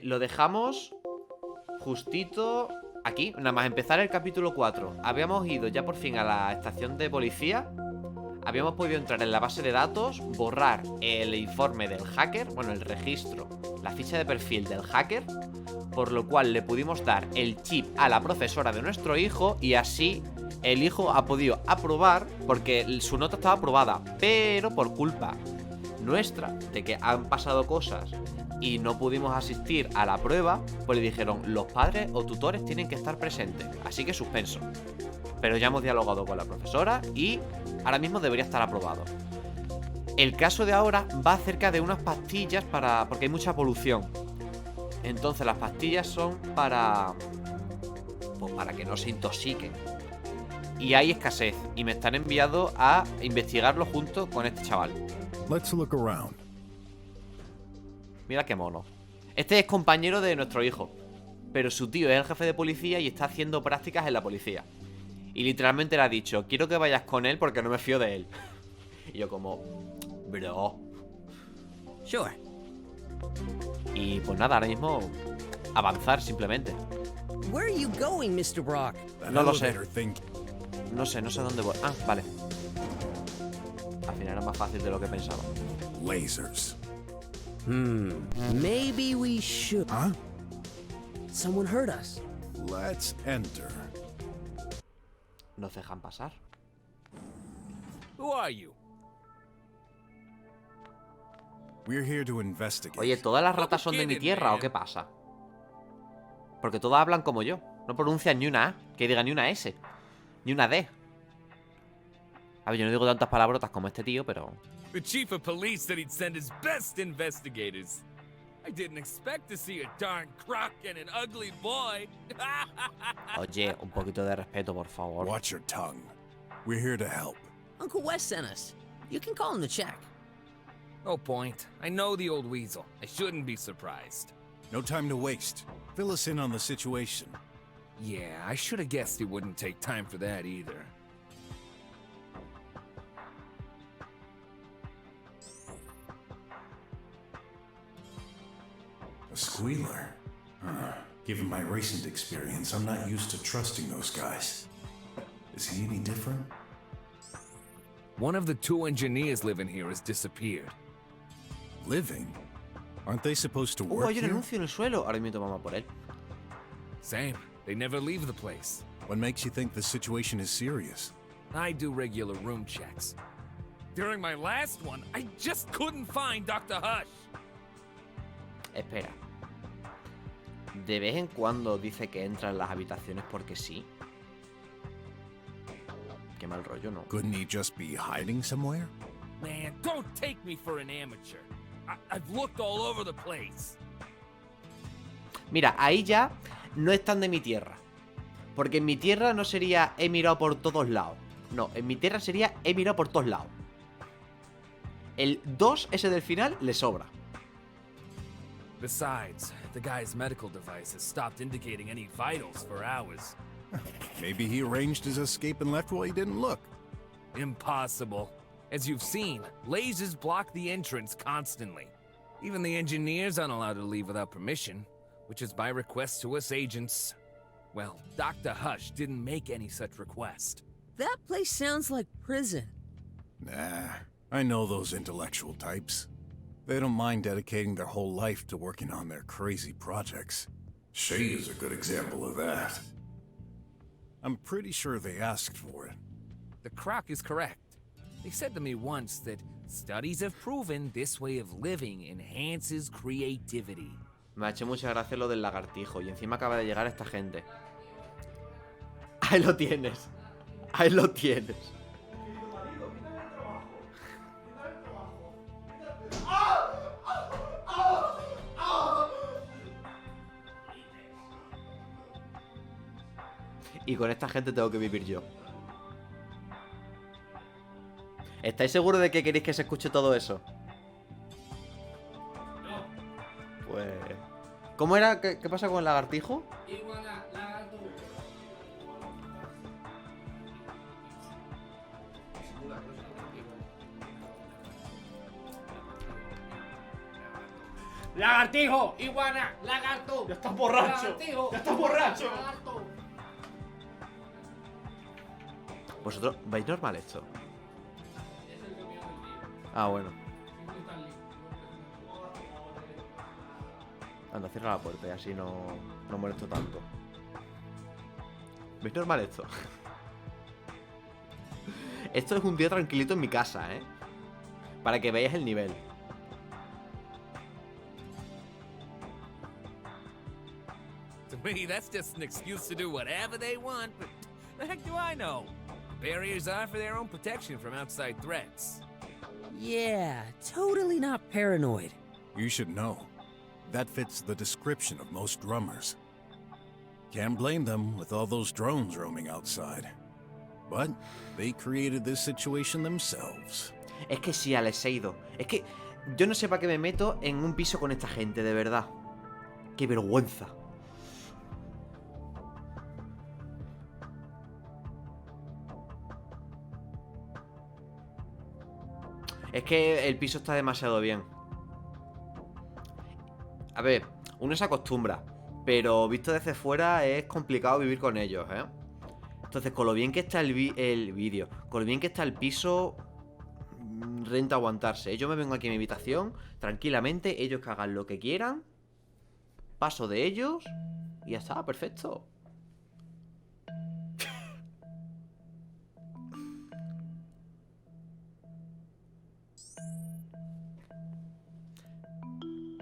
Lo dejamos justito aquí, nada más empezar el capítulo 4. Habíamos ido ya por fin a la estación de policía. Habíamos podido entrar en la base de datos, borrar el informe del hacker, bueno, el registro, la ficha de perfil del hacker, por lo cual le pudimos dar el chip a la profesora de nuestro hijo y así el hijo ha podido aprobar porque su nota estaba aprobada, pero por culpa nuestra, de que han pasado cosas y no pudimos asistir a la prueba, pues le dijeron, los padres o tutores tienen que estar presentes, así que suspenso. Pero ya hemos dialogado con la profesora y ahora mismo debería estar aprobado. El caso de ahora va acerca de unas pastillas porque hay mucha polución. Entonces las pastillas son para que no se intoxiquen. Y hay escasez y me están enviando a investigarlo junto con este chaval. Let's look around. Mira qué mono. Este es compañero de nuestro hijo, pero su tío es el jefe de policía y está haciendo prácticas en la policía. Y literalmente le ha dicho, quiero que vayas con él porque no me fío de él. Y yo como, bro. Sure. Y pues nada, ahora mismo avanzar simplemente. Where are you going, Mr. Brock? No lo sé. Elevator thing. No sé dónde voy. Ah, vale. Al final era más fácil de lo que pensaba. Lasers. Maybe we should. Huh? Someone heard us. Let's enter. Nos dejan pasar. Who are you? We're here to investigate. Oye, ¿todas las ratas son de mi tierra o qué pasa? Porque todas hablan como yo. No pronuncian ni una A, que diga ni una S, ni una D. A ver, yo no digo tantas palabrotas como este tío, pero... The chief of police said he'd send his best investigators. I didn't expect to see a darn crook and an ugly boy. Oye, un poquito de respeto, por favor. Watch your tongue. We're here to help. Uncle Wes sent us. You can call him to check. No point. I know the old weasel. I shouldn't be surprised. No time to waste. Fill us in on the situation. Yeah, I should have guessed he wouldn't take time for that either. A squealer? Given my recent experience, I'm not used to trusting those guys. Is he any different? One of the two engineers living here has disappeared. Living? Aren't they supposed to work Hay un here? anuncio en el suelo. Ahora mismo mamá por él. Same. They never leave the place. What makes you think the situation is serious? I do regular room checks. During my last one, I just couldn't find Dr. Hush. Espera. De vez en cuando dice que entra en las habitaciones porque sí. Qué mal rollo, ¿no? Couldn't he just be hiding somewhere? Man, don't take me for an amateur. I've looked all over the place. Mira, ahí ya no están de mi tierra. Porque en mi tierra no sería he mirado por todos lados. No, en mi tierra sería he mirado por todos lados. El 2 ese del final le sobra. Besides, the guy's medical device has stopped indicating any vitals for hours. Maybe he arranged his escape and left while he didn't look. Impossible. As you've seen, lasers block the entrance constantly. Even the engineers aren't allowed to leave without permission, which is by request to us agents. Well, Dr. Hush didn't make any such request. That place sounds like prison. Nah, I know those intellectual types. They don't mind dedicating their whole life to working on their crazy projects. She is a good example of that. I'm pretty sure they asked for it. The croc is correct. They said to me once that studies have proven this way of living enhances creativity. Me ha hecho mucha gracia lo del lagartijo. Y encima acaba de llegar esta gente. Ahí lo tienes. Ahí lo tienes. Y con esta gente tengo que vivir yo. ¿Estáis seguros de que queréis que se escuche todo eso? Pues... ¿Cómo era? ¿Qué pasa con el lagartijo? Lagartijo, iguana, lagarto. Ya estás borracho. Lagartijo, Ya estás borracho. lagarto. ¿Vosotros veis normal esto? Ah, bueno. Anda, cierra la puerta y así no molesto tanto. ¿Veis normal esto? Esto es un día tranquilito en mi casa, ¿eh? Para que veáis el nivel. To me, that's just an excuse to do whatever they want, but the heck do I know? Barriers are for their own protection from outside threats. Yeah, totally not paranoid. You should know. That fits the description of most drummers. Can't blame them with all those drones roaming outside. But they created this situation themselves. Es que sí, Alexeido. Es que yo no sé para qué me meto en un piso con esta gente, de verdad. ¡Qué vergüenza! Es que el piso está demasiado bien. A ver, uno se acostumbra, pero visto desde fuera es complicado vivir con ellos, ¿eh? Entonces, con lo bien que está el vídeo, con lo bien que está el piso, renta aguantarse. Yo me vengo aquí a mi habitación, tranquilamente, ellos que hagan lo que quieran, paso de ellos y ya está, perfecto.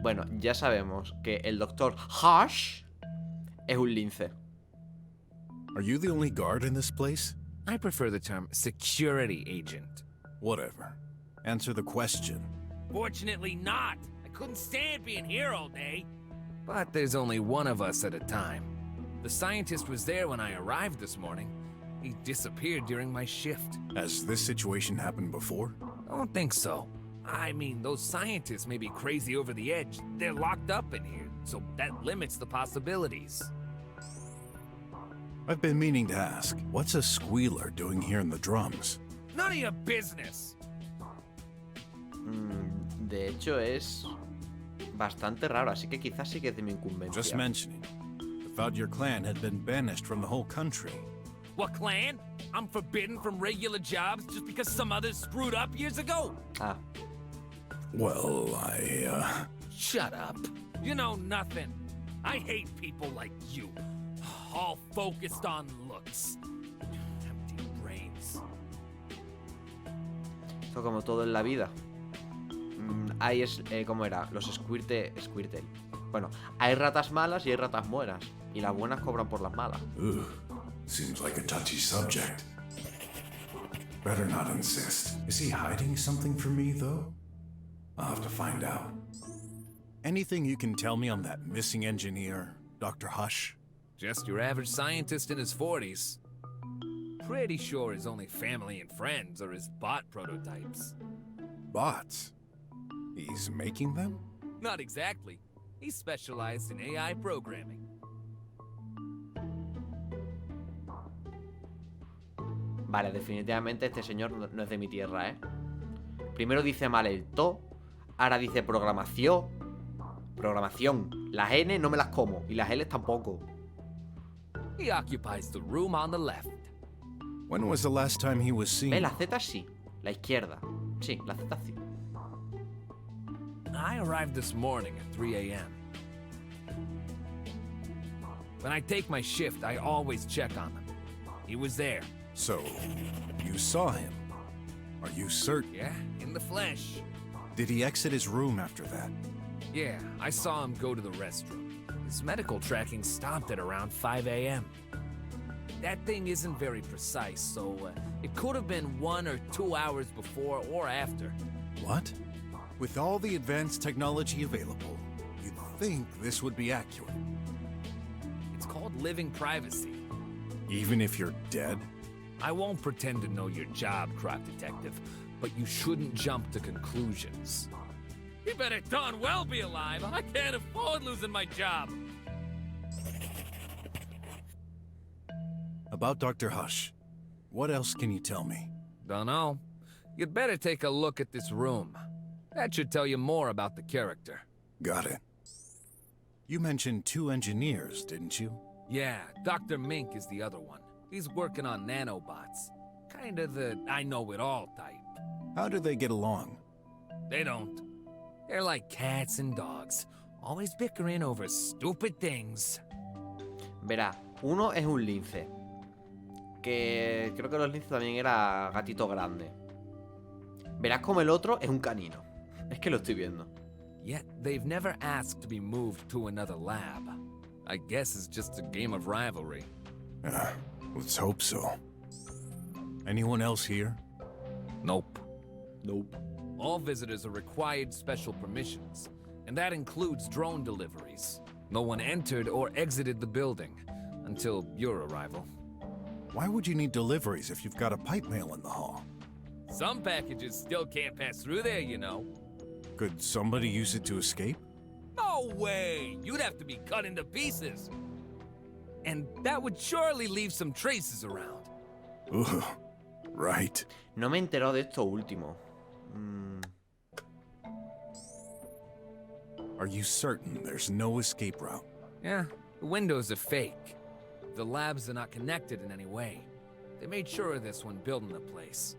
Bueno, ya sabemos que el doctor Hush es un lince. Are you the only guard in this place? I prefer the term security agent. Whatever. Answer the question. Fortunately not. I couldn't stand being here all day. But there's only one of us at a time. The scientist was there when I arrived this morning. He disappeared during my shift. Has this situation happened before? I don't think so. I mean, those scientists may be crazy over the edge. They're locked up in here, so that limits the possibilities. I've been meaning to ask, what's a squealer doing here in the drums? None of your business. De hecho, es bastante raro, así que quizás sí que es de mi incumbencia. Just mentioning. I thought your clan had been banished from the whole country. What clan? I'm forbidden from regular jobs just because some others screwed up years ago? Ah, Well, Shut up. You know nothing. I hate people like you. All focused on looks. Empty brains. esto como todo en la vida. Hay, ¿cómo era? Los Squirtle. Bueno, hay ratas malas y hay ratas buenas. Y las buenas cobran por las malas. Ugh, seems like a touchy subject. Better not insist. Is he hiding something from me, though? I'll have to find out. Anything you can tell me on that missing engineer, Dr. Hush? Just your average scientist in his 40s. Pretty sure his only family and friends are his bot prototypes. Bots? He's making them? Not exactly. He specialized in AI programming. Vale, definitivamente este señor no es de mi tierra, ¿eh? Primero dice mal el to, ahora dice programación. Programación. Las N no me las como, y las L tampoco. He occupies the room on the left. When was the last time he was seen? La Z sí, la izquierda. Sí, la Z sí. I arrived this morning at 3 a.m. When I take my shift, I always check on him. He was there. So, you saw him. Are you certain? Yeah, in the flesh. Did he exit his room after that? Yeah, I saw him go to the restroom. His medical tracking stopped at around 5 a.m. That thing isn't very precise, so it could have been 1 or 2 hours before or after. What? With all the advanced technology available, you'd think this would be accurate. It's called living privacy. Even if you're dead? I won't pretend to know your job, Croc Detective, but you shouldn't jump to conclusions. You better darn well be alive. I can't afford losing my job. About Dr. Hush, what else can you tell me? Dunno. You'd better take a look at this room. That should tell you more about the character. Got it. You mentioned 2 engineers, didn't you? Yeah, Dr. Mink is the other one. He's working on nanobots. Kinda the I-know-it-all type. How do they get along? They don't. They're like cats and dogs, always bickering over stupid things. Verá, uno es un lince. Que creo que los linces también era gatito grande. Verás como el otro es un canino. Es que lo estoy viendo. Yet they've never asked to be moved to another lab. I guess it's just a game of rivalry. Let's hope so. Anyone else here? Nope. Nope. All visitors are required special permissions, and that includes drone deliveries. No one entered or exited the building until your arrival. Why would you need deliveries if you've got a pipe mail in the hall? Some packages still can't pass through there, you know. Could somebody use it to escape? No way! You'd have to be cut into pieces. And that would surely leave some traces around. Ugh, right. No me he enterado de esto último. Are you certain there's no escape route? Yeah, the windows are fake. The labs are not connected in any way. They made sure of this when building the place.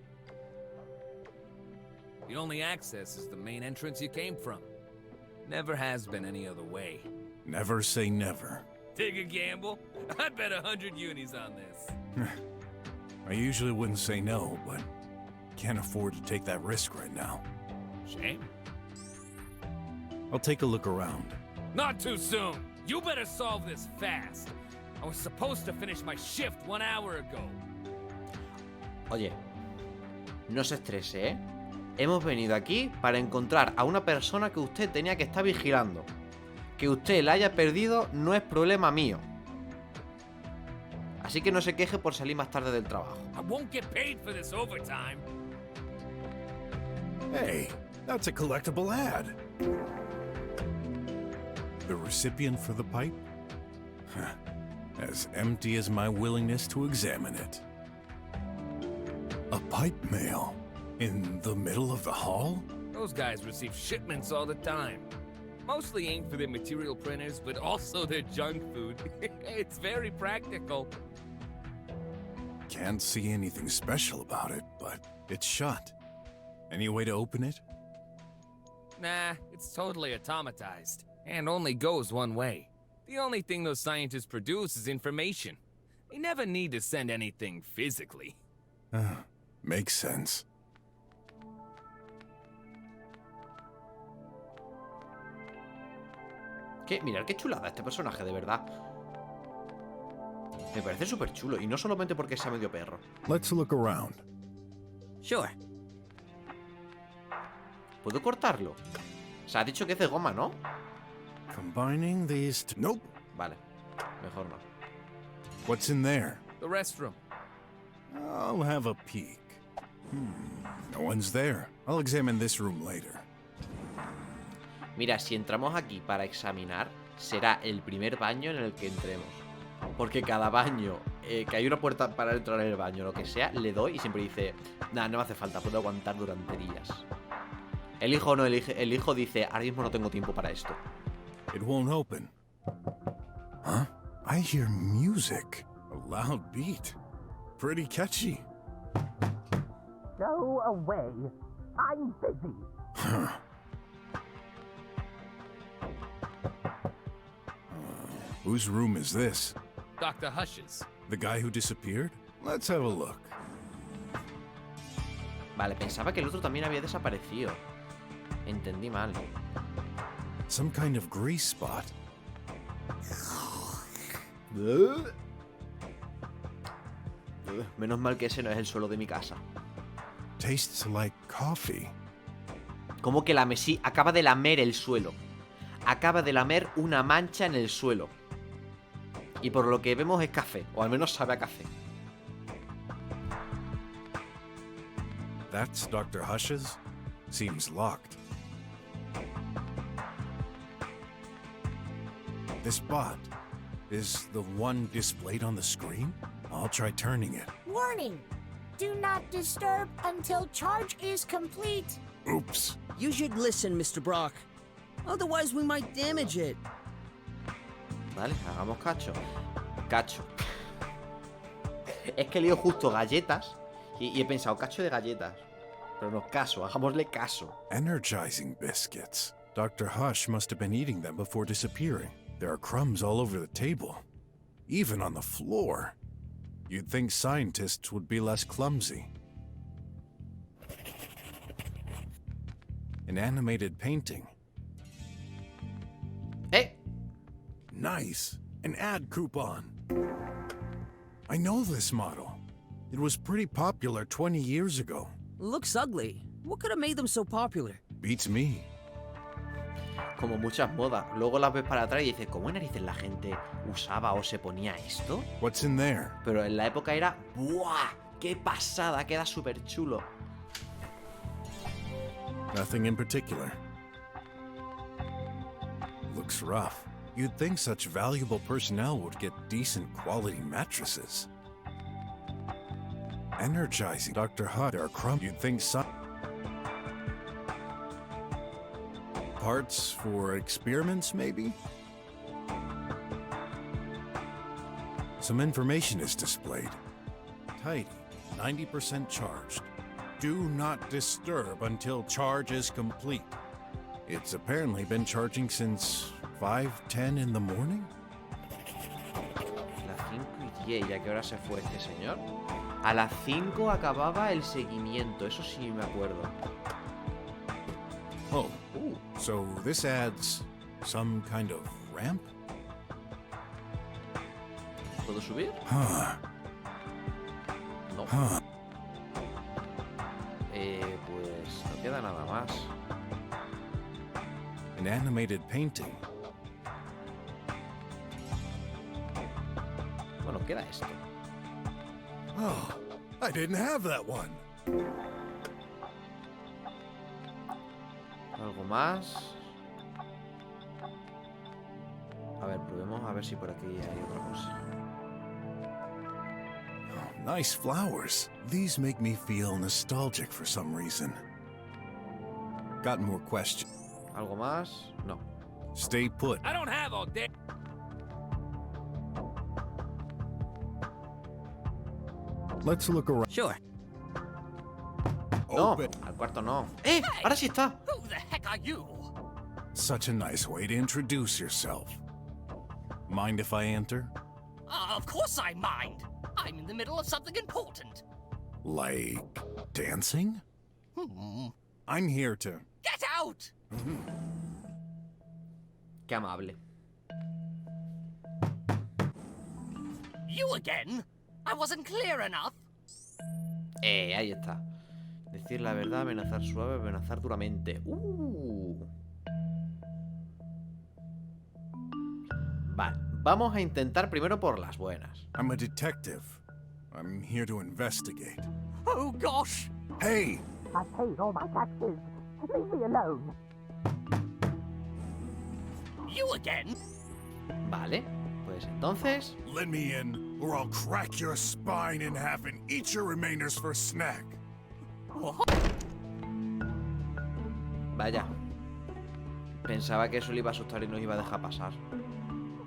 The only access is the main entrance you came from. Never has been any other way. Never say never. Take a gamble? I'd bet 100 unis on this. I usually wouldn't say no, but can't afford to take that risk right now. Shame. I'll take a look around. Not too soon. You better solve this fast. I was supposed to finish my shift 1 hour ago. Oye, no se estrese, ¿eh? Hemos venido aquí para encontrar a una persona que usted tenía que estar vigilando. Que usted la haya perdido no es problema mío. Así que no se queje por salir más tarde del trabajo. I won't get paid for this overtime. Hey, that's a collectible ad. The recipient for the pipe? As empty as my willingness to examine it. A pipe mail? In the middle of the hall? Those guys receive shipments all the time. Mostly aimed for their material printers, but also their junk food. It's very practical. Can't see anything special about it, but it's shut. Any way to open it? Nah, it's totally automatized, and only goes one way. The only thing those scientists produce is information. They never need to send anything physically. Makes sense. Mirad qué chulada este personaje, de verdad. Me parece súper chulo. Y no solamente porque sea medio perro. Let's look around. Sure. ¿Puedo cortarlo? O sea, ha dicho que es de goma, ¿no? Combining these two... Nope. Vale, mejor no. What's in there? The restroom. I'll have a peek. No one's there. I'll examine this room later. Mira, si entramos aquí para examinar, será el primer baño en el que entremos. Porque cada baño, que hay una puerta para entrar en el baño, lo que sea, le doy y siempre dice: nada, no me hace falta, puedo aguantar durante días. El hijo no, el hijo dice: ahora mismo no tengo tiempo para esto. It won't open. Huh? I hear music. A loud beat. Pretty catchy. Go away. I'm busy. Huh. Whose room is this? Dr. Hush's. The guy who disappeared? Let's have a look. Vale, pensaba que el otro también había desaparecido. Entendí mal. Some kind of grease spot. Menos mal que ese no es el suelo de mi casa. Tastes like coffee. ¿Cómo que lame? Sí, acaba de lamer el suelo. Acaba de lamer una mancha en el suelo. Y por lo que vemos es café, o al menos sabe a café. That's Dr. Hush's? Seems locked. This spot is the one displayed on the screen? I'll try turning it. Warning! Do not disturb until charge is complete. Oops. You should listen, Mr. BROK. Otherwise, we might damage it. Vale, hagamos cacho. Cacho. Es que he leído justo galletas y he pensado cacho de galletas. Pero no, caso, hagámosle caso. Energizing biscuits. Dr. Hush must have been eating them before disappearing. There are crumbs all over the table, even on the floor. You'd think scientists would be less clumsy. An animated painting. ¡Eh! Nice. An ad coupon. I know this model. It was pretty popular 20 years ago. Looks ugly. What could have made them so popular? Beats me. Como muchas modas. Luego las ves para atrás y dices, ¿cómo en narices la gente usaba o se ponía esto? What's in there? Pero en la época era ¡buah! ¡Qué pasada! Queda súper chulo. Nothing in particular. Looks rough. You'd think such valuable personnel would get decent quality mattresses. Energizing. Dr. Hutt are crumb. You'd think some parts for experiments, maybe? Some information is displayed. Tidy, 90% charged. Do not disturb until charge is complete. It's apparently been charging since 5:10 in the morning? Las 5:10, ¿y a qué hora se fue este señor? A las 5 acababa el seguimiento, eso sí me acuerdo. Oh, so this adds some kind of ramp? ¿Puedo subir? Huh. No. Huh. Pues no queda nada más. An animated painting. Bueno, queda esto. Oh, I didn't have that one. ¿Algo más? A ver, probemos a ver si por aquí hay otra cosa. Oh, nice flowers. These make me feel nostalgic for some reason. Got more questions? ¿Algo más? No. Stay put. I don't have all day. Let's look around. Sure. No, Open. al cuarto no. ¡Eh! ¡Ahora sí está! Who the heck are you? Such a nice way to introduce yourself. Mind if I enter? Of course I mind. I'm in the middle of something important. Like dancing? I'm here to. Get out! Qué amable. You again? I wasn't clear enough. Ahí está. Decir la verdad, amenazar suave, amenazar duramente. Vale, vamos a intentar primero por las buenas. I'm a detective. I'm here to investigate. Oh gosh! Hey! I paid all my taxes. Leave me alone. You again? Vale, pues entonces... Let me in, or I'll crack your spine in half and eat your remainers for snack. Vaya. Pensaba que eso le iba a asustar y nos iba a dejar pasar.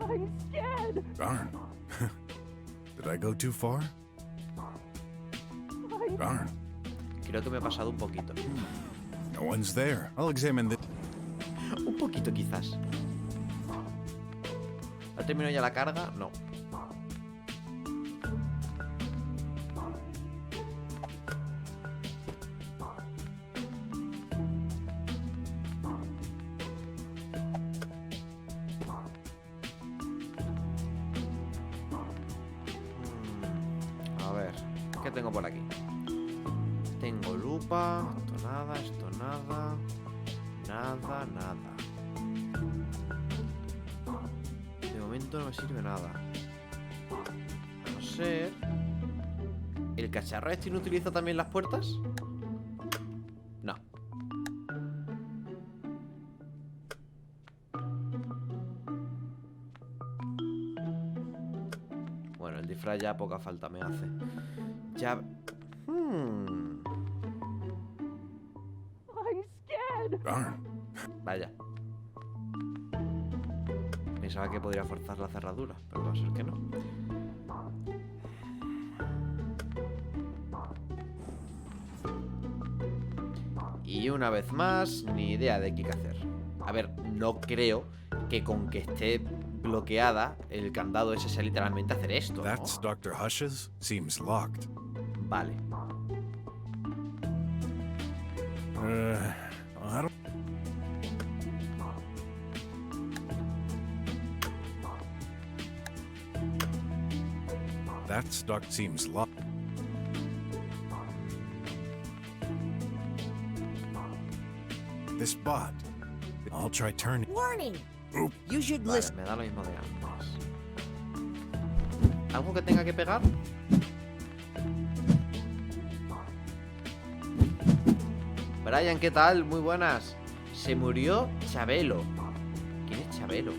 I'm scared. Darn. Did I go too far? Darn. Creo que me he pasado un poquito. No one's there. I'll examine the. Un poquito quizás. ¿Ha terminado ya la carga? No. A ver, ¿qué tengo por aquí? Tengo lupa, esto nada, esto nada. Nada, nada. De momento no me sirve nada. A no ser... ¿El cacharro este no utiliza también las puertas? No. Bueno, el disfraz ya poca falta me hace. Ya... I'm scared. Darn. Vaya. Pensaba que podría forzar la cerradura, pero va a ser que no. Y una vez más, ni idea de qué hacer. A ver, no creo que con que esté bloqueada el candado ese sea literalmente hacer esto, ¿no? That's Dr. Hush's? Seems locked. Vale. I don't... That's Dr. Seems locked. This spot. I'll try turning. Warning! You should Vale, listen. me da lo mismo de antes. ¿Algo que tenga que pegar? Brian, ¿qué tal? Muy buenas. Se murió Chabelo. ¿Quién es Chabelo?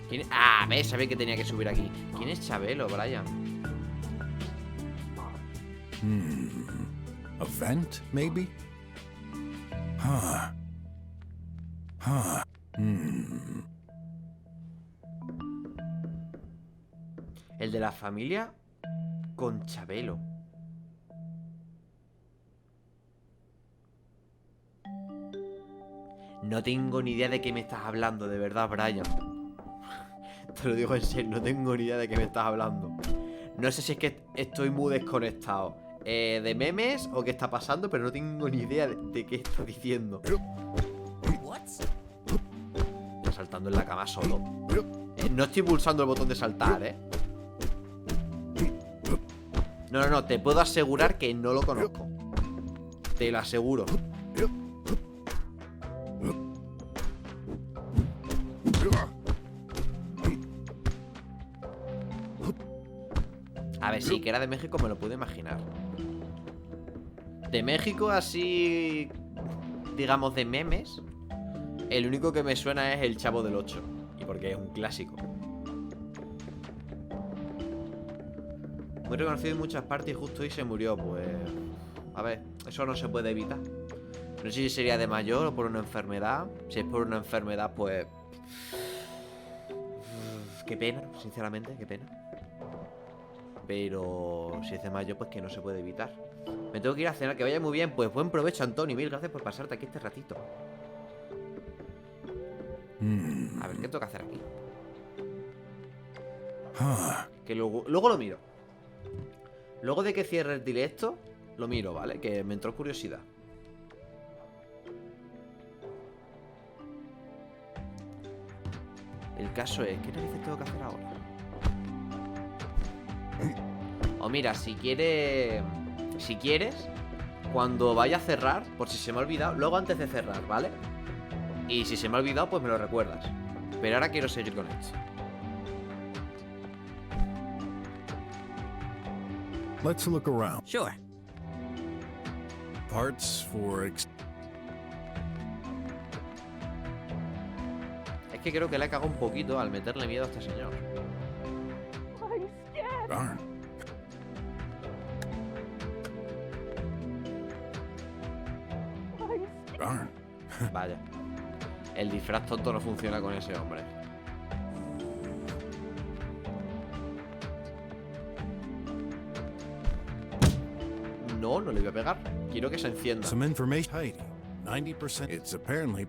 ¿Quién es? Ah, ves, sabía que tenía que subir aquí. ¿Quién es Chabelo, Brian? A vent, maybe? Huh. El de la familia con Chabelo. No tengo ni idea de qué me estás hablando, de verdad, Brian. Te lo digo en serio, no tengo ni idea de qué me estás hablando. No sé si es que estoy muy desconectado de memes o qué está pasando, pero no tengo ni idea de qué está diciendo. Está saltando en la cama solo. No estoy pulsando el botón de saltar, No, te puedo asegurar que no lo conozco. Te lo aseguro. A ver, sí, que era de México me lo puedo imaginar. De México, así, digamos, de memes, el único que me suena es el Chavo del 8. Y porque es un clásico. Muy reconocido en muchas partes y justo hoy se murió, pues... A ver, eso no se puede evitar. No sé si sería de mayor o por una enfermedad. Si es por una enfermedad, pues... Qué pena, sinceramente, qué pena. Pero si es de mayo, pues que no se puede evitar. Me tengo que ir a cenar, que vaya muy bien. Pues buen provecho, Antonio. Mil gracias por pasarte aquí este ratito. A ver, ¿qué tengo que hacer aquí? Que luego lo miro. Luego de que cierre el directo, lo miro, ¿vale? Que me entró curiosidad. El caso es, ¿qué narices tengo que hacer ahora? O mira, si quieres, cuando vaya a cerrar, por si se me ha olvidado, luego antes de cerrar, ¿vale? Y si se me ha olvidado, pues me lo recuerdas. Pero ahora quiero seguir con esto. Let's look around. Sure. Parts for... Es que creo que le he cagado un poquito al meterle miedo a este señor. Darn. Darn. Vaya. El disfraz tonto no funciona con ese hombre. No, no le voy a pegar. Quiero que se encienda. Some information. Heidi, 90%. It's apparently...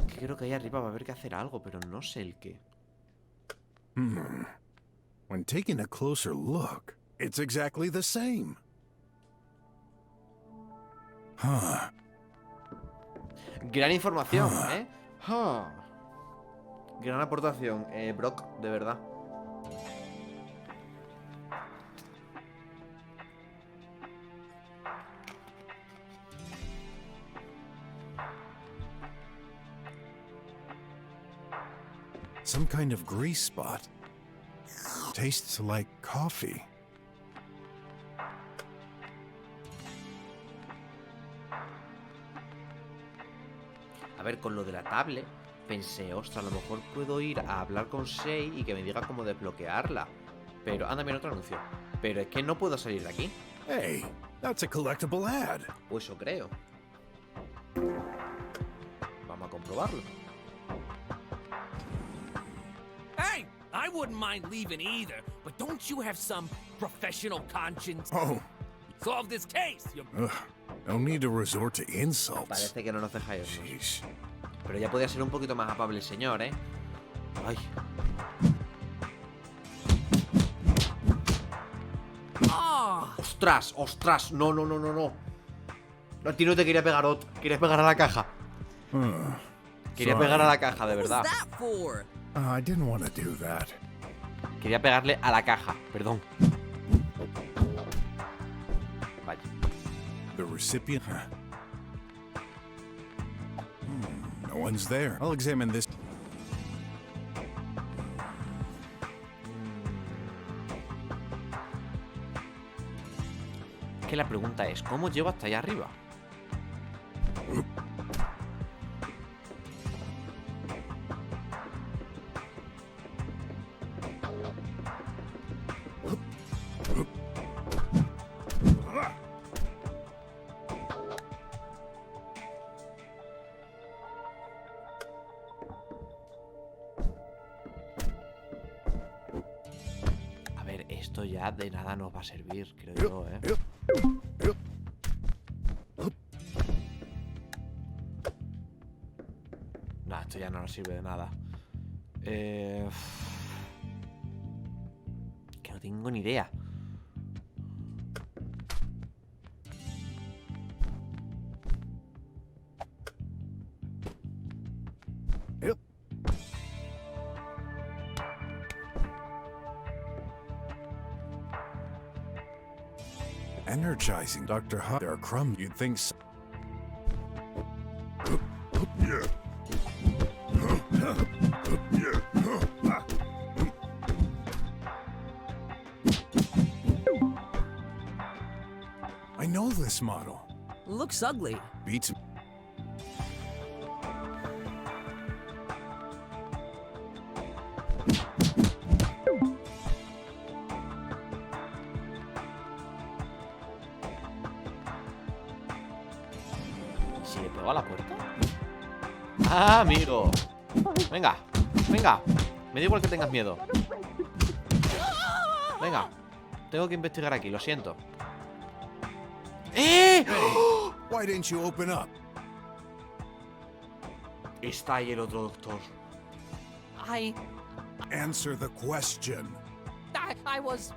Que creo que ahí arriba va a haber que hacer algo, pero no sé el qué. When taking a closer look, it's exactly the same. Huh. Gran información, ¿eh? Gran aportación, BROK, de verdad. Some kind of grease spot. Tastes like coffee. A ver, con lo de la tablet, pensé, ostras, a lo mejor puedo ir a hablar con Sei y que me diga cómo desbloquearla. Pero, anda, mira otro anuncio. Pero es que no puedo salir de aquí. Hey, that's a collectible ad. Pues eso creo. Vamos a comprobarlo. Hey, I wouldn't mind leaving either, but don't you have some professional conscience? Oh, Solve this case, you... no need to resort to insults. Parece que no nos dejáis. Sheesh. Pero ya podía ser un poquito más amable el señor, ¿eh? Ay. Ah, ¡Ostras! ¡Ostras! No, no, no, no, no. No, a ti no te quería pegar, Ot. Querías pegar a la caja. Quería Sorry. pegar a la caja, de What's verdad. that for? I didn't want to do that. Quería pegarle a la caja, perdón. Vaya. The recipient. No one's there. I'll examine this. Es que la pregunta es, ¿cómo llego hasta allá arriba? A ver, esto ya de nada nos va a servir, creo yo, ¿eh? Nah, esto ya no nos sirve de nada. Que no tengo ni idea. Energizing, Dr. Hutt. There are crumbs. You'd think so. I know this model. Looks ugly. Beats. ¿Si le pego a la puerta? ¡Ah, amigo! Venga, venga. Me da igual que tengas miedo. Venga. Tengo que investigar aquí, lo siento. ¡Eh! Why didn't you open up? Está ahí el otro doctor. I Answer the question. was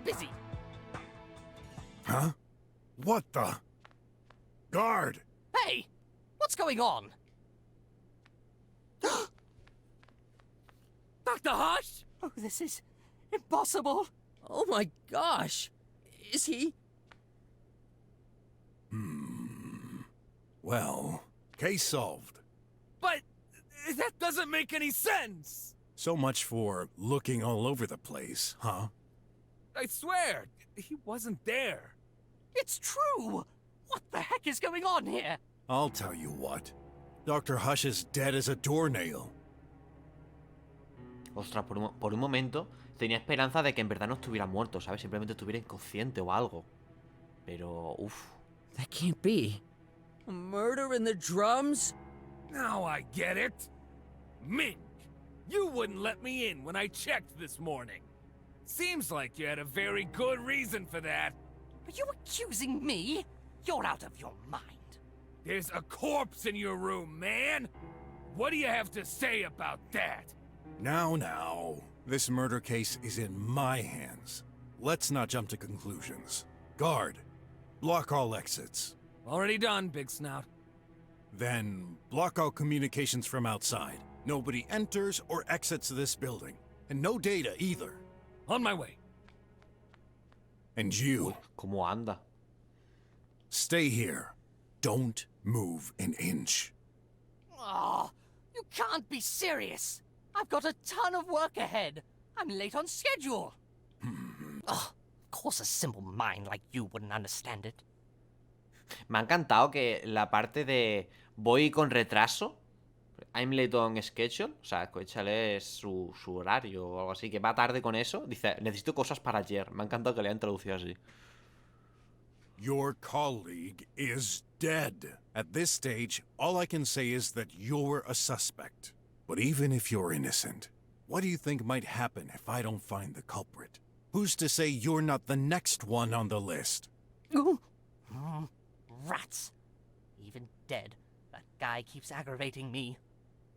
busy. Huh? What the? Guard! Hey, what's going on? Dr. Hush? Oh, this is impossible. Oh my gosh. Is he? Well, case solved. But that doesn't make any sense. So much for looking all over the place, huh? I swear, he wasn't there. It's true. What the heck is going on here? I'll tell you what. Dr. Hush is dead as a doornail. Ostras, por un momento tenía esperanza de que en verdad no estuviera muerto, ¿sabes? Simplemente estuviera inconsciente o algo. Pero, uff. That can't be. A murder in the drums? Now I get it. Ming, you wouldn't let me in when I checked this morning. Seems like you had a very good reason for that. Are you accusing me? You're out of your mind. There's a corpse in your room, man. What do you have to say about that? Now. This murder case is in my hands. Let's not jump to conclusions. Guard, block all exits. Already done, Big Snout. Then block all communications from outside. Nobody enters or exits this building. And no data either. On my way. And you, ¿Cómo anda? stay here. Don't move an inch. Oh, you can't be serious. I've got a ton of work ahead. I'm late on schedule. Of course a simple mind like you wouldn't understand it. Me ha encantado que la parte de voy con retraso I'm late on schedule. O sea, échale su horario o algo así. Que va tarde con eso. Dice, necesito cosas para ayer. Me ha encantado que le hayan traducido así. Your colleague is dead. At this stage, all I can say is that you're a suspect. But even if you're innocent, what do you think might happen if I don't find the culprit? Who's to say you're not the next one on the list? Rats. Even dead, that guy keeps aggravating me.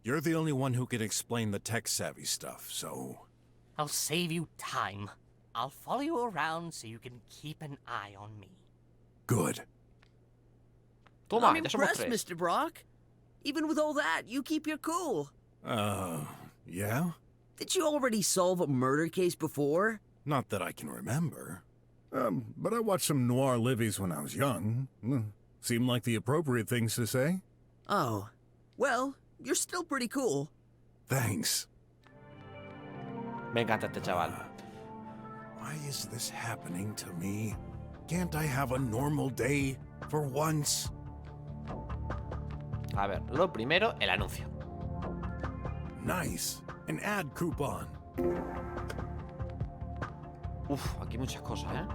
You're the only one who can explain the tech-savvy stuff, so... I'll save you time. I'll follow you around so you can keep an eye on me. Good. Toma, I'm ya somos impressed, tres. Mr. Brock. Even with all that, you keep your cool. Yeah? Did you already solve a murder case before? Not that I can remember. But I watched some noir livies when I was young. Seemed like the appropriate things to say. Oh. Well, you're still pretty cool. Thanks. Me encanta este chaval. Why is this happening to me? Can't I have a normal day for once? A ver, lo primero, el anuncio. Nice. An ad coupon. Uf, aquí muchas cosas, ¿eh?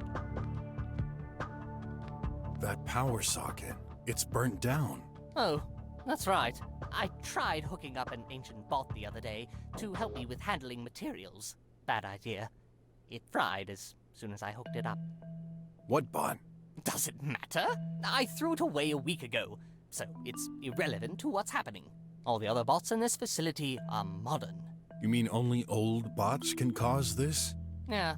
That power socket, it's burnt down. Oh, that's right. I tried hooking up an ancient bot the other day to help me with handling materials. Bad idea. It fried as soon as I hooked it up. What bot? Does it matter? I threw it away a week ago, so it's irrelevant to what's happening. All the other bots in this facility are modern. You mean only old bots can cause this? Yeah,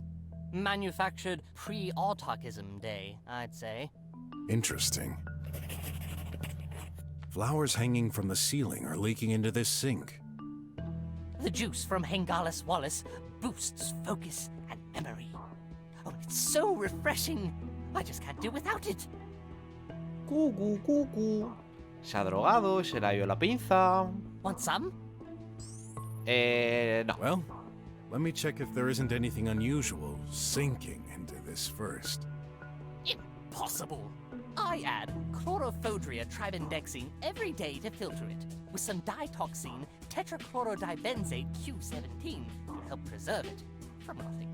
manufactured pre-autarchism day, I'd say. Interesting. Flowers hanging from the ceiling are leaking into this sink. The juice from Hengalis Wallace boosts focus and memory. Oh, it's so refreshing. I just can't do without it. Cucu, cucu. Se ha drogado, se le ha ido la pinza. Want some? No. Well, let me check if there isn't anything unusual sinking into this first. Impossible. I add chlorophodria tribendexine every day to filter it, with some ditoxine tetrachlorodibenzate Q17 to help preserve it from rotting.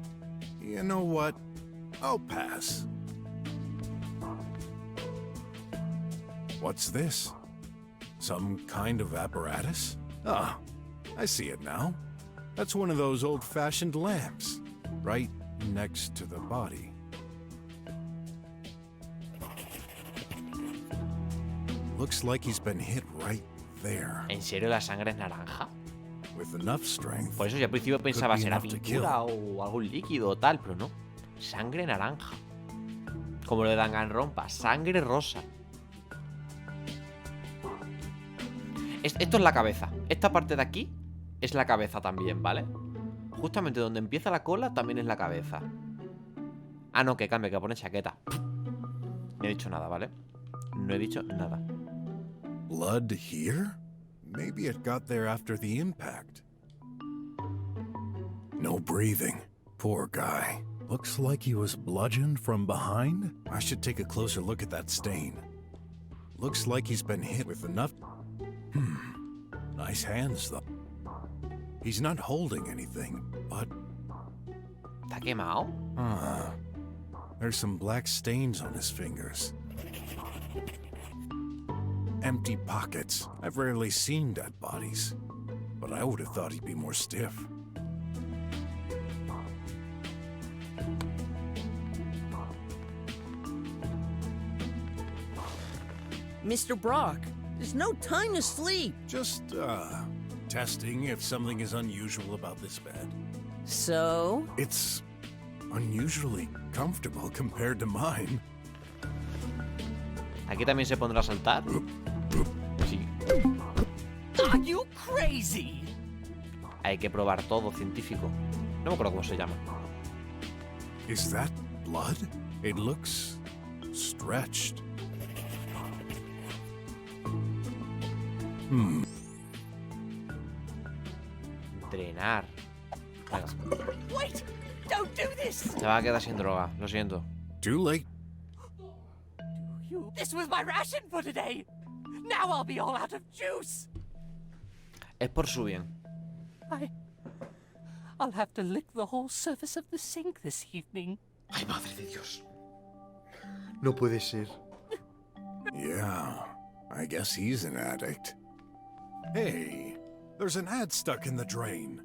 You know what? I'll pass. What's this? Some kind of apparatus? Ah, I see it now. That's one of those old-fashioned lamps, right next to the body. Looks like he's been hit right there. ¿En serio la sangre es naranja? With enough strength. Por eso yo al principio pensaba be será enough to kill. pintura o algún líquido o tal, pero no. Sangre naranja. Como lo de Danganronpa, sangre rosa. Esto es la cabeza. Esta parte de aquí es la cabeza también, ¿vale? Justamente donde empieza la cola también es la cabeza. Ah, no, que cambie, que pone chaqueta. No he dicho nada, ¿vale? No he dicho nada. Blood here? Maybe it got there after the impact. No breathing. Poor guy. Looks like he was bludgeoned from behind. I should take a closer look at that stain. Looks like he's been hit with enough... Nice hands, though. He's not holding anything, but... ¿Está quemado? There's some black stains on his fingers. Empty pockets. I've rarely seen dead bodies, but I would have thought he'd be more stiff. Mr. Brock, there's no time to sleep. Just, testing if something is unusual about this bed. So? It's unusually comfortable compared to mine. ¿Aquí también se pondrá a saltar? Sí. Are you crazy? Hay que probar todo, científico. No me acuerdo cómo se llama. Is that blood? It looks stretched. Drenar. Venga. Wait! Don't do this! Se va a quedar sin droga, lo siento. Too late. This was my ration for today! Now I'll be all out of juice! Es por su bien. I'll have to lick the whole surface of the sink this evening. Ay, madre de Dios. No puede ser. Yeah, I guess he's an addict. Hey, there's an ad stuck in the drain.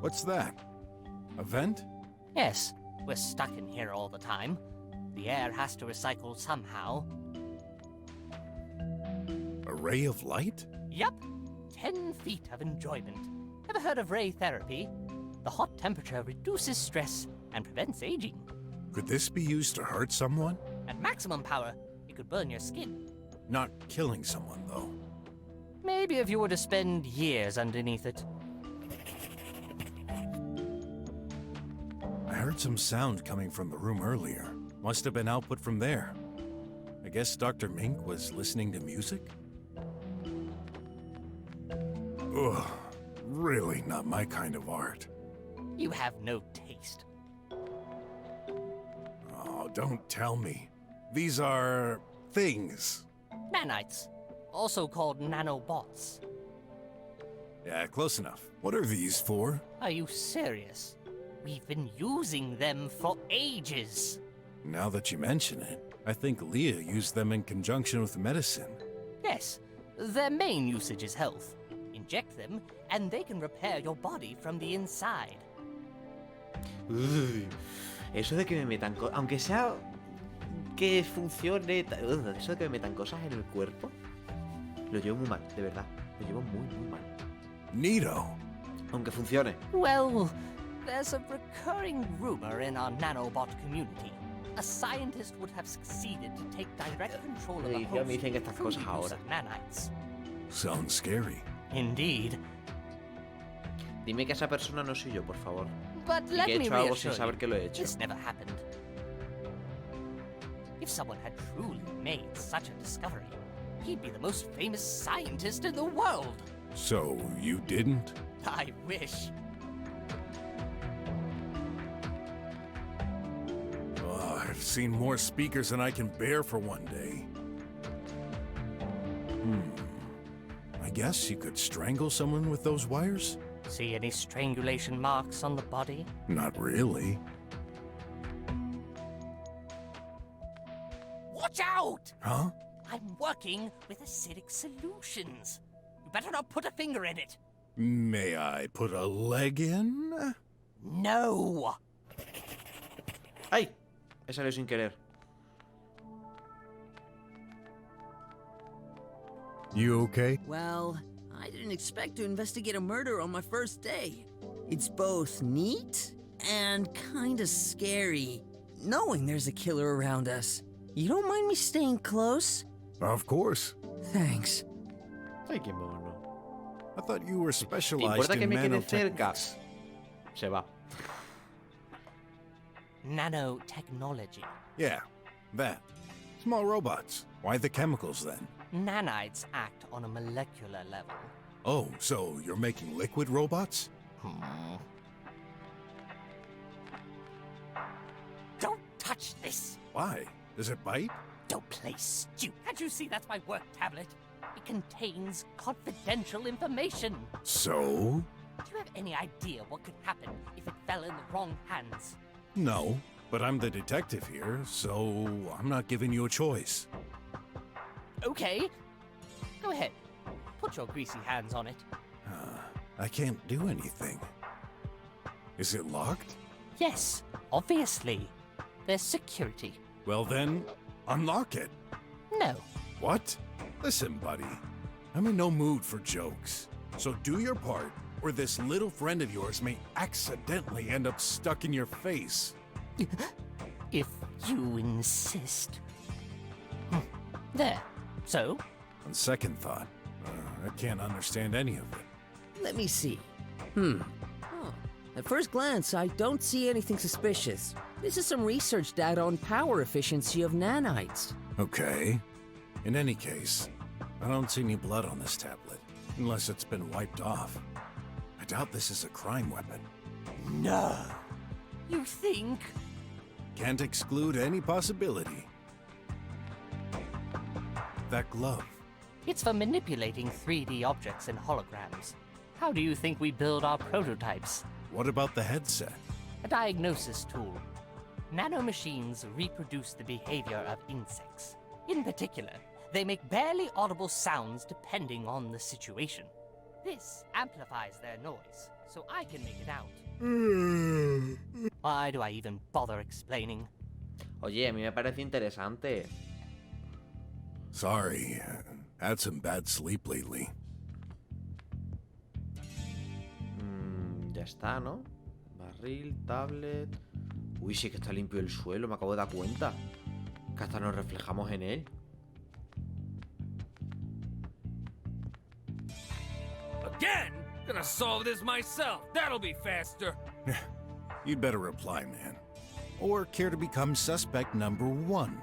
What's that? A vent? Yes, we're stuck in here all the time. The air has to recycle somehow. A ray of light? Yup, 10 feet of enjoyment. Ever heard of ray therapy? The hot temperature reduces stress and prevents aging. Could this be used to hurt someone? At maximum power, it could burn your skin. Not killing someone, though. Maybe if you were to spend years underneath it. I heard some sound coming from the room earlier. Must have been output from there. I guess Dr. Mink was listening to music? Ugh, really not my kind of art. You have no taste. Oh, don't tell me. These are things. Nanites, also called nanobots. Yeah, close enough. What are these for? Are you serious? We've been using them for ages. Now that you mention it, I think Leah used them in conjunction with medicine. Yes, their main usage is health. Inject them, and they can repair your body from the inside. Uy, eso de que me metan cosas, aunque sea que funcione, eso de que me metan cosas en el cuerpo, lo llevo muy mal, de verdad. Lo llevo muy, muy mal. Neato. Aunque funcione. Well, there's a recurring rumor in our nanobot community. A scientist would have succeeded to take direct control of the Y ya me host dicen estas through the cosas use ahora. of nanites. Sounds scary. Indeed. Dime que esa persona no soy yo, por favor. But Y let que he me hecho algo sin reassure saber you, que lo he hecho. this never happened. If someone had truly made such a discovery, he'd be the most famous scientist in the world. So, you didn't? I wish. Oh, I've seen more speakers than I can bear for one day. I guess you could strangle someone with those wires? See any strangulation marks on the body? Not really. Watch out! Huh? I'm working with acidic solutions. You better not put a finger in it. May I put a leg in? No! ¡Ay! He salido sin querer. You okay? Well, I didn't expect to investigate a murder on my first day. It's both neat and kinda scary, knowing there's a killer around us. You don't mind me staying close? Of course. Thanks. ¡Ay, qué mono! I thought you were ¿Te specialized importa que in me quede cerca? nanotechnics. Se va. Nanotechnology. Yeah, that. Small robots. Why the chemicals then? Nanites act on a molecular level. Oh, so you're making liquid robots? Don't touch this! Why? Does it bite? Don't play stupid. Can't you see that's my work tablet? It contains confidential information. So? Do you have any idea what could happen if it fell in the wrong hands? No, but I'm the detective here, so I'm not giving you a choice. Okay. Go ahead. Put your greasy hands on it. I can't do anything. Is it locked? Yes, obviously. There's security. Well then, unlock it. No. What? Listen, buddy. I'm in no mood for jokes. So do your part, or this little friend of yours may accidentally end up stuck in your face. If you insist. There. So? On second thought, I can't understand any of it. Let me see. Oh. At first glance, I don't see anything suspicious. This is some research data on power efficiency of nanites. Okay. In any case, I don't see any blood on this tablet, unless it's been wiped off. I doubt this is a crime weapon. No. You think? Can't exclude any possibility. that glove? It's for manipulating 3D objects and holograms. How do you think we build our prototypes? What about the headset? A diagnosis tool. Nanomachines reproduce the behavior of insects. In particular, they make barely audible sounds depending on the situation. This amplifies their noise, so I can make it out. Why do I even bother explaining? Oye, a mí me parece interesante. Sorry, had some bad sleep lately. Ya está, ¿no? Barril, tablet... Uy, sí que está limpio el suelo, me acabo de dar cuenta. Que hasta nos reflejamos en él. Again? Gonna solve this myself. That'll be faster. You'd better reply, man. Or care to become suspect number 1?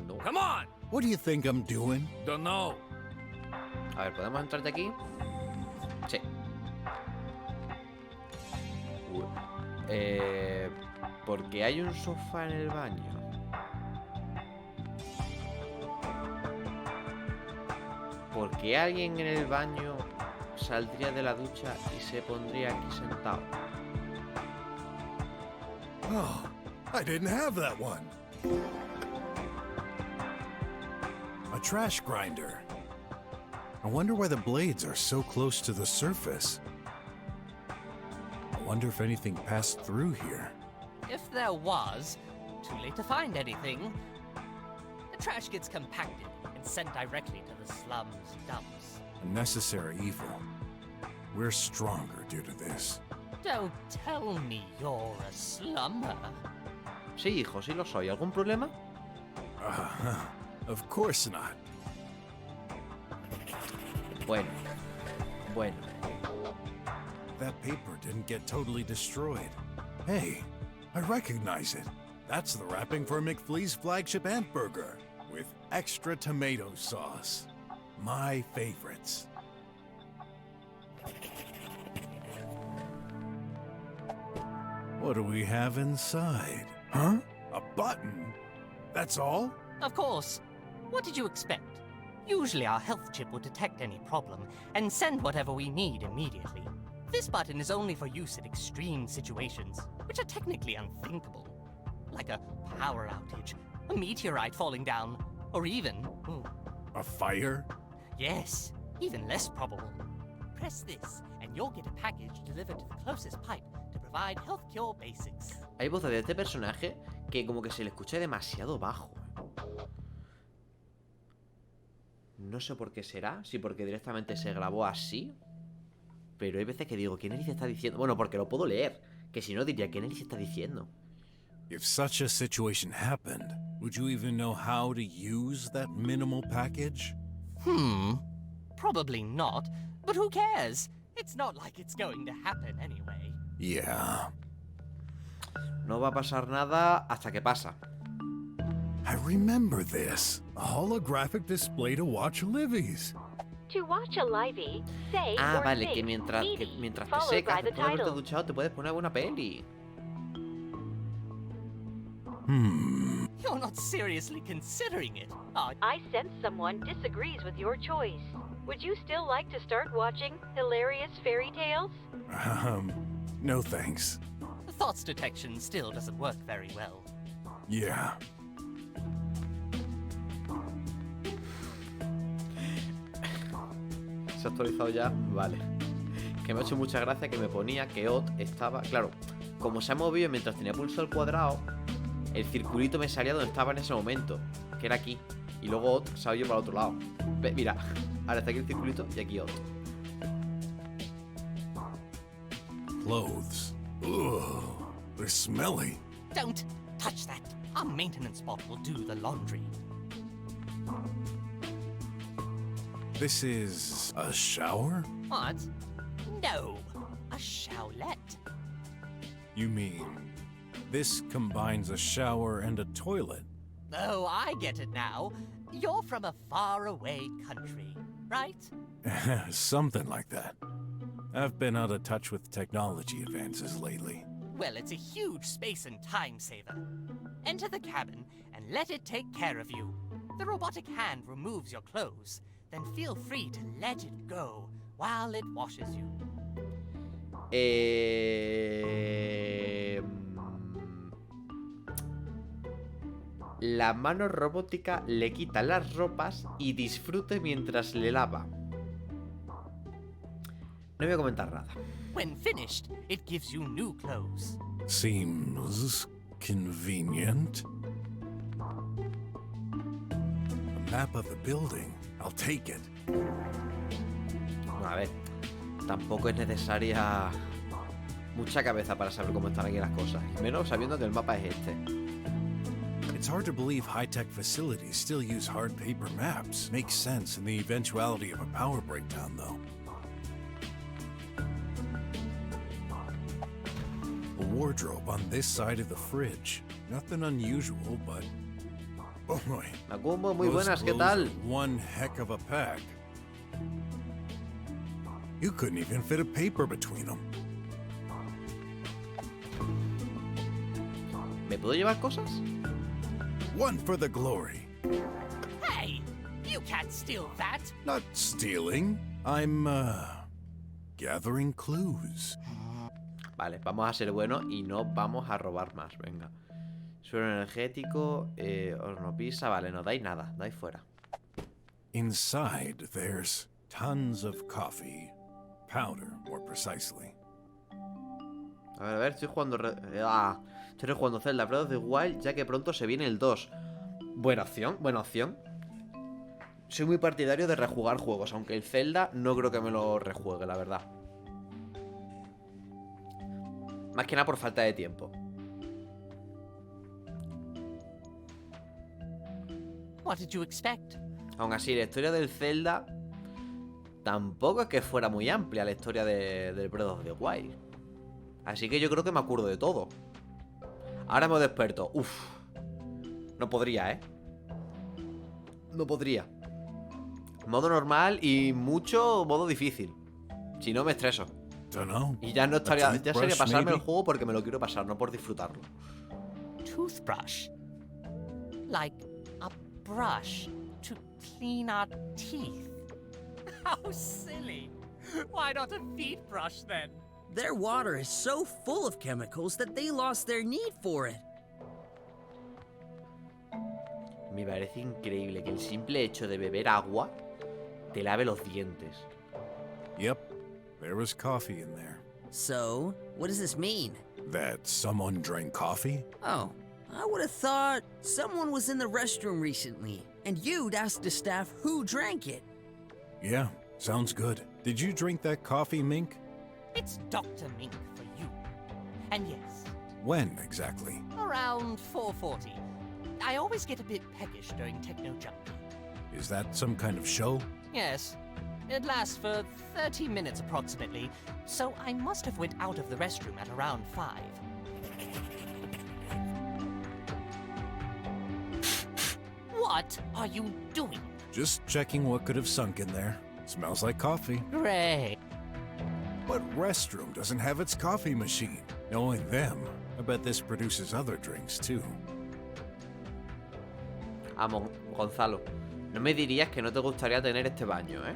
No. Come on! What do you think I'm doing? Don't know. A ver, ¿podemos entrar de aquí? Sí. ¿Por qué hay un sofá en el baño? ¿Por qué alguien en el baño saldría de la ducha y se pondría aquí sentado? Oh, I didn't have that one. A trash grinder. I wonder why the blades are so close to the surface. I wonder if anything passed through here. If there was, too late to find anything. The trash gets compacted and sent directly to the slums dumps. A necessary evil. We're stronger due to this. Don't tell me you're a slumber. Sí, hijo, sí lo soy. ¿Algún problema? Of course not. Bueno. That paper didn't get totally destroyed. Hey, I recognize it. That's the wrapping for McFlea's flagship ant burger with extra tomato sauce. My favorites. What do we have inside? Huh? A button? That's all? Of course. What did you expect? Usually our health chip will detect any problem and send whatever we need immediately. This button is only for use in extreme situations, which are technically unthinkable. Like a power outage, a meteorite falling down, or even... A fire? Yes, even less probable. Press this, and you'll get a package delivered to the closest pipe to provide health cure basics. Hay voces de este personaje que como que se le escucha demasiado bajo. No sé por qué será, si porque directamente se grabó así. Pero hay veces que digo, ¿qué narices está diciendo? Bueno, porque lo puedo leer, que si no diría, ¿qué narices está diciendo? If such a situation happened, would you even know how to use that minimal package? Probably not, but who cares? It's not like it's going to happen anyway. Yeah. No va a pasar nada hasta que pasa. I remember this. A holographic display to watch Livy's. To watch a livey, say Ah, or vale, think que mientras meaty, te followed secas, by the después de haberte title. duchado, te puedes poner alguna peli. You're not seriously considering it, are you? I sense someone disagrees with your choice. Would you still like to start watching hilarious fairy tales? No thanks. Thoughts detection still doesn't work very well. Yeah. ¿Se ha actualizado ya? Vale. Que me ha hecho mucha gracia que me ponía que Ott estaba... Claro, como se ha movido mientras tenía pulsado el cuadrado, el circulito me salía donde estaba en ese momento, que era aquí. Y luego Ott se ha ido para el otro lado. Mira, ahora está aquí el circulito y aquí Ott. Clothes. Ugh. They're smelly. Don't touch that. Our maintenance bot will do the laundry. This is a shower? What? No, a showlet. You mean this combines a shower and a toilet? Oh, I get it now. You're from a faraway country, right? Something like that. I've been out of touch with technology advances lately. Well, it's a huge space and time saver. Enter the cabin and let it take care of you. the robotic hand removes your clothes, then feel free to let it go while it washes you. La mano robótica le quita las ropas y disfrute mientras le lava. No voy a comentar nada. When finished, it gives you new clothes. Seems convenient. A map of the building. I'll take it. A ver, tampoco es necesaria mucha cabeza para saber cómo están aquí las cosas, y menos sabiendo que el mapa es este. It's hard to believe high-tech facilities still use hard paper maps. Makes sense in the eventuality of a power breakdown, though. A wardrobe on this side of the fridge. Nothing unusual, but... Oh boy. Macumbo, muy Those buenas, ¿qué clothes tal? are one heck of a pack. You couldn't even fit a paper between them. ¿Me puedo llevar cosas? One for the glory. Hey, you can't steal that. Not stealing. I'm, gathering clues. Vale, vamos a ser buenos y no vamos a robar más, venga. Suelo energético, hornopisa, vale, no dais nada, dais fuera. Inside, there's tons of coffee. Powder, more precisely. A ver, estoy jugando... estoy jugando Zelda Breath of the Wild, ya que pronto se viene el 2. Buena opción, buena opción. Soy muy partidario de rejugar juegos, aunque el Zelda no creo que me lo rejuegue, la verdad. Más que nada por falta de tiempo. What did you expect? Aún así, la historia del Zelda tampoco es que fuera muy amplia, la historia del Breath of the Wild. Así que yo creo que me acuerdo de todo. Ahora me desperto. Uf. No podría, ¿eh? No podría. Modo normal y mucho modo difícil. Si no, me estreso. Dunno. Y ya no estaría... Ya sería Toothbrush, pasarme el maybe? juego porque me lo quiero pasar, no por disfrutarlo. Toothbrush. Like a brush to clean our teeth. How silly. Why not a feet brush then? Their water is so full of chemicals that they lost their need for it. Me parece increíble que el simple hecho de beber agua te lave los dientes. Yep, there was coffee in there. So, what does this mean? That someone drank coffee? Oh, I would have thought someone was in the restroom recently, and you'd ask the staff who drank it. Yeah, sounds good. Did you drink that coffee, Mink? It's Dr. Mink for you. And yes, When, exactly? around 4:40. I always get a bit peckish during Techno Junkie. Is that some kind of show? Yes. It lasts for 30 minutes approximately, so I must have went out of the restroom at around 5. What are you doing? Just checking what could have sunk in there. Smells like coffee. Great. What restroom doesn't have its coffee machine? Knowing them, I bet this produces other drinks too. Gonzalo, no me dirías que no te gustaría tener este baño, ¿eh?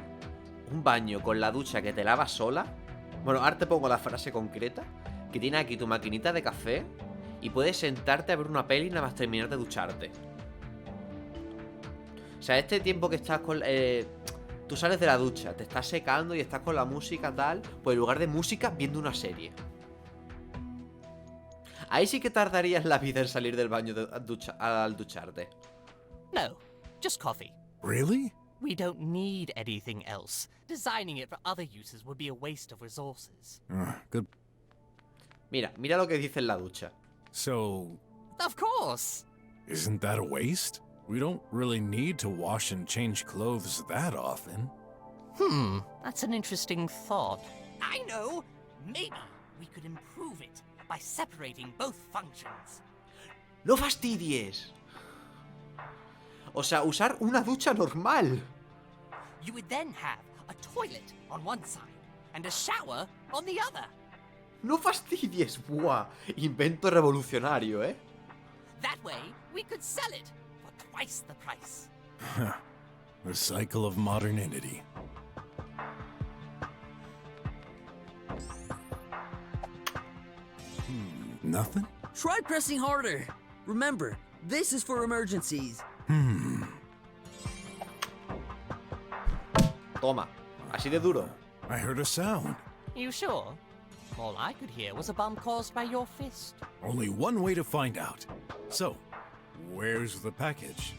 Un baño con la ducha que te lava sola. Bueno, ahora te pongo la frase concreta. Que tiene aquí tu maquinita de café y puedes sentarte a ver una peli nada más terminar de ducharte. O sea, este tiempo que estás con... tú sales de la ducha, te estás secando y estás con la música tal, pues en lugar de música, viendo una serie. Ahí sí que tardarías la vida en salir del baño al ducharte. No, just coffee. Really? We don't need anything else. Designing it for other uses would be a waste of resources. Good. Mira lo que dice en la ducha. So, Of course! isn't that a waste? We don't really need to wash and change clothes that often. That's an interesting thought. I know! Maybe we could improve it by separating both functions. ¡No fastidies! O sea, usar una ducha normal. You would then have a toilet on one side and a shower on the other. ¡No fastidies! ¡Buah! Invento revolucionario, ¿eh? That way, we could sell it for twice the price. The cycle of modernity. Nothing? Try pressing harder. Remember, this is for emergencies. Toma. Así de duro. I heard a sound. You sure? All I could hear was a bump caused by your fist. Only one way to find out. So, where's the package?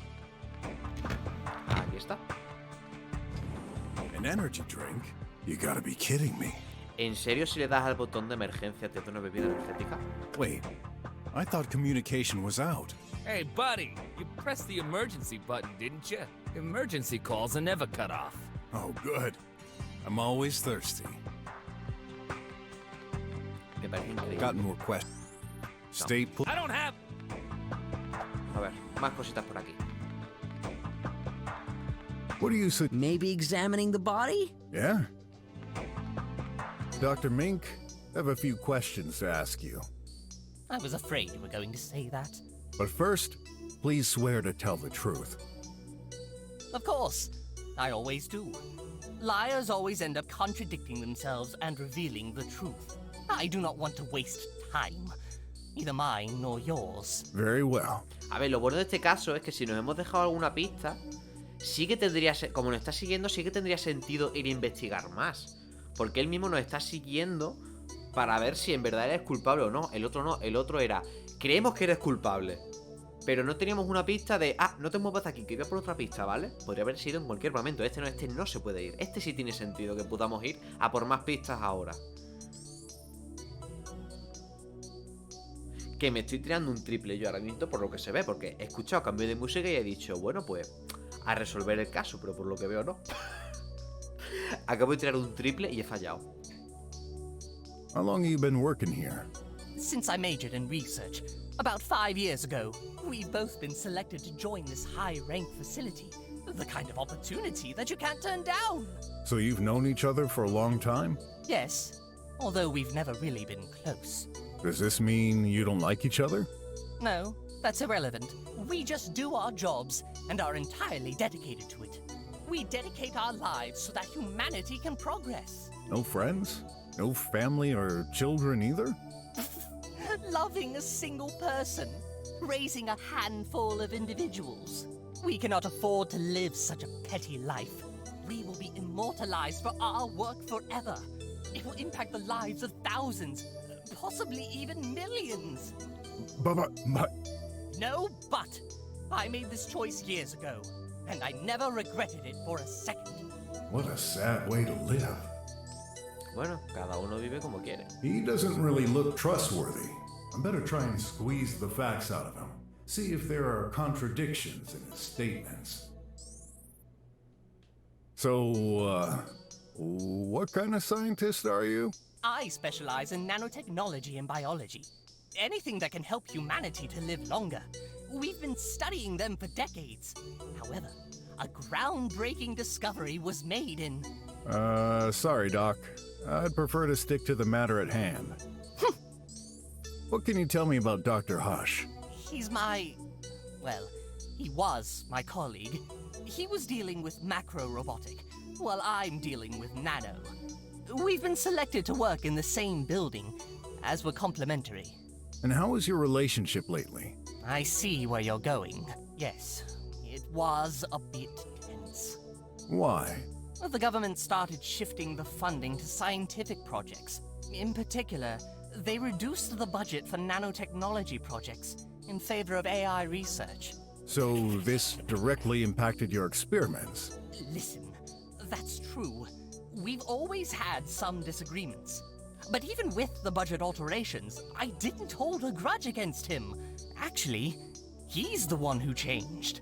Aquí está. An energy drink? You gotta be kidding me. ¿En serio si le das al botón de emergencia te da una bebida energética? Wait, I thought communication was out. Hey, buddy, you pressed the emergency button, didn't you? Emergency calls are never cut off. Oh, good. I'm always thirsty. Me parece increíble. Got more questions. Stay put. I don't have... A ver, más cositas por aquí. What do you say? Maybe examining the body? Yeah? Dr. Mink, I have a few questions to ask you. I was afraid you were going to say that. But first, please swear to tell the truth. Of course. I always do. Liars always end up contradicting themselves and revealing the truth. I do not want to waste time. Neither mine nor yours. Very well. A ver, lo bueno de este caso es que si nos hemos dejado alguna pista, sí que tendría, como nos está siguiendo, sí que tendría sentido ir a investigar más. Porque él mismo nos está siguiendo para ver si en verdad eres culpable o no. El otro no, el otro era, creemos que eres culpable, pero no teníamos una pista de, no te muevas de aquí, que voy a por otra pista, ¿vale? Podría haber sido en cualquier momento. Este no se puede ir. Este sí tiene sentido que podamos ir a por más pistas ahora. Que me estoy tirando un triple yo ahora mismo por lo que se ve, porque he escuchado cambio de música y he dicho, bueno, pues a resolver el caso, pero por lo que veo no. Acabo de tirar un triple y he fallado. How long have you been working here? Since I majored in research, about 5 years ago, we've both been selected to join this high-rank facility. The kind of opportunity that you can't turn down. So you've known each other for a long time? Yes, although we've never really been close. Does this mean you don't like each other? No, that's irrelevant. We just do our jobs and are entirely dedicated to it. We dedicate our lives so that humanity can progress. No friends? No family or children either? Loving a single person, raising a handful of individuals. We cannot afford to live such a petty life. We will be immortalized for our work forever. It will impact the lives of thousands, possibly even millions. But... No, but I made this choice years ago, and I never regretted it for a second. What a sad way to live. Bueno, cada uno vive como quiere. He doesn't really look trustworthy. I better try and squeeze the facts out of him. See if there are contradictions in his statements. So, what kind of scientist are you? I specialize in nanotechnology and biology. Anything that can help humanity to live longer. We've been studying them for decades. However, a groundbreaking discovery was made in... Sorry, Doc. I'd prefer to stick to the matter at hand. What can you tell me about Dr. Hush? He's my... well, he was my colleague. He was dealing with macro-robotic, while I'm dealing with nano. We've been selected to work in the same building, as we're complementary. And how is your relationship lately? I see where you're going. Yes, it was a bit tense. Why? The government started shifting the funding to scientific projects. In particular, they reduced the budget for nanotechnology projects in favor of AI research. So this directly impacted your experiments? Listen, that's true. We've always had some disagreements. But even with the budget alterations, I didn't hold a grudge against him. Actually, he's the one who changed.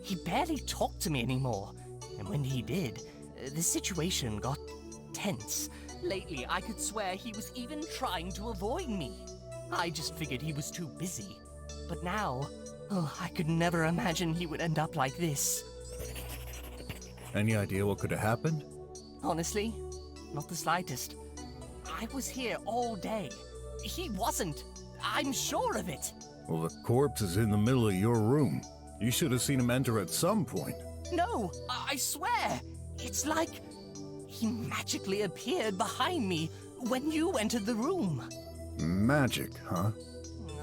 He barely talked to me anymore. And when he did, the situation got tense. Lately, I could swear he was even trying to avoid me. I just figured he was too busy. But now, I could never imagine he would end up like this. Any idea what could have happened? Honestly, not the slightest. I was here all day. He wasn't. I'm sure of it. Well, the corpse is in the middle of your room. You should have seen him enter at some point. No, I swear. It's like he magically appeared behind me when you entered the room. Magic, huh?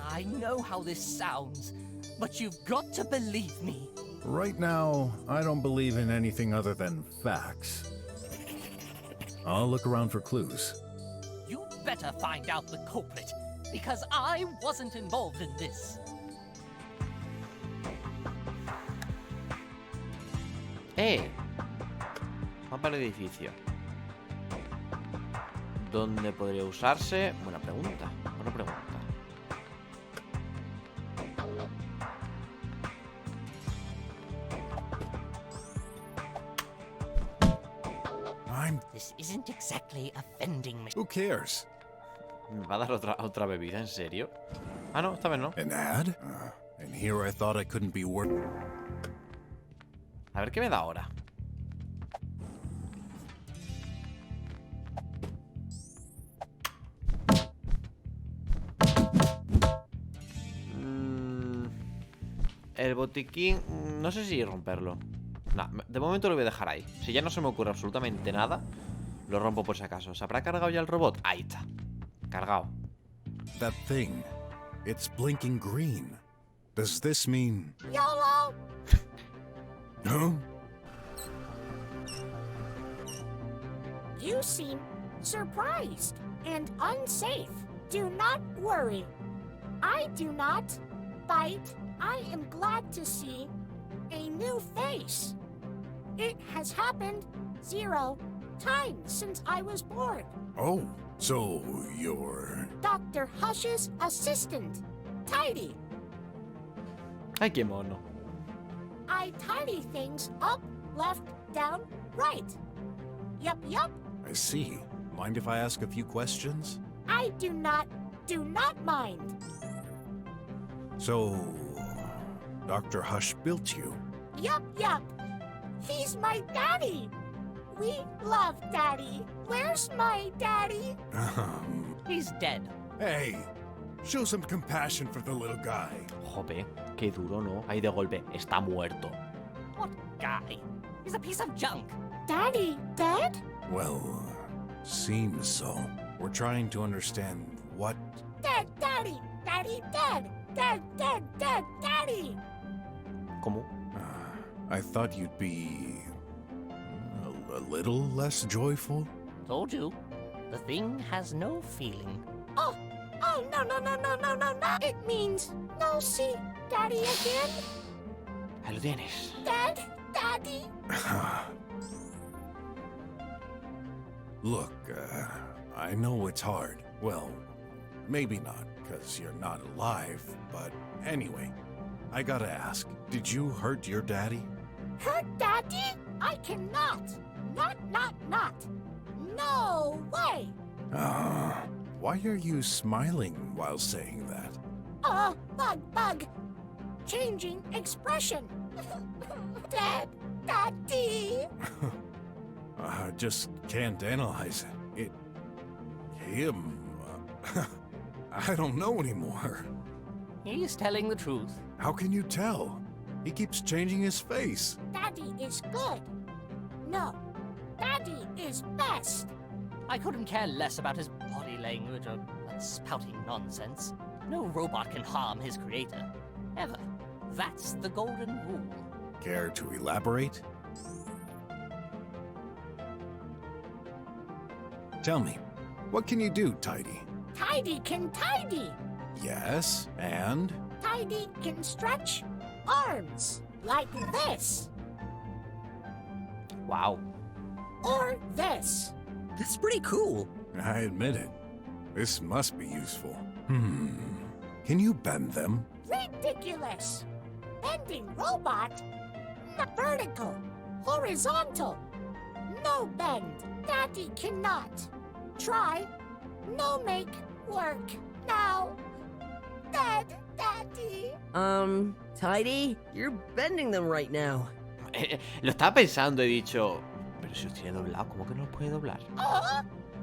I know how this sounds, but you've got to believe me. Right now, I don't believe in anything other than facts. I'll look around for clues. You better find out the culprit, because I wasn't involved in this. Mapa del edificio. ¿Dónde podría usarse? Buena pregunta. Buena pregunta. This isn't exactly a vending machine. Who cares? ¿Me va a dar otra bebida? ¿En serio? Ah, no, esta vez no. An ad? And here I thought I couldn't be worth. A ver qué me da ahora. El botiquín... No sé si romperlo. No, de momento lo voy a dejar ahí. Si ya no se me ocurre absolutamente nada, lo rompo por si acaso. ¿Se habrá cargado ya el robot? Ahí está. Cargado. That thing. It's blinking green. Does this mean... YOLO! Huh? You seem surprised and unsafe. Do not worry. I do not bite. I am glad to see a new face. It has happened 0 times since I was born. Oh, so you're... Dr. Hush's assistant, Tidy. Ay, qué mono. I tidy things up, left, down, right. Yup, yup. I see. Mind if I ask a few questions? I do not mind. So... Dr. Hush built you? Yup, yup. He's my daddy. We love Daddy. Where's my daddy? He's dead. Hey, show some compassion for the little guy. Jope, qué duro, ¿no? Ahí de golpe. Está muerto. What guy? He's a piece of junk. Daddy dead? Well, seems so. We're trying to understand what... Dead, Daddy. Daddy dead. Dead, dead, dead, Daddy. ¿Cómo? I thought you'd be... a little less joyful? Told you. The thing has no feeling. Oh, no, no, no, no, no, no, no. It means no see Daddy again. Ahí lo tienes. Dead, Daddy. Look, I know it's hard. Well, maybe not, because you're not alive, but anyway, I gotta ask, did you hurt your daddy? Hurt Daddy? I cannot. Not. No way. Why are you smiling while saying that? Bug. Changing expression. Dead, Daddy. I just can't analyze it. Him. I don't know anymore. He's telling the truth. How can you tell? He keeps changing his face. Daddy is good. No, Daddy is best. I couldn't care less about his body language or that spouting nonsense. No robot can harm his creator. Ever. That's the golden rule. Care to elaborate? Tell me, what can you do, Tidy? Tidy can tidy. Yes, and? Tidy can stretch arms like this. Wow. Or this. That's pretty cool. I admit it. This must be useful. Can you bend them? Ridiculous. Bending robot? Not vertical. Horizontal. No bend. Daddy cannot. Try. No make work. Now. Dead, Daddy. Tidy, you're bending them right now. Lo estaba pensando, he dicho... Pero si los tiene doblado, ¿cómo que no los puede doblar?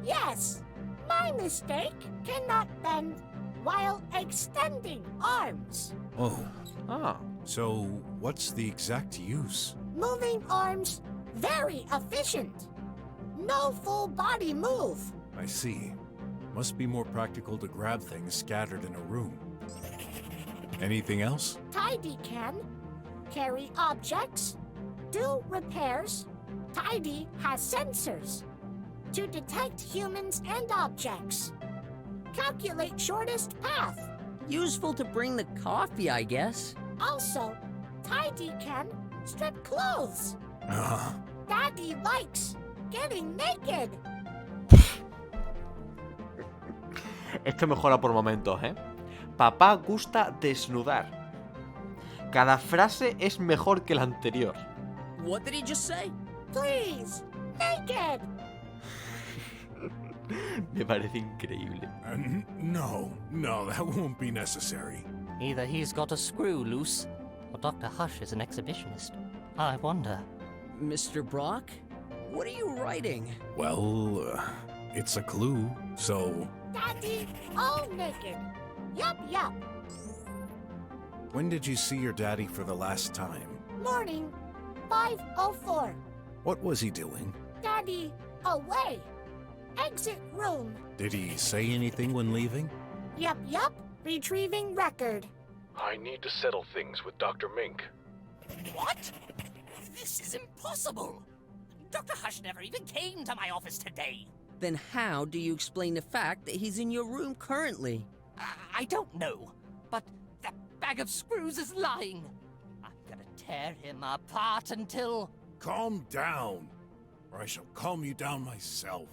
Yes. My mistake. Cannot bend while extending arms. Oh, Ah. so what's the exact use? Moving arms, very efficient. No full body move. I see. Must be more practical to grab things scattered in a room. Anything else? Tidy can carry objects, do repairs. Tidy has sensors to detect humans and objects. Calculate shortest path. Useful to bring the coffee, I guess. Also, Tidy can strip clothes. Uh, Daddy likes getting naked. Esto mejora por momentos, ¿eh? Papá gusta desnudar. Cada frase es mejor que la anterior. What did he just say? Please, naked. Me parece increíble. no, that won't be necessary. Either he's got a screw loose, or Dr. Hush is an exhibitionist. I wonder. Mr. BROK? What are you writing? Well, it's a clue, so... Daddy, all naked. Yup. When did you see your daddy for the last time? Morning, 5:04. What was he doing? Daddy, away. Exit room. Did he say anything when leaving? Yup. Retrieving record. I need to settle things with Dr. Mink. What? This is impossible! Dr. Hush never even came to my office today. Then how do you explain the fact that he's in your room currently? I don't know, but that bag of screws is lying. I'm gonna tear him apart until... Calm down, or I shall calm you down myself.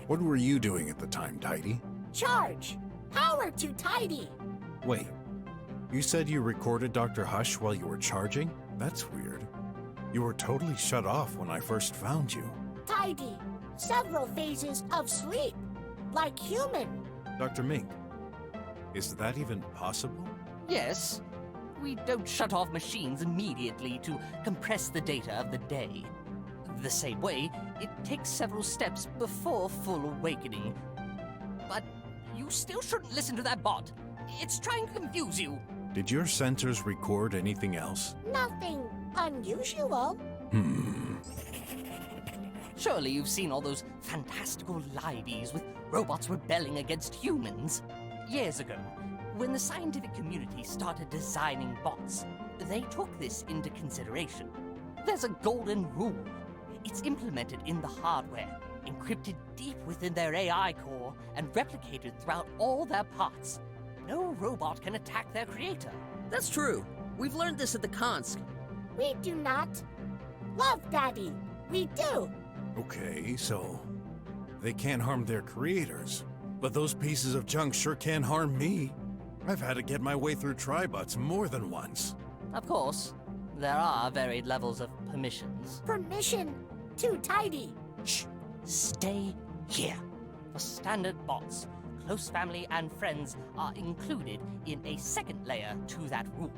What were you doing at the time, Tidy? Charge. Power to Tidy. Wait, you said you recorded Dr. Hush while you were charging? That's weird. You were totally shut off when I first found you. Tidy. Several phases of sleep. Like human. Dr. Mink, is that even possible? Yes, we don't shut off machines immediately to compress the data of the day. The same way, it takes several steps before full awakening. But you still shouldn't listen to that bot. It's trying to confuse you. Did your sensors record anything else? Nothing unusual. Surely you've seen all those fantastical liveys with robots rebelling against humans. Years ago, when the scientific community started designing bots, they took this into consideration. There's a golden rule. It's implemented in the hardware, encrypted deep within their AI core, and replicated throughout all their parts. No robot can attack their creator. That's true. We've learned this at the Konsk. We do not love Daddy. We do. Okay, so they can't harm their creators, but those pieces of junk sure can harm me. I've had to get my way through tribots more than once. Of course, there are varied levels of permissions. Permission to Tidy. Shh! Stay here. For standard bots, close family and friends are included in a second layer to that rule.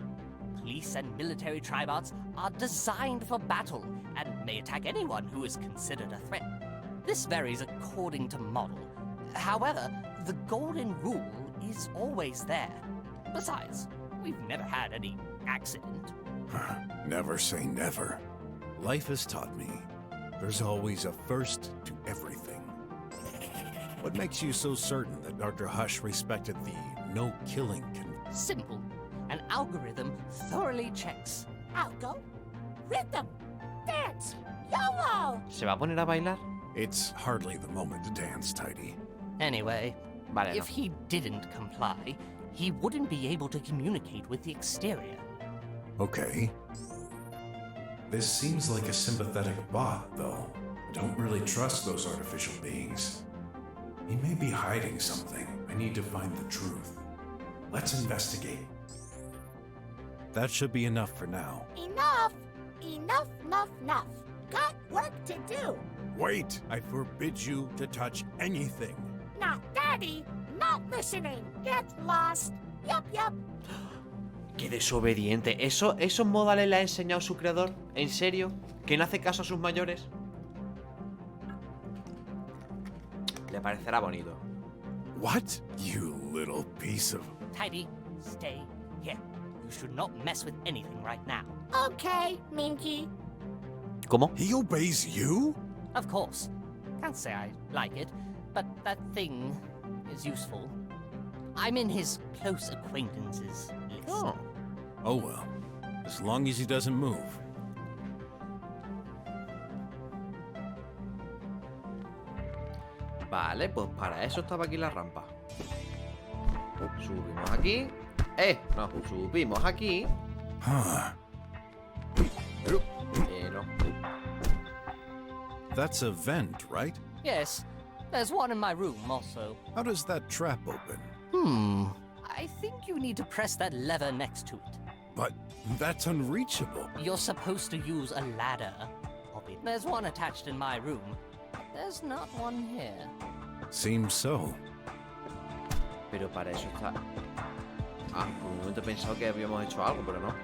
Police and military tribots are designed for battle and may attack anyone who is considered a threat. This varies according to model. However, the golden rule is always there. Besides, we've never had any accident. Never say never. Life has taught me there's always a first to everything. What makes you so certain that Dr. Hush respected the no-killing Simple. An algorithm thoroughly checks. Algo. Rhythm. Dance. YOLO. ¿Se va a poner a bailar? It's hardly the moment to dance, Tidy. Anyway, Vale, if he didn't comply, he wouldn't be able to communicate with the exterior. Okay. This seems like a sympathetic bot, though. I don't really trust those artificial beings. He may be hiding something. I need to find the truth. Let's investigate. That should be enough for now. Enough. Got work to do. Wait! I forbid you to touch anything. Not Daddy. Not listening. Get lost. Yup. ¡Qué desobediente! ¿Esos modales le ha enseñado su creador? ¿En serio? ¿Que no hace caso a sus mayores? Le parecerá bonito. What? You little piece of... Tidy, stay here. You should not mess with anything right now. Okay, Minky. ¿Cómo? He obeys you? Of course. Can't say I like it, but that thing is useful. I'm in his close acquaintances list. Oh. Oh well. As long as he doesn't move. Vale, pues para eso estaba aquí la rampa. Subimos aquí. No, subimos aquí. Huh. No. That's a vent, right? Yes, there's one in my room also. How does that trap open? I think you need to press that lever next to it. But that's unreachable. You're supposed to use a ladder. There's one attached in my room. There's not one here. Seems so. Pero para eso está... Ah, por un momento he pensado que habíamos hecho algo, pero no.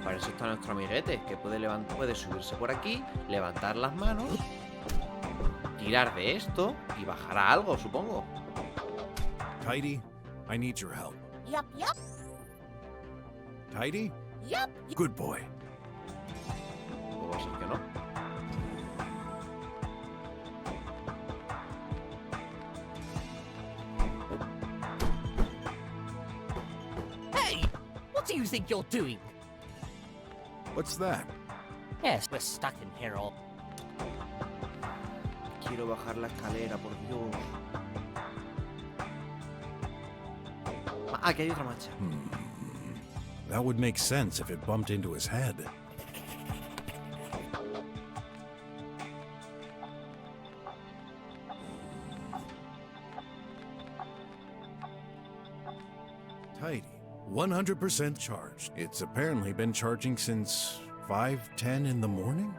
Para eso está nuestro amiguete, que puede subirse por aquí, levantar las manos, tirar de esto y bajar a algo, supongo. Tidy, I need your help. Yup, yup, Tidy? yup. Good boy. Pues va a ser que no. Hey! What do you think you're doing? What's that? Yes, we're stuck in here all. Quiero bajar la escalera, por Dios. Ah, aquí hay otra mancha. That would make sense if it bumped into his head. Tidy. 100% charged. It's apparently been charging since 5:10 in the morning?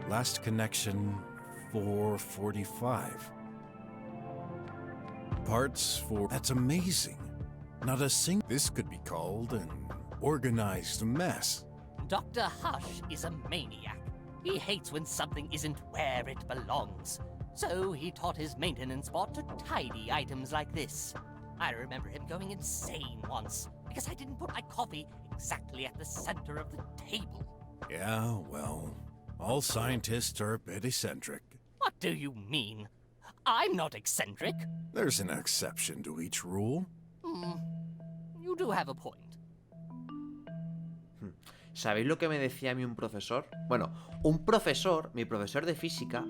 Last connection 4:45. Parts for... That's amazing. Not a This could be called an organized mess. Dr. Hush is a maniac. He hates when something isn't where it belongs. So he taught his maintenance bot to tidy items like this. I remember him going insane once because I didn't put my coffee exactly at the center of the table. Yeah, well, all scientists are a bit eccentric. What do you mean? I'm not eccentric. There's an exception to each rule. You do have a point. ¿Sabéis lo que me decía a mí un profesor? Bueno, mi profesor de física,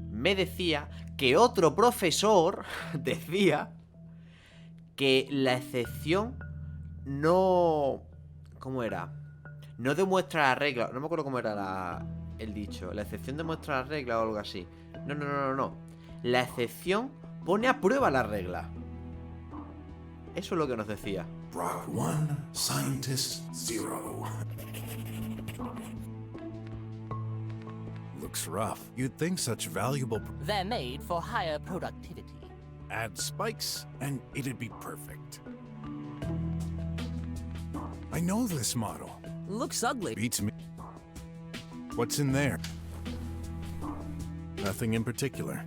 me decía que otro profesor decía que la excepción no... ¿Cómo era? No demuestra la regla. No me acuerdo cómo era el dicho. La excepción demuestra la regla o algo así. No. La excepción pone a prueba la regla. Eso es lo que nos decía. BROK 1, Scientist 0. Looks rough. You'd think such valuable... They're made for higher productivity. Add spikes, and it'd be perfect. I know this model. Looks ugly. Beats me. What's in there? Nothing in particular.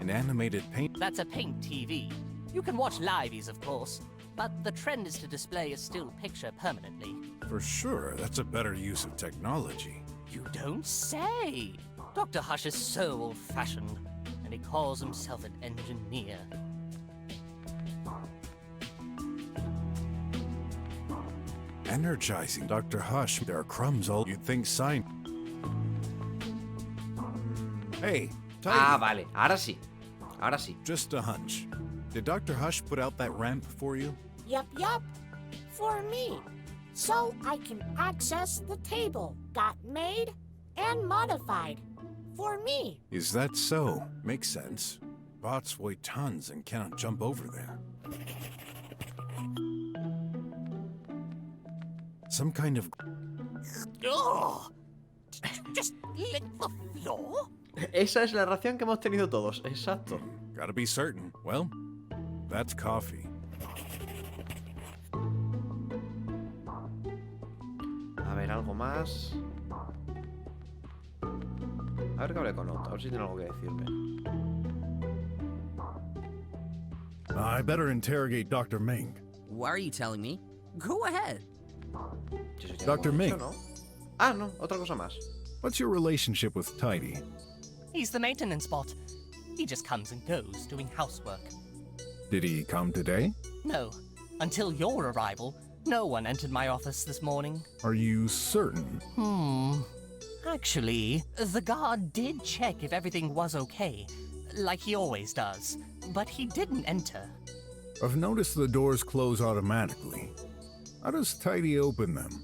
An animated paint... That's a paint TV. You can watch liveys, of course, but the trend is to display a still picture permanently. For sure, that's a better use of technology. You don't say! Dr. Hush is so old-fashioned, and he calls himself an engineer. Energizing Dr. Hush. There are crumbs all... You'd think sign... Hey, Tidy. Ah, vale. Ahora sí. Just a hunch. Did Dr. Hush put out that ramp for you? Yup, yup. For me. So I can access the table. Got made and modified. For me. Is that so? Makes sense. Bots weigh tons and cannot jump over there. Some kind of... Ugh! Did you just lick the floor? Esa es la reacción que hemos tenido todos. Exacto. Gotta be certain. Well, that's coffee. A ver, algo más. A ver que hable con Otto. A ver si tiene algo que decirme. I better interrogate Dr. Ming. Why are you telling me? Go ahead. Eso ya Dr. lo hemos Ming. dicho, ¿no? Ah, no, otra cosa más. What's your relationship with Tidy? He's the maintenance bot. He just comes and goes, doing housework. Did he come today? No, until your arrival, no one entered my office this morning. Are you certain? Actually, the guard did check if everything was okay, like he always does, but he didn't enter. I've noticed the doors close automatically. How does Tidy open them?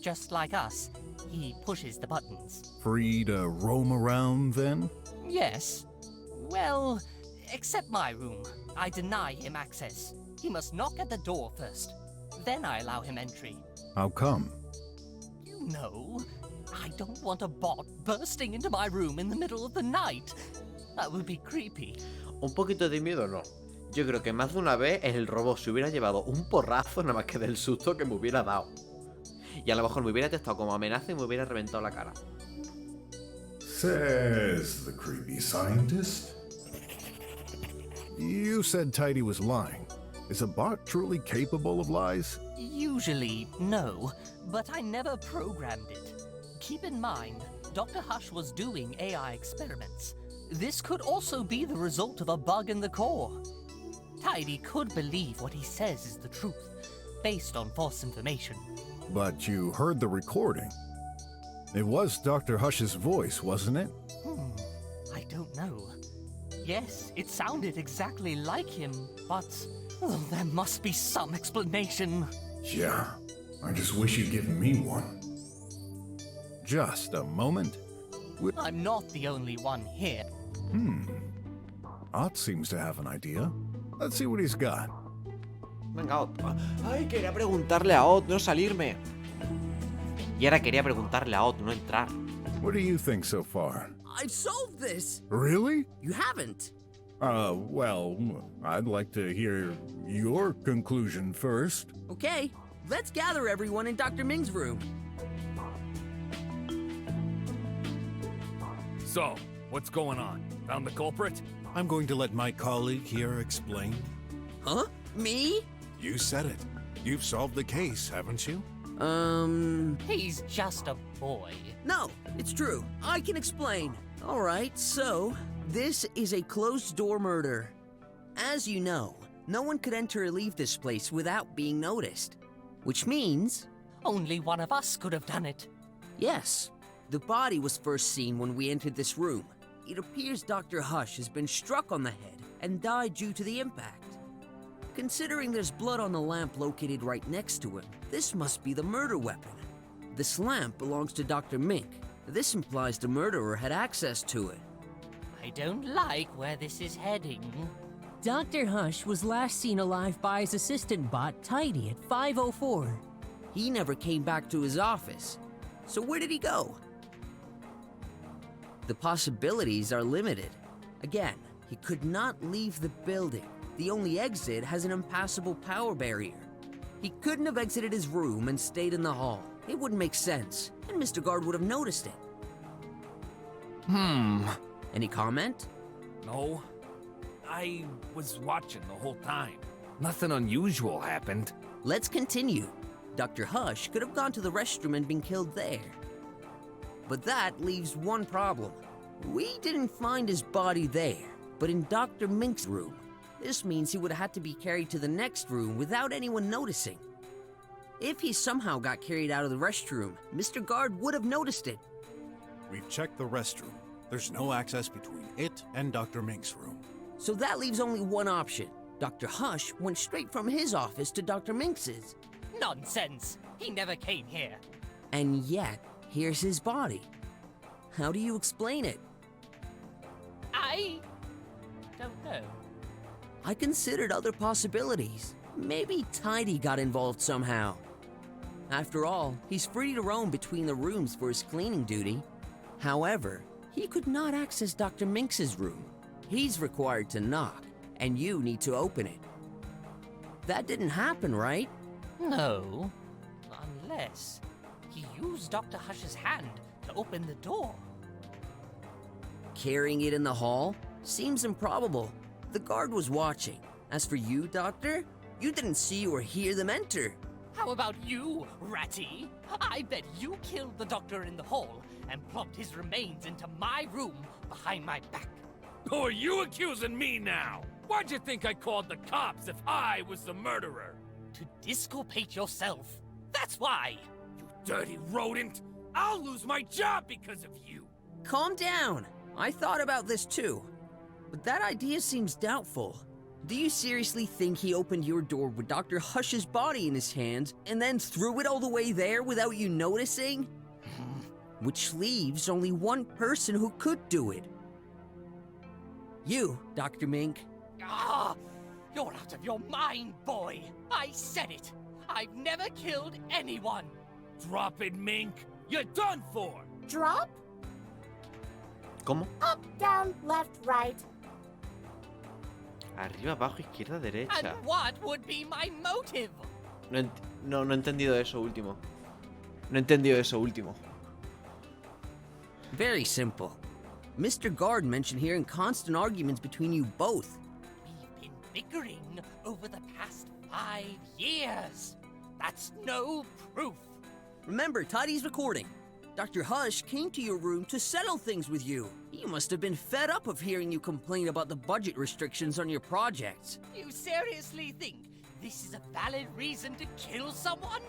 Just like us, he pushes the buttons. Free to roam around then? Yes. Well, except my room. I deny him access. He must knock at the door first. Then I allow him entry. How come? You know, I don't want a bot bursting into my room in the middle of the night. That would be creepy. Un poquito de miedo, no. Yo creo que más de una vez el robot se hubiera llevado un porrazo nada más que del susto que me hubiera dado. Y a lo mejor me hubiera testado como amenaza y me hubiera reventado la cara. Says the creepy scientist. You said Tidy was lying. Is a bot truly capable of lies? Usually, no, but I never programmed it. Keep in mind, Dr. Hush was doing AI experiments. This could also be the result of a bug in the core. Tidy could believe what he says is the truth, based on false information. But you heard the recording. It was Dr. Hush's voice, wasn't it? I don't know. Yes, it sounded exactly like him, but there must be some explanation. Yeah, I just wish you'd given me one. Just a moment. I'm not the only one here. Ott seems to have an idea. Let's see what he's got. Venga, Ott. Ay, quería preguntarle a Ott, no salirme. Y ahora quería preguntarle a Ott, no entrar. What do you think so far? I've solved this! Really? You haven't. Well, I'd like to hear your conclusion first. Okay, let's gather everyone in Dr. Ming's room. So, what's going on? Found the culprit? I'm going to let my colleague here explain. Huh? Me? You said it. You've solved the case, haven't you? He's just a boy. No, it's true. I can explain. All right, so this is a closed-door murder. As you know, no one could enter or leave this place without being noticed. Which means, Only one of us could have done it. yes, the body was first seen when we entered this room. It appears Dr. Hush has been struck on the head and died due to the impact. Considering there's blood on the lamp located right next to him, this must be the murder weapon. This lamp belongs to Dr. Mink. This implies the murderer had access to it. I don't like where this is heading. Dr. Hush was last seen alive by his assistant bot, Tidy, at 5:04. He never came back to his office. So where did he go? The possibilities are limited. Again, he could not leave the building. The only exit has an impassable power barrier. He couldn't have exited his room and stayed in the hall. It wouldn't make sense, and Mr. Guard would have noticed it. Any comment? No. I was watching the whole time. Nothing unusual happened. Let's continue. Dr. Hush could have gone to the restroom and been killed there. But that leaves one problem. We didn't find his body there, but in Dr. Mink's room. This means he would have had to be carried to the next room without anyone noticing. If he somehow got carried out of the restroom, Mr. Guard would have noticed it. We've checked the restroom. There's no access between it and Dr. Mink's room. So that leaves only one option. Dr. Hush went straight from his office to Dr. Minx's. Nonsense! He never came here. And yet, here's his body. How do you explain it? I don't know. I considered other possibilities. Maybe Tidy got involved somehow. After all, he's free to roam between the rooms for his cleaning duty. However, he could not access Dr. Minx's room. He's required to knock, and you need to open it. That didn't happen, right? No. Unless he used Dr. Hush's hand to open the door. Carrying it in the hall? Seems improbable. The guard was watching. As for you, Doctor, You didn't see or hear them enter. How about you, Ratty? I bet you killed the doctor in the hall and plopped his remains into my room behind my back. Who are you accusing me now? Why'd you think I called the cops if I was the murderer? To disculpate yourself. That's why. You dirty rodent! I'll lose my job because of you! Calm down. I thought about this too. But that idea seems doubtful. Do you seriously think he opened your door with Dr. Hush's body in his hands and then threw it all the way there without you noticing? Which leaves only one person who could do it. You, Dr. Mink. Ah! You're out of your mind, boy! I said it! I've never killed anyone! Drop it, Mink! You're done for! Drop? ¿Cómo? Up, down, left, right. Arriba, abajo, izquierda, derecha. And what would be my motive? No he entendido eso último. No he entendido eso último. Very simple. Mr. Guard mentioned hearing constant arguments between you both. We've been bickering over the past 5 years. That's no proof. Remember, Tidy's recording. Dr. Hush came to your room to settle things with you. He must have been fed up of hearing you complain about the budget restrictions on your projects. You seriously think this is a valid reason to kill someone?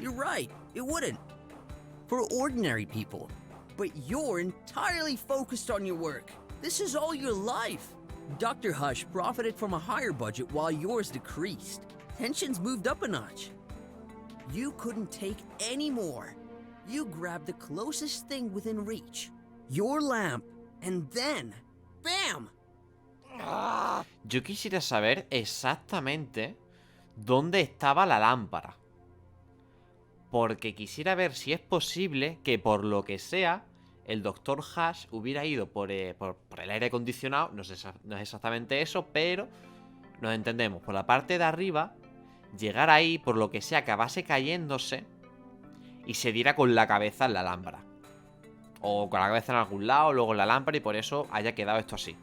You're right, it wouldn't. For ordinary people. But you're entirely focused on your work. This is all your life. Dr. Hush profited from a higher budget while yours decreased. Tensions moved up a notch. You couldn't take any more. You grabbed the closest thing within reach. Your lamp. And then, BAM! Yo quisiera saber exactamente dónde estaba la lámpara. Porque quisiera ver si es posible que por lo que sea el Dr. Hush hubiera ido por el aire acondicionado. No es exactamente eso, pero nos entendemos. Por la parte de arriba, llegar ahí, por lo que sea, acabase cayéndose y se diera con la cabeza en la lámpara. O con la cabeza en algún lado, luego en la lámpara, y por eso haya quedado esto así.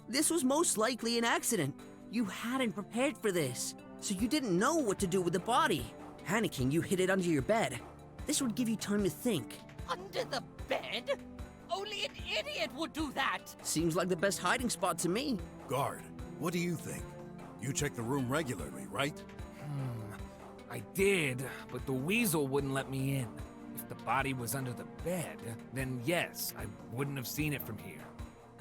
This was most likely an accident. You hadn't prepared for this, so you didn't know what to do with the body. Panicking, you hid it under your bed. This would give you time to think. Under the bed? Only an idiot would do that! Seems like the best hiding spot to me. Guard, what do you think? You check the room regularly, right? I did, but the weasel wouldn't let me in. If the body was under the bed, then yes, I wouldn't have seen it from here.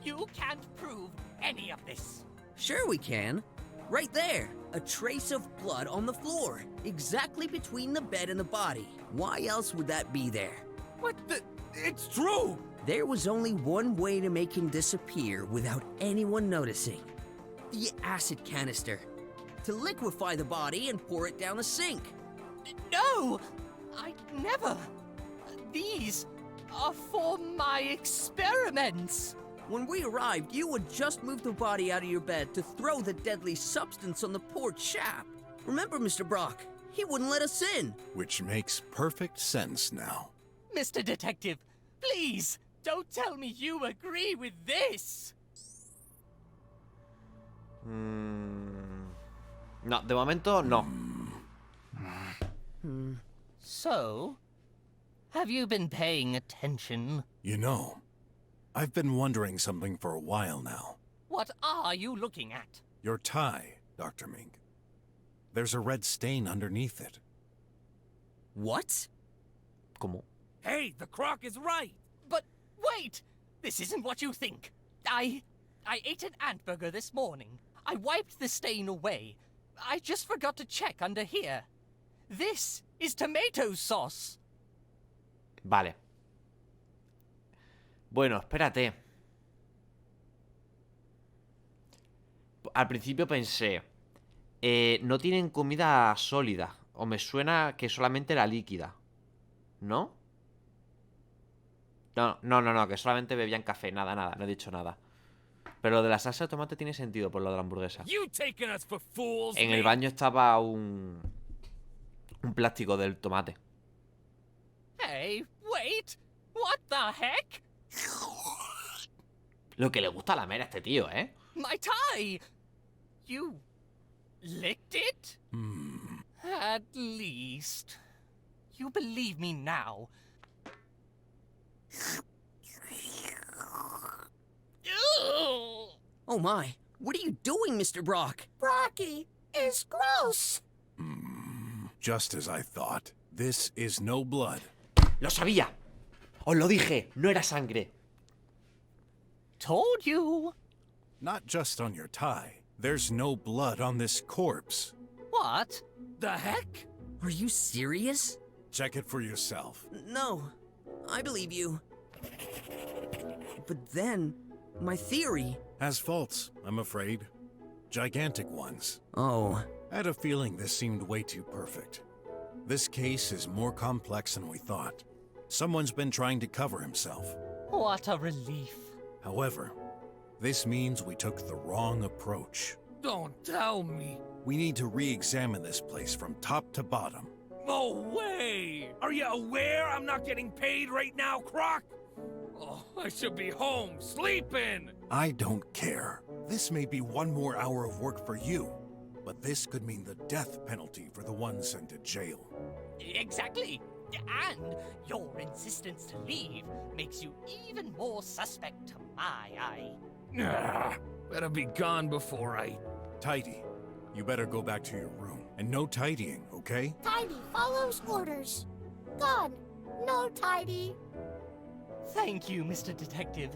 You can't prove any of this. Sure we can. Right there, a trace of blood on the floor, exactly between the bed and the body. Why else would that be there? What the? It's true! There was only one way to make him disappear without anyone noticing. The acid canister. To liquefy the body and pour it down the sink. No! I'd never. These are for my experiments. When we arrived, you had just moved the body out of your bed to throw the deadly substance on the poor chap. Remember, Mr. BROK, he wouldn't let us in. Which makes perfect sense now. Mr. Detective, please, don't tell me you agree with this. No, de momento no. So, have you been paying attention? You know, I've been wondering something for a while now. What are you looking at? Your tie, Dr. Mink. There's a red stain underneath it. What? ¿Cómo? Hey, the croc is right! But wait! This isn't what you think. I ate an ant burger this morning. I wiped the stain away. I just forgot to check under here. This is tomato sauce. Vale. Bueno, espérate. Al principio pensé, no tienen comida sólida. O me suena que solamente la líquida. ¿No? No, que solamente bebían café. Nada, no he dicho nada. Pero lo de la salsa de tomate tiene sentido por lo de la hamburguesa. En el baño estaba un plástico del tomate. Hey, wait! What the heck? Lo que le gusta lamer a este tío, ¿eh? My tie! You Licked it? At least. You believe me now. Oh my, what are you doing, Mr. Brock? Brocky is gross. Just as I thought. This is no blood. ¡Lo sabía! ¡Os lo dije! ¡No era sangre! Told you. Not just on your tie. There's no blood on this corpse. What? The heck? Are you serious? Check it for yourself. No, I believe you. But then, my theory... Has faults, I'm afraid. Gigantic ones. Oh, I had a feeling this seemed way too perfect. This case is more complex than we thought. Someone's been trying to cover himself. What a relief. However, this means we took the wrong approach. Don't tell me. We need to re-examine this place from top to bottom. No way! Are you aware I'm not getting paid right now, Croc? Oh, I should be home, sleeping! I don't care. This may be one more hour of work for you, but this could mean the death penalty for the one sent to jail. Exactly. And your insistence to leave makes you even more suspect to my eye. Better be gone before I... Tidy, you better go back to your room. And no tidying, okay? Tidy follows orders. Gone. No tidy. Thank you, Mr. Detective.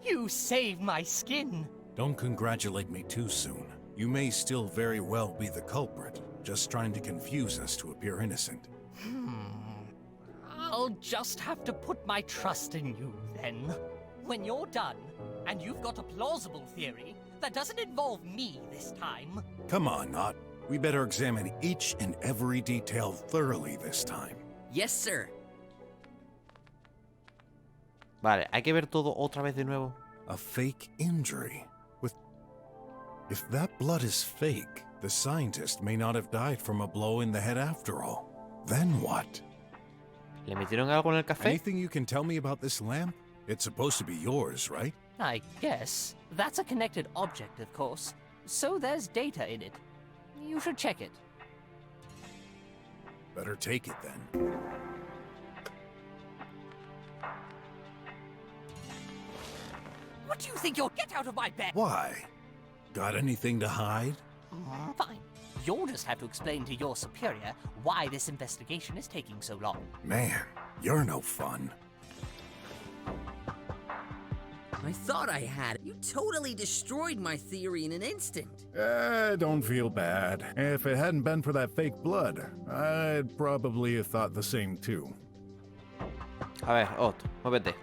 You saved my skin. Don't congratulate me too soon. You may still very well be the culprit, just trying to confuse us to appear innocent. I'll just have to put my trust in you, then. When you're done, and you've got a plausible theory that doesn't involve me this time... Come on, Not. We better examine each and every detail thoroughly this time. yes, sir. Vale, hay que ver todo otra vez de nuevo. A fake injury. If that blood is fake, the scientist may not have died from a blow in the head after all. Then what? ¿Le metieron algo en el café? Anything you can tell me about this lamp? It's supposed to be yours, right? I guess. That's a connected object, of course. So there's data in it. You should check it. Better take it then. What do you think you'll get out of my bed? Why? Got anything to hide? Fine. You'll just have to explain to your superior why this investigation is taking so long. Man, you're no fun. I thought I had it. You totally destroyed my theory in an instant. Don't feel bad. If it hadn't been for that fake blood, I'd probably have thought the same too. A ver, Otto, muévete.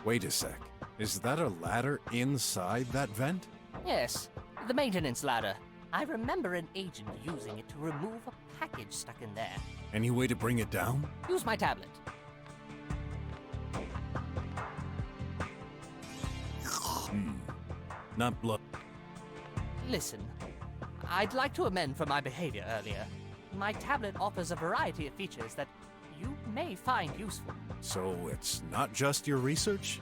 Wait a sec. Is that a ladder inside that vent? Yes, the maintenance ladder. I remember an agent using it to remove a package stuck in there. Any way to bring it down? Use my tablet. Not blood. Listen, I'd like to amend for my behavior earlier. My tablet offers a variety of features that you may find useful. So it's not just your research?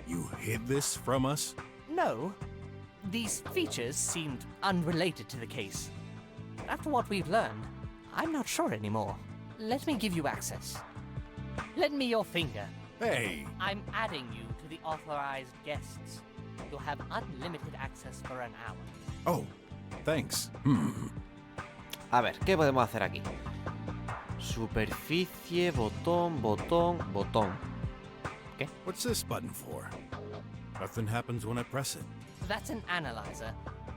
You hid this from us? No, these features seemed unrelated to the case. After what we've learned, I'm not sure anymore. Let me give you access. Lend me your finger. Hey! I'm adding you to the authorized guests. You'll have unlimited access for an hour. Oh, thanks. A ver, ¿qué podemos hacer aquí? Superficie, botón, botón, botón. ¿Qué? What's this button for? Nothing happens when I press it. That's an analyzer.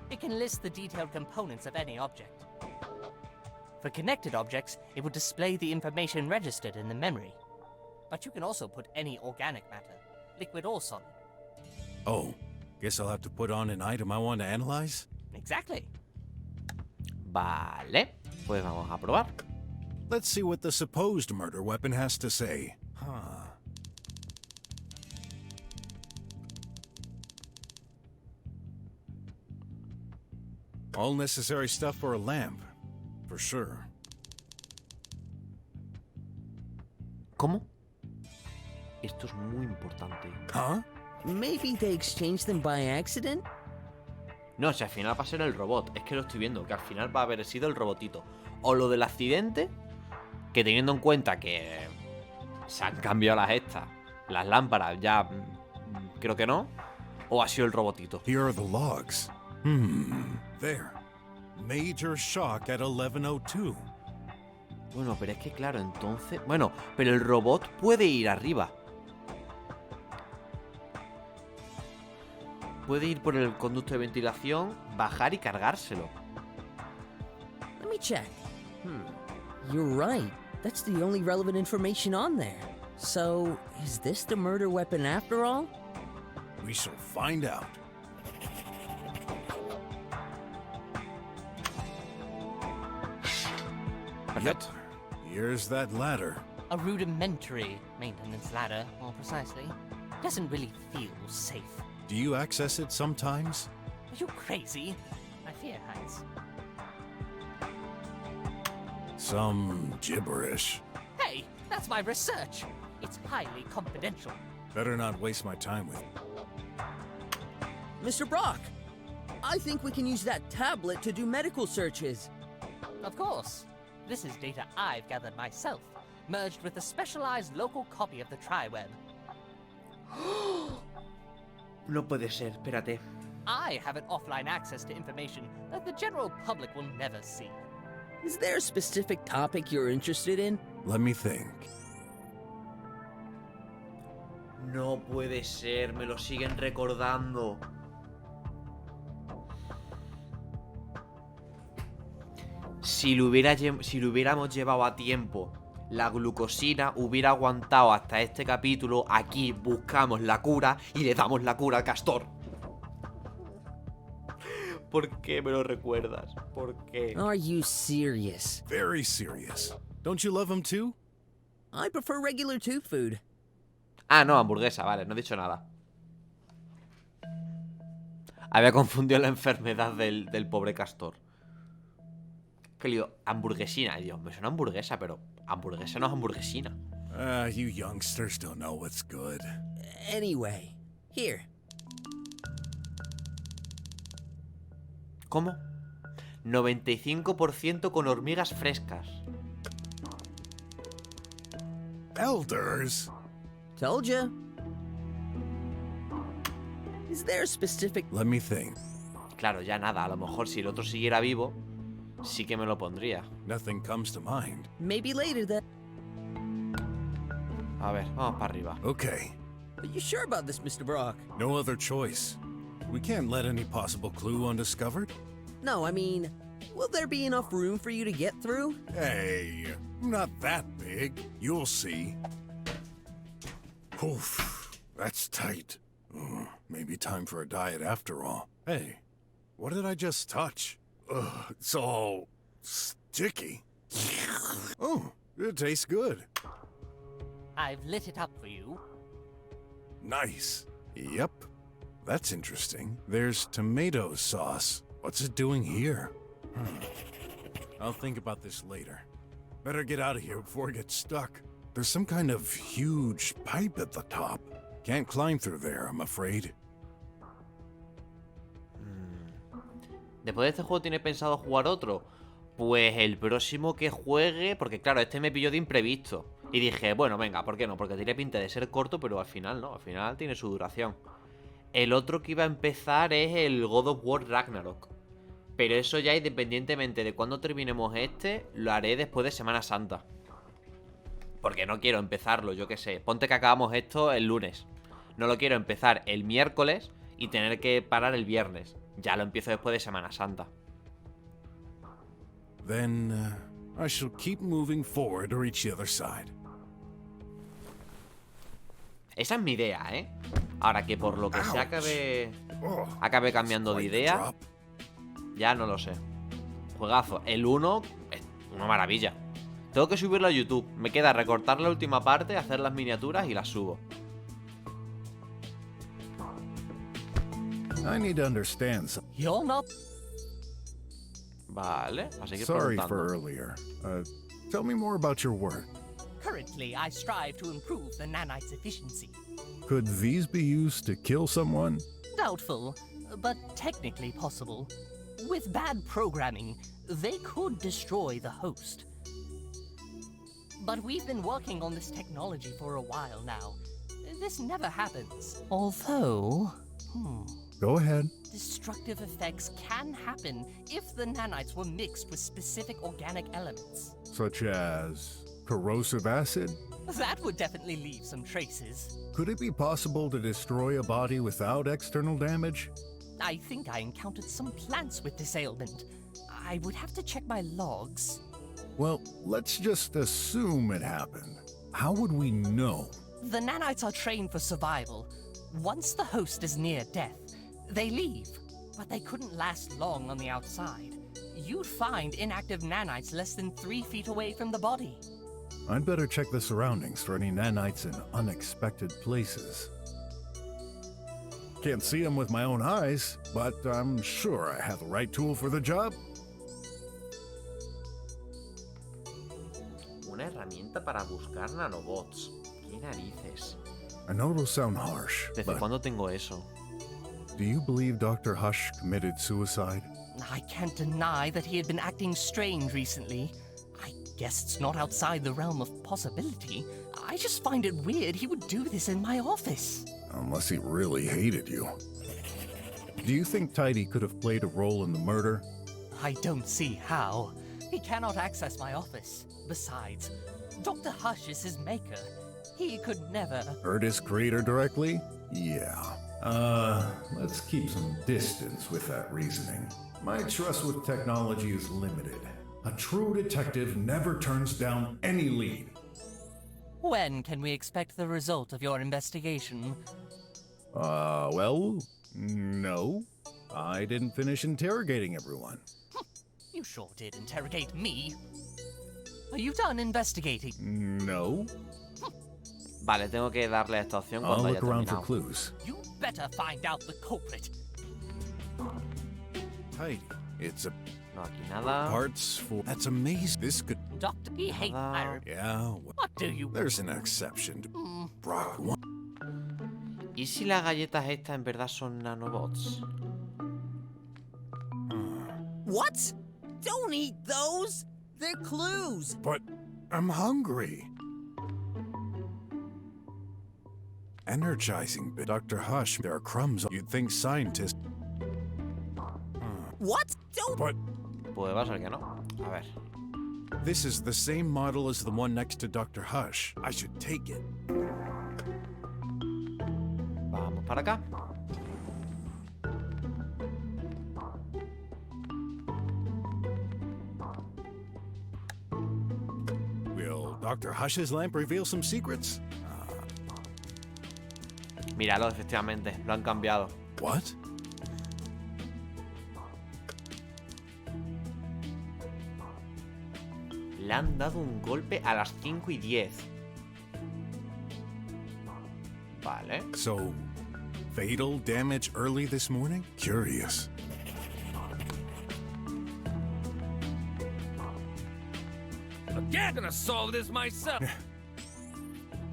It can list the detailed components of any object. For connected objects, it would display the information registered in the memory. But you can also put any organic matter, liquid or solid. Oh, guess I'll have to put on an item I want to analyze? Exactly. Vale, pues vamos a probar. Let's see what the supposed murder weapon has to say. Huh. All necessary stuff for a lamp, for sure. ¿Cómo? Esto es muy importante. Huh? Maybe they exchanged them by accident? No, si al final va a ser el robot. Es que lo estoy viendo, que al final va a haber sido el robotito. O lo del accidente, que teniendo en cuenta que se han cambiado las lámparas, ya creo que no. O ha sido el robotito. Here are the logs. There. Major shock at 11:02. Bueno, pero es que claro, entonces... Bueno, pero el robot puede ir arriba. Puede ir por el conducto de ventilación, bajar y cargárselo. Let me check. You're right. That's the only relevant information on there. So, is this the murder weapon after all? We shall find out. Perfecto. Here's that ladder. A rudimentary maintenance ladder, more precisely. Doesn't really feel safe. Do you access it sometimes? Are you crazy? I fear heights. Some gibberish. Hey, that's my research. It's highly confidential. Better not waste my time with it. Mr. Brock, I think we can use that tablet to do medical searches. Of course. This is data I've gathered myself, merged with a specialized local copy of the TriWeb. No puede ser, espérate. I have an offline access to information that the general public will never see. Is there a specific topic you're interested in? Let me think. No puede ser, me lo siguen recordando. Si lo hubiéramos llevado a tiempo, la glucosina hubiera aguantado hasta este capítulo. Aquí buscamos la cura y le damos la cura al castor. ¿Por qué me lo recuerdas? ¿Por qué? Are you serious? Very serious. Don't you love him too? I prefer regular tooth food. Ah, no, hamburguesa, vale, no he dicho nada. Había confundido la enfermedad del pobre castor. Que le digo, hamburguesina. Y digo, me suena hamburguesa, pero hamburguesa no es hamburguesina. You youngsters don't know what's good. Anyway, here. ¿Cómo? 95% con hormigas frescas. Elders? Told ya. Is there a specific... Let me think. Claro, ya nada. A lo mejor si el otro siguiera vivo, sí que me lo pondría. Nothing comes to mind. Maybe later then. A ver, vamos para arriba. Okay. Are you sure about this, Mr. Brock? No other choice. We can't let any possible clue undiscovered. No, I mean, will there be enough room for you to get through? Hey, I'm not that big. You'll see. Oof, that's tight. Maybe time for a diet after all. Hey, what did I just touch? It's all sticky. Oh, it tastes good. I've lit it up for you. Nice. Yep. That's interesting. There's tomato sauce. What's it doing here? I'll think about this later. Better get out of here before it gets stuck. There's some kind of huge pipe at the top. Can't climb through there, I'm afraid. Después de este juego, ¿tiene pensado jugar otro? Pues el próximo que juegue, porque claro, este me pilló de imprevisto. Y dije, bueno, venga, ¿por qué no? Porque tiene pinta de ser corto, pero al final no, al final tiene su duración. El otro que iba a empezar es el God of War Ragnarok. Pero eso ya, independientemente de cuándo terminemos este, lo haré después de Semana Santa. Porque no quiero empezarlo, yo qué sé. Ponte que acabamos esto el lunes. No lo quiero empezar el miércoles y tener que parar el viernes. Ya lo empiezo después de Semana Santa. Then, I shall keep moving forward to reach the other side. Esa es mi idea, ¿eh? Ahora que por lo que sea acabe cambiando de idea, ya no lo sé. Juegazo. El 1 es una maravilla. Tengo que subirlo a YouTube. Me queda recortar la última parte, hacer las miniaturas y las subo. I need to understand some. You're not... Vale, a seguir Sorry preguntando. for earlier. Tell me more about your work. Currently, I strive to improve the nanites' efficiency. Could these be used to kill someone? Doubtful, but technically possible. With bad programming, they could destroy the host. But we've been working on this technology for a while now. This never happens. Although, Go ahead. destructive effects can happen if the nanites were mixed with specific organic elements. Such as corrosive acid? That would definitely leave some traces. Could it be possible to destroy a body without external damage? I think I encountered some plants with this ailment. I would have to check my logs. Well, let's just assume it happened. How would we know? The nanites are trained for survival. Once the host is near death, they leave. But they couldn't last long on the outside. You'd find inactive nanites less than 3 feet away from the body. I'd better check the surroundings for any nanites in unexpected places. Can't see them with my own eyes, but I'm sure I have the right tool for the job. Una herramienta para buscar nanobots. ¿Qué narices? I know it'll sound harsh, ¿Desde but cuándo tengo eso? do you believe Dr. Hush committed suicide? I can't deny that he had been acting strange recently. I guess it's not outside the realm of possibility. I just find it weird he would do this in my office. Unless he really hated you. Do you think Tidy could have played a role in the murder? I don't see how. He cannot access my office. Besides, Dr. Hush is his maker. He could never... Hurt his creator directly? Yeah. Let's keep some distance with that reasoning. My trust with technology is limited. A true detective never turns down any lead. When can we expect the result of your investigation? Well, no. I didn't finish interrogating everyone. You sure did interrogate me. Are you done investigating? No. Vale, tengo que darle esta opción I'll cuando haya look around for terminado. clues. You better find out the culprit. Tidy. It's a No, aquí nada. parts for... That's amazing. This could... Doctor, he hates Nada. Ireland. Yeah, well, What do you... there's an exception to BROK 1. ¿Y si las galletas estas en verdad son nanobots? What? Don't eat those! They're clues! But I'm hungry. Energizing bit. Dr. Hush, there are crumbs. You'd think scientists... What? Don't... But Pues va a ser que no. A ver. this is the same model as the one next to Dr. Hush. I should take it. Vamos para acá. Will Dr. Hush's lamp reveal some secrets? Míralo, efectivamente. Lo han cambiado. What? Le han dado un golpe a las 5:10. Vale. So, fatal damage early this morning? Curious. Again, gonna solve this myself.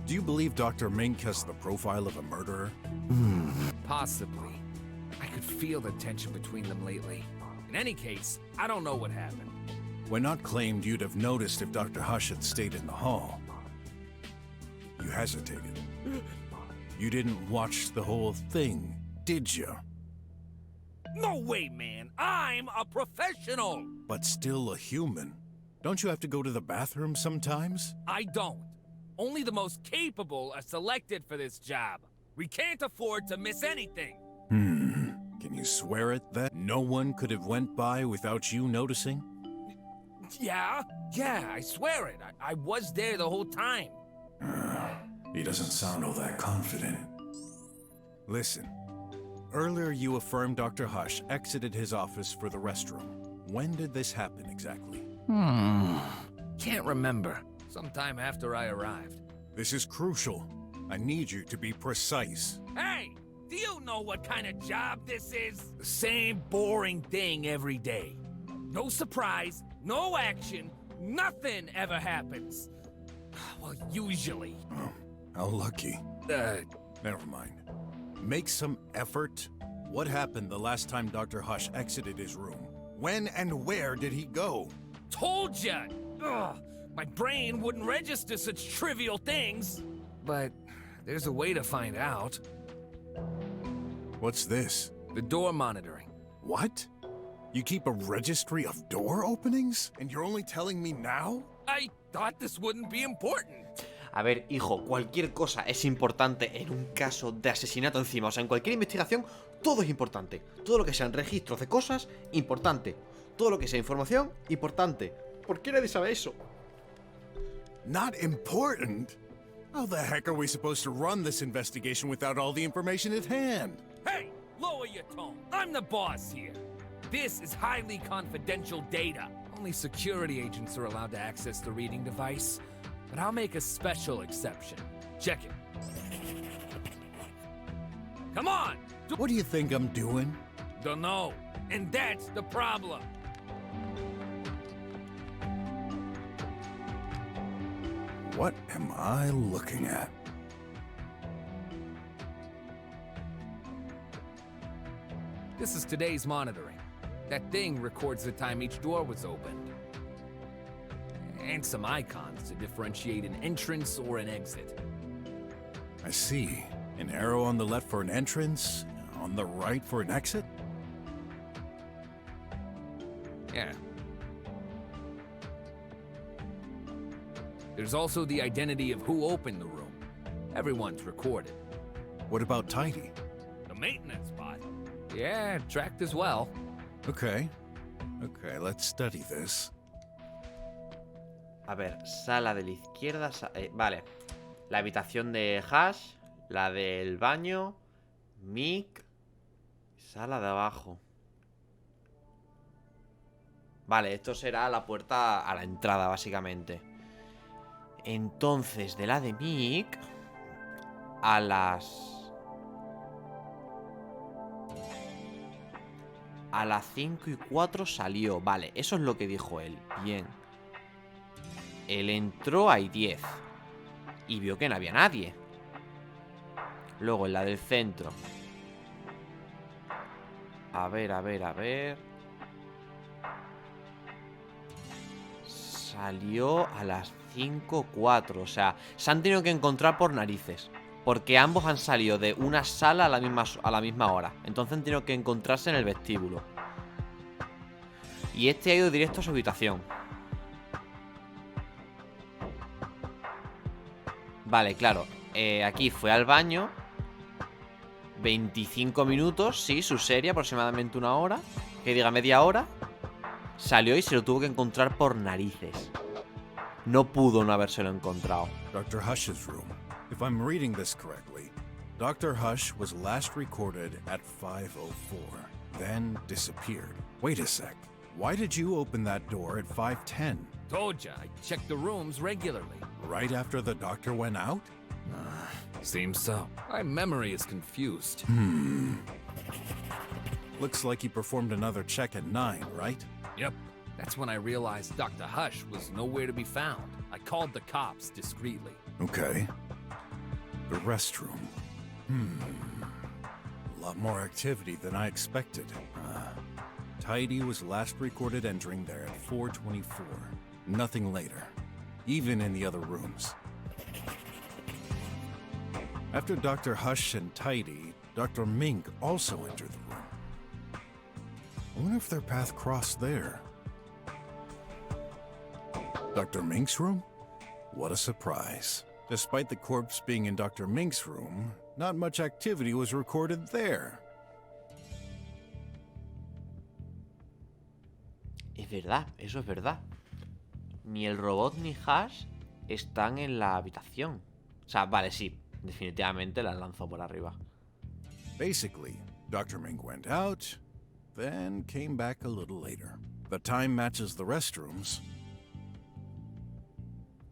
Do you believe Dr. Mink has the profile of a murderer? Possibly. I could feel the tension between them lately. In any case, I don't know what happened. When not claimed, you'd have noticed if Dr. Hush had stayed in the hall. You hesitated. You didn't watch the whole thing, did you? No way, man. I'm a professional. But still a human. Don't you have to go to the bathroom sometimes? I don't. Only the most capable are selected for this job. We can't afford to miss anything. Can you swear it that no one could have went by without you noticing? Yeah, I swear it. I was there the whole time. He doesn't sound all that confident. Listen, earlier you affirmed Dr. Hush exited his office for the restroom. When did this happen exactly? Can't remember. Sometime after I arrived. This is crucial. I need you to be precise. Hey, do you know what kind of job this is? The same boring thing every day. No surprise, no action, nothing ever happens. Well, usually. Oh, how lucky. Never mind. Make some effort. What happened the last time Dr. Hush exited his room? When and where did he go? Told ya! Ugh, my brain wouldn't register such trivial things. But there's a way to find out. What's this? The door monitoring. What? You keep a registry of door openings? And you're only telling me now? I thought this wouldn't be important. A ver, hijo, cualquier cosa es importante en un caso de asesinato encima. O sea, en cualquier investigación, todo es importante. Todo lo que sean registros de cosas, importante. Todo lo que sea información, importante. ¿Por qué nadie sabe eso? Not important? How the heck are we supposed to run this investigation without all the information at hand? Hey, lower your tone. I'm the boss here. This is highly confidential data. Only security agents are allowed to access the reading device. But I'll make a special exception. Check it. Come on! What do you think I'm doing? Don't know. And that's the problem. What am I looking at? This is today's monitoring. That thing records the time each door was opened. And some icons to differentiate an entrance or an exit. I see. An arrow on the left for an entrance, on the right for an exit? Yeah. There's also the identity of who opened the room. Everyone's recorded. What about Tidy? The maintenance bot. Yeah, tracked as well. Okay, let's study this. A ver, sala de la izquierda... vale. La habitación de Hash, la del baño, Mick, sala de abajo. Vale, esto será la puerta a la entrada, básicamente. Entonces, de la de Mick, a las 5:04 salió. Vale, eso es lo que dijo él. Bien. Él entró ahí 10 y vio que no había nadie. Luego en la del centro. A ver. Salió a las 5:04. O sea, se han tenido que encontrar por narices. Porque ambos han salido de una sala a la misma hora. Entonces han tenido que encontrarse en el vestíbulo. Y este ha ido directo a su habitación. Vale, claro. Aquí fue al baño. 25 minutos, sí, su serie, aproximadamente una hora. Que diga media hora. Salió y se lo tuvo que encontrar por narices. No pudo no habérselo encontrado. Dr. Hush's room. If I'm reading this correctly, Dr. Hush was last recorded at 5:04, then disappeared. Wait a sec. Why did you open that door at 5:10? Told ya, I check the rooms regularly. Right after the doctor went out? Seems so. My memory is confused. Looks like he performed another check at 9, right? Yep. That's when I realized Dr. Hush was nowhere to be found. I called the cops discreetly. Okay. The restroom. A lot more activity than I expected. Tidy was last recorded entering there at 4:24. Nothing later. Even in the other rooms. After Dr. Hush and Tidy, Dr. Mink also entered the room. I wonder if their path crossed there. Dr. Mink's room? What a surprise. Despite the corpse being in Dr. Mink's room, not much activity was recorded there. Es verdad, eso es verdad. Ni el robot ni Hash están en la habitación. O sea, vale, sí, definitivamente las lanzó por arriba. Basically, Dr. Mink went out, then came back a little later. The time matches the restrooms.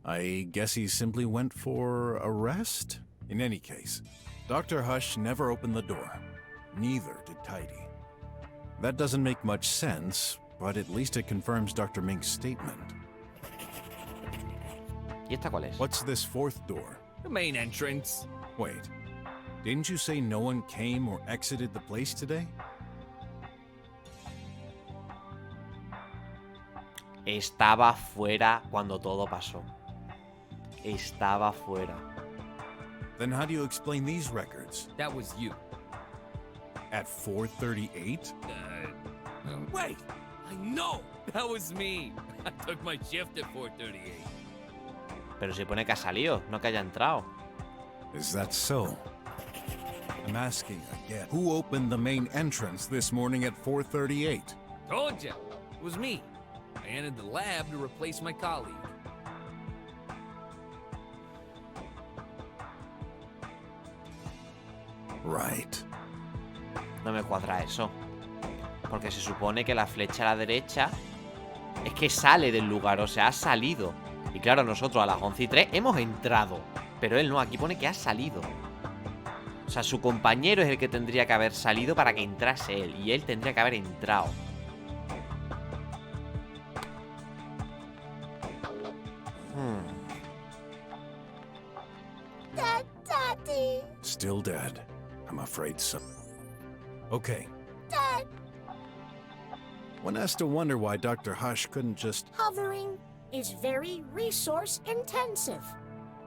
I guess he simply went for a rest? In any case, Dr. Hush never opened the door. Neither did Tidy. That doesn't make much sense, but at least it confirms Dr. Mink's statement. ¿Y esta cuál es? What's this fourth door? The main entrance. Wait, didn't you say no one came or exited the place today? Estaba fuera cuando todo pasó. Estaba fuera. Then how do you explain these records? That was you. At 4:38? Wait! I know! That was me! I took my shift at 4:38. Pero se pone que ha salido, no que haya entrado. Is that so? I'm asking again. Who opened the main entrance this morning at 4:38? Told ya! It was me. I entered the lab to replace my colleague. Right. No me cuadra eso. Porque se supone que la flecha a la derecha es que sale del lugar, o sea, ha salido. Y claro, nosotros a las 11:03 hemos entrado. Pero él no, aquí pone que ha salido. O sea, su compañero es el que tendría que haber salido para que entrase él. Y él tendría que haber entrado. Daddy. Still dead. I'm afraid so. Okay. Dad. One has to wonder why Dr. Hush couldn't just... Hovering is very resource intensive.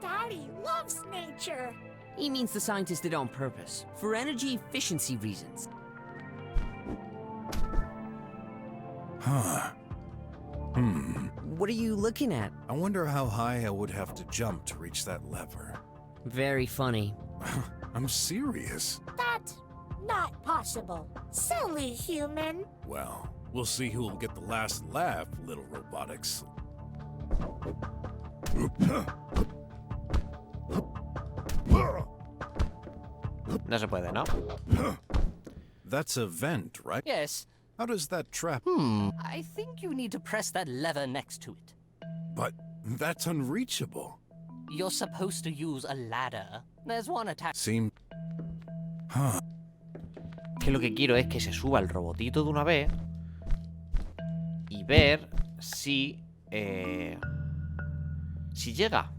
Daddy loves nature. He means the scientists did it on purpose, for energy efficiency reasons. Huh. What are you looking at? I wonder how high I would have to jump to reach that lever. Very funny. I'm serious. That's not possible. Silly human. Well, we'll see who will get the last laugh, little robotics. No se puede, ¿no? That's a vent, right? Yes. How does that trap... I think you need to press that lever next to it. But that's unreachable. You're supposed to use a ladder. There's one attached. Seem... Que lo que quiero es que se suba el robotito de una vez y ver si... si llega.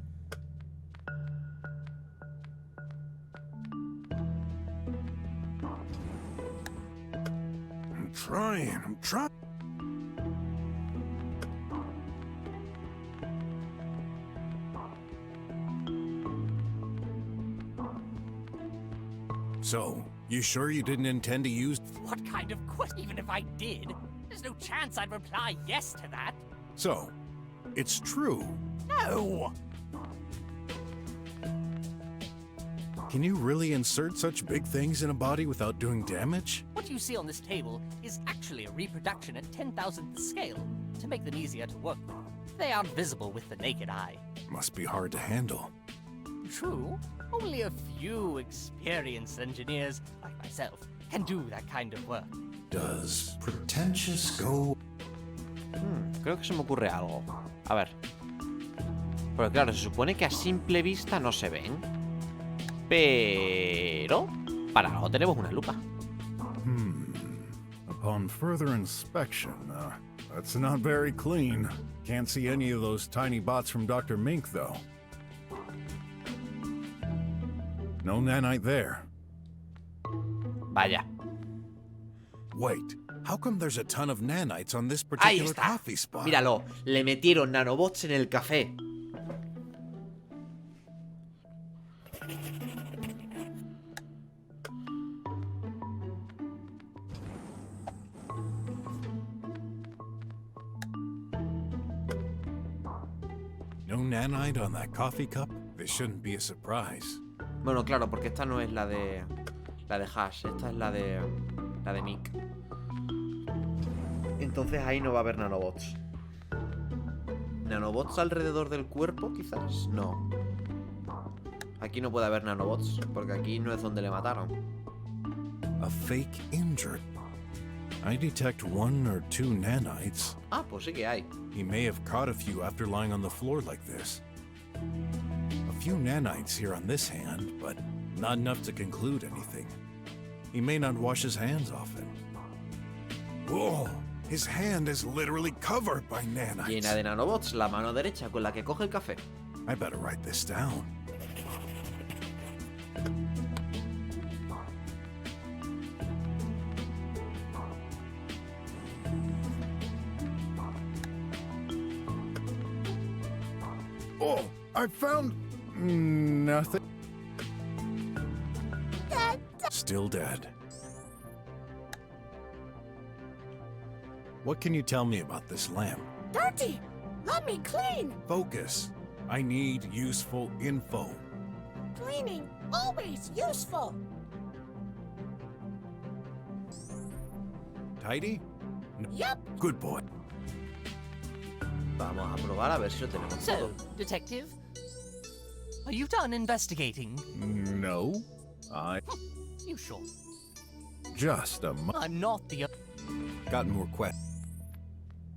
I'm trying. So, you sure you didn't intend to use... What kind of question? Even if I did, there's no chance I'd reply yes to that. So, it's true. No! Can you really insert such big things in a body without doing damage? What you see on this table is actually a reproduction at 10,000th scale to make them easier to work with. They aren't visible with the naked eye. Must be hard to handle. True, only a few experienced engineers, like myself, can do that kind of work. Does pretentious go... Creo que se me ocurre algo. A ver. Porque claro, se supone que a simple vista no se ven. Pero... para algo tenemos una lupa. Upon further inspection, that's not very clean. Can't see any of those tiny bots from Dr. Mink, though. No nanite there. Vaya. Wait, how come there's a ton of nanites on this Ahí particular está. coffee spot? Míralo. Le metieron nanobots en el café. No nanite on that coffee cup? This shouldn't be a surprise. Bueno, claro, porque esta no es la de... la de Hash. Esta es la de... la de Mick. Entonces ahí no va a haber nanobots. ¿Nanobots alrededor del cuerpo, quizás? No. Aquí no puede haber nanobots, porque aquí no es donde le mataron. A fake injured. I detect 1 or 2 nanites. Ah, pues sí que hay. He may have caught a few after lying on the floor like this. A few nanites here on this hand, but not enough to conclude anything. He may not wash his hands often. Whoa! His hand is literally covered by nanites. Llena de nanobots, la mano derecha con la que coge el café. I better write this down. Oh, I found nothing. Still dead. What can you tell me about this lamp? Dirty! Let me clean! Focus. I need useful info. Cleaning, always useful! Tidy? Yep. Good boy. Vamos a probar a ver si lo tenemos So, todo. detective, are you done investigating? No. I You sure? just a I'm not the. got more questions.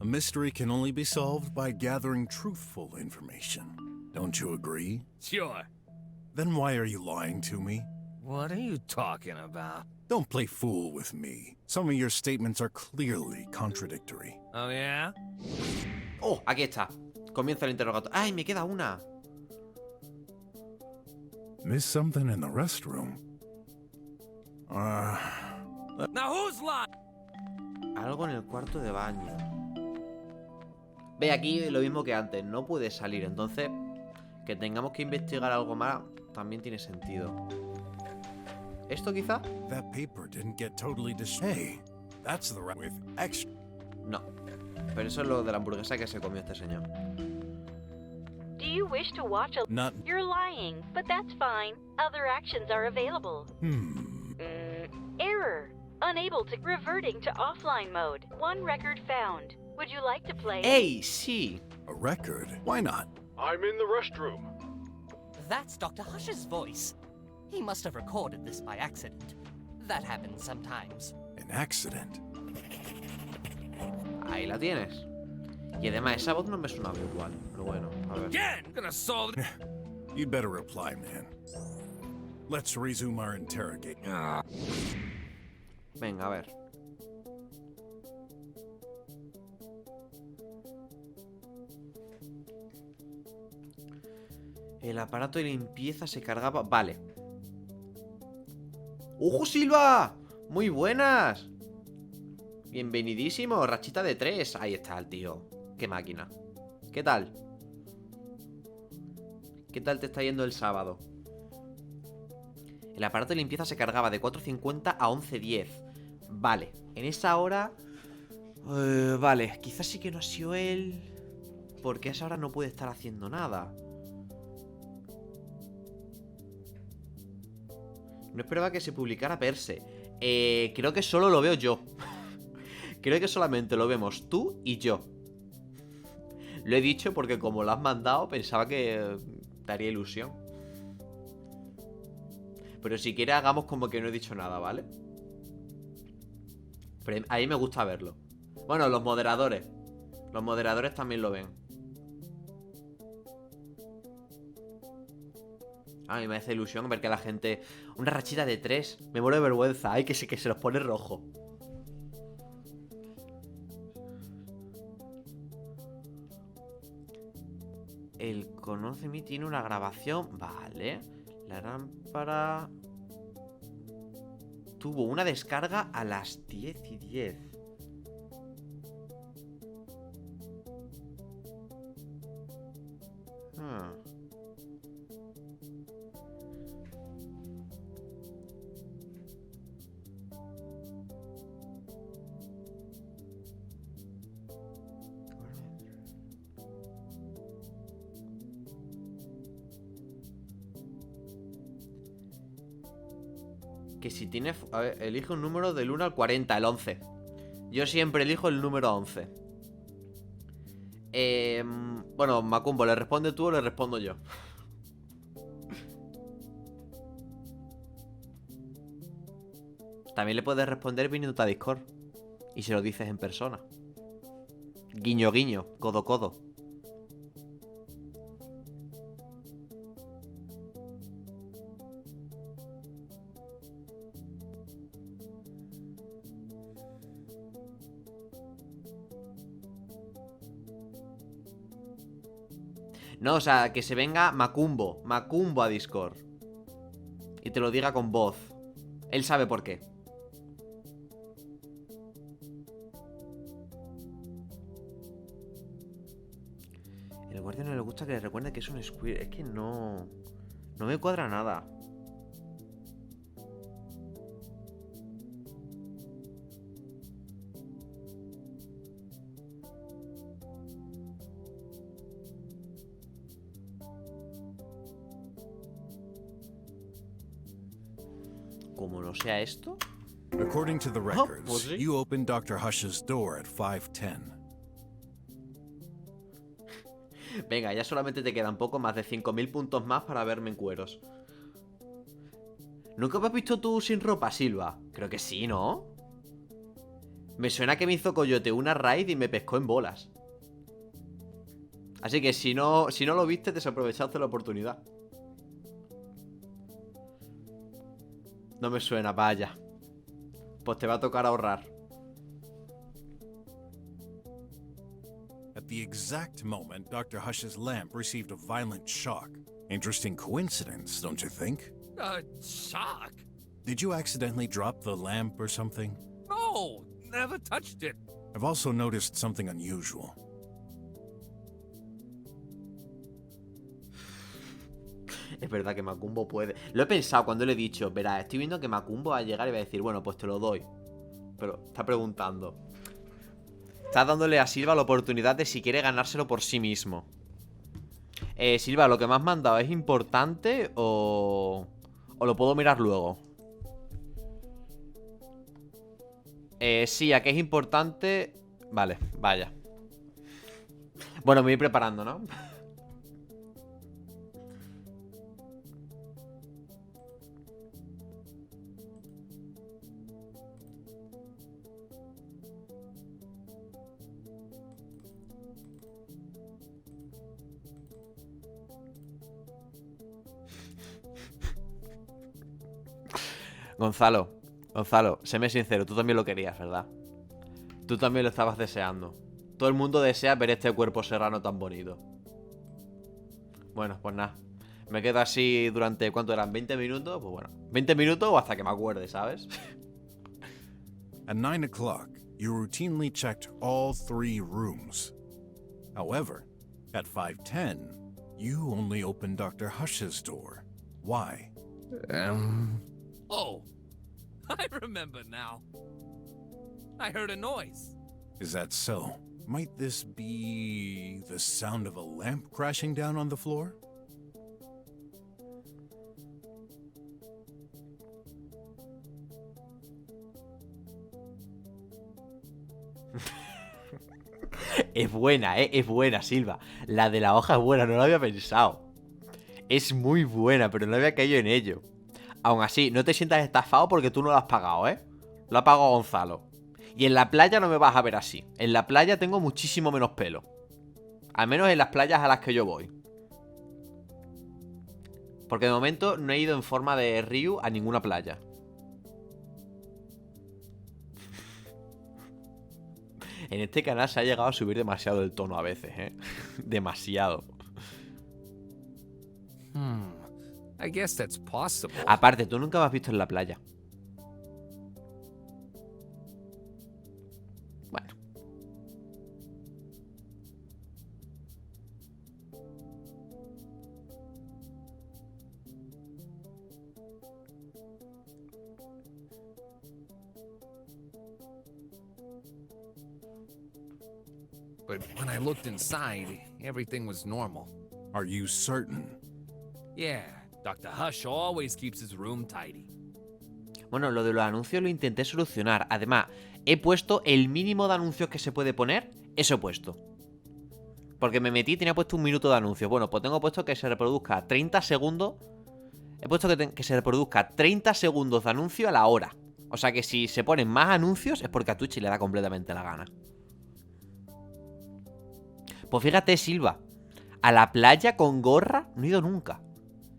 A mystery can only be solved by gathering truthful information. Don't you agree? Sure. Then why are you lying to me? What are you talking about? Don't play fool with me. Some of your statements are clearly contradictory. Oh, yeah? Oh, aquí está. Comienza el interrogatorio. ¡Ay, me queda una! Missed something in the restroom. Now who's lying? Algo en el cuarto de baño. Ve, aquí lo mismo que antes. No puede salir. Entonces, que tengamos que investigar algo más también tiene sentido. ¿Esto quizá? That paper didn't get totally Hey, that's the right with extra. No. Pero eso es lo de la hamburguesa que se comió este señor. Do you wish to watch a... Not. You're lying, but that's fine. Other actions are available. Error. Unable to... Reverting to offline mode. One record found. Would you like to play? ¡Ey, sí! A record? Why not? I'm in the restroom. That's Dr. Hush's voice. He must have recorded this by accident. That happens sometimes. An accident. Ahí la tienes. Y además esa voz no me sonaba igual. Pero bueno, a ver. Again, gonna solve it. You better reply, man. Let's resume our interrogate. Venga, a ver. El aparato de limpieza se cargaba... Vale. ¡Ojo, Silva! ¡Muy buenas! Bienvenidísimo, rachita de 3. Ahí está el tío. ¡Qué máquina! ¿Qué tal? ¿Qué tal te está yendo el sábado? El aparato de limpieza se cargaba de 4:50 a 11:10. Vale, en esa hora... vale, quizás sí que no ha sido él... Porque a esa hora no puede estar haciendo nada. No esperaba que se publicara Perse. Creo que solo lo veo yo. Creo que solamente lo vemos tú y yo. Lo he dicho porque como lo has mandado pensaba que te haría ilusión. Pero si quieres hagamos como que no he dicho nada, ¿vale? Pero a mí me gusta verlo. Bueno, los moderadores. Los moderadores también lo ven. A mí me hace ilusión ver que la gente... Una rachita de 3. Me muero de vergüenza. Ay, que se los pone rojo. El Conoce Me tiene una grabación. Vale. La lámpara... Tuvo una descarga a las 10:10. Que si tiene... A ver, elige un número del 1 al 40, el 11. Yo siempre elijo el número 11. Bueno, Macumbo, ¿le responde tú o le respondo yo? También le puedes responder viniendo a Discord. Y se lo dices en persona. Guiño, guiño, codo, codo. No, o sea, que se venga Macumbo a Discord. Y te lo diga con voz. Él sabe por qué. El guardia no le gusta que le recuerde que es un squid. Es que no... No me cuadra nada. Como no sea esto. According to the records, pues sí. you opened Dr. Hush's door at 5:10. Venga, ya solamente te quedan poco más de 5000 puntos más para verme en cueros. ¿Nunca me has visto tú sin ropa, Silva? Creo que sí, ¿no? Me suena que me hizo Coyote una raid y me pescó en bolas. Así que si no lo viste, desaprovechaste la oportunidad. No me suena, vaya. Pues te va a tocar ahorrar. At the exact moment, Dr. Hush's lamp received a violent shock. Interesting coincidence, don't you think? Shock? Did you accidentally drop the lamp or something? No, never touched it. I've also noticed something unusual. Es verdad que Macumbo puede. Lo he pensado cuando le he dicho, verá, estoy viendo que Macumbo va a llegar y va a decir, bueno, pues te lo doy. Pero está preguntando. Está dándole a Silva la oportunidad de si quiere ganárselo por sí mismo. Silva, ¿lo que me has mandado es importante o lo puedo mirar luego? Sí, a que es importante. Vale, vaya. Bueno, me voy preparando, ¿no? Gonzalo, séme sincero, tú también lo querías, ¿verdad? Tú también lo estabas deseando. Todo el mundo desea ver este cuerpo serrano tan bonito. Bueno, pues nada. Me quedo así durante, ¿cuánto eran? ¿20 minutos? Pues bueno, 20 minutos o hasta que me acuerde, ¿sabes? At 9 o'clock, you routinely checked all 3 rooms. However, at 5:10, you only opened Dr. Hush's door. Why? Oh, I remember now. I heard a noise. Is that so? Might this be the sound of a lamp crashing down on the floor? Es buena, Silva. La de la hoja es buena, no lo había pensado. Es muy buena, pero no había caído en ello. Aún así, no te sientas estafado porque tú no lo has pagado, ¿eh? Lo ha pagado Gonzalo. Y en la playa no me vas a ver así. En la playa tengo muchísimo menos pelo. Al menos en las playas a las que yo voy. Porque de momento no he ido en forma de Ryu a ninguna playa. En este canal se ha llegado a subir demasiado el tono a veces, ¿eh? Demasiado. I guess that's possible. Aparte, tú nunca me has visto en la playa. Bueno. But when I looked inside, everything was normal. Are you certain? Yeah, Dr. Hush always keeps his room tidy. Bueno, lo de los anuncios lo intenté solucionar. Además, he puesto el mínimo de anuncios que se puede poner. Eso he puesto. Porque me metí y tenía puesto 1 minuto de anuncios. Bueno, pues tengo puesto que se reproduzca 30 segundos. He puesto que se reproduzca 30 segundos de anuncio a la hora. O sea que si se ponen más anuncios es porque a Twitch le da completamente la gana. Pues fíjate, Silva. A la playa con gorra no he ido nunca.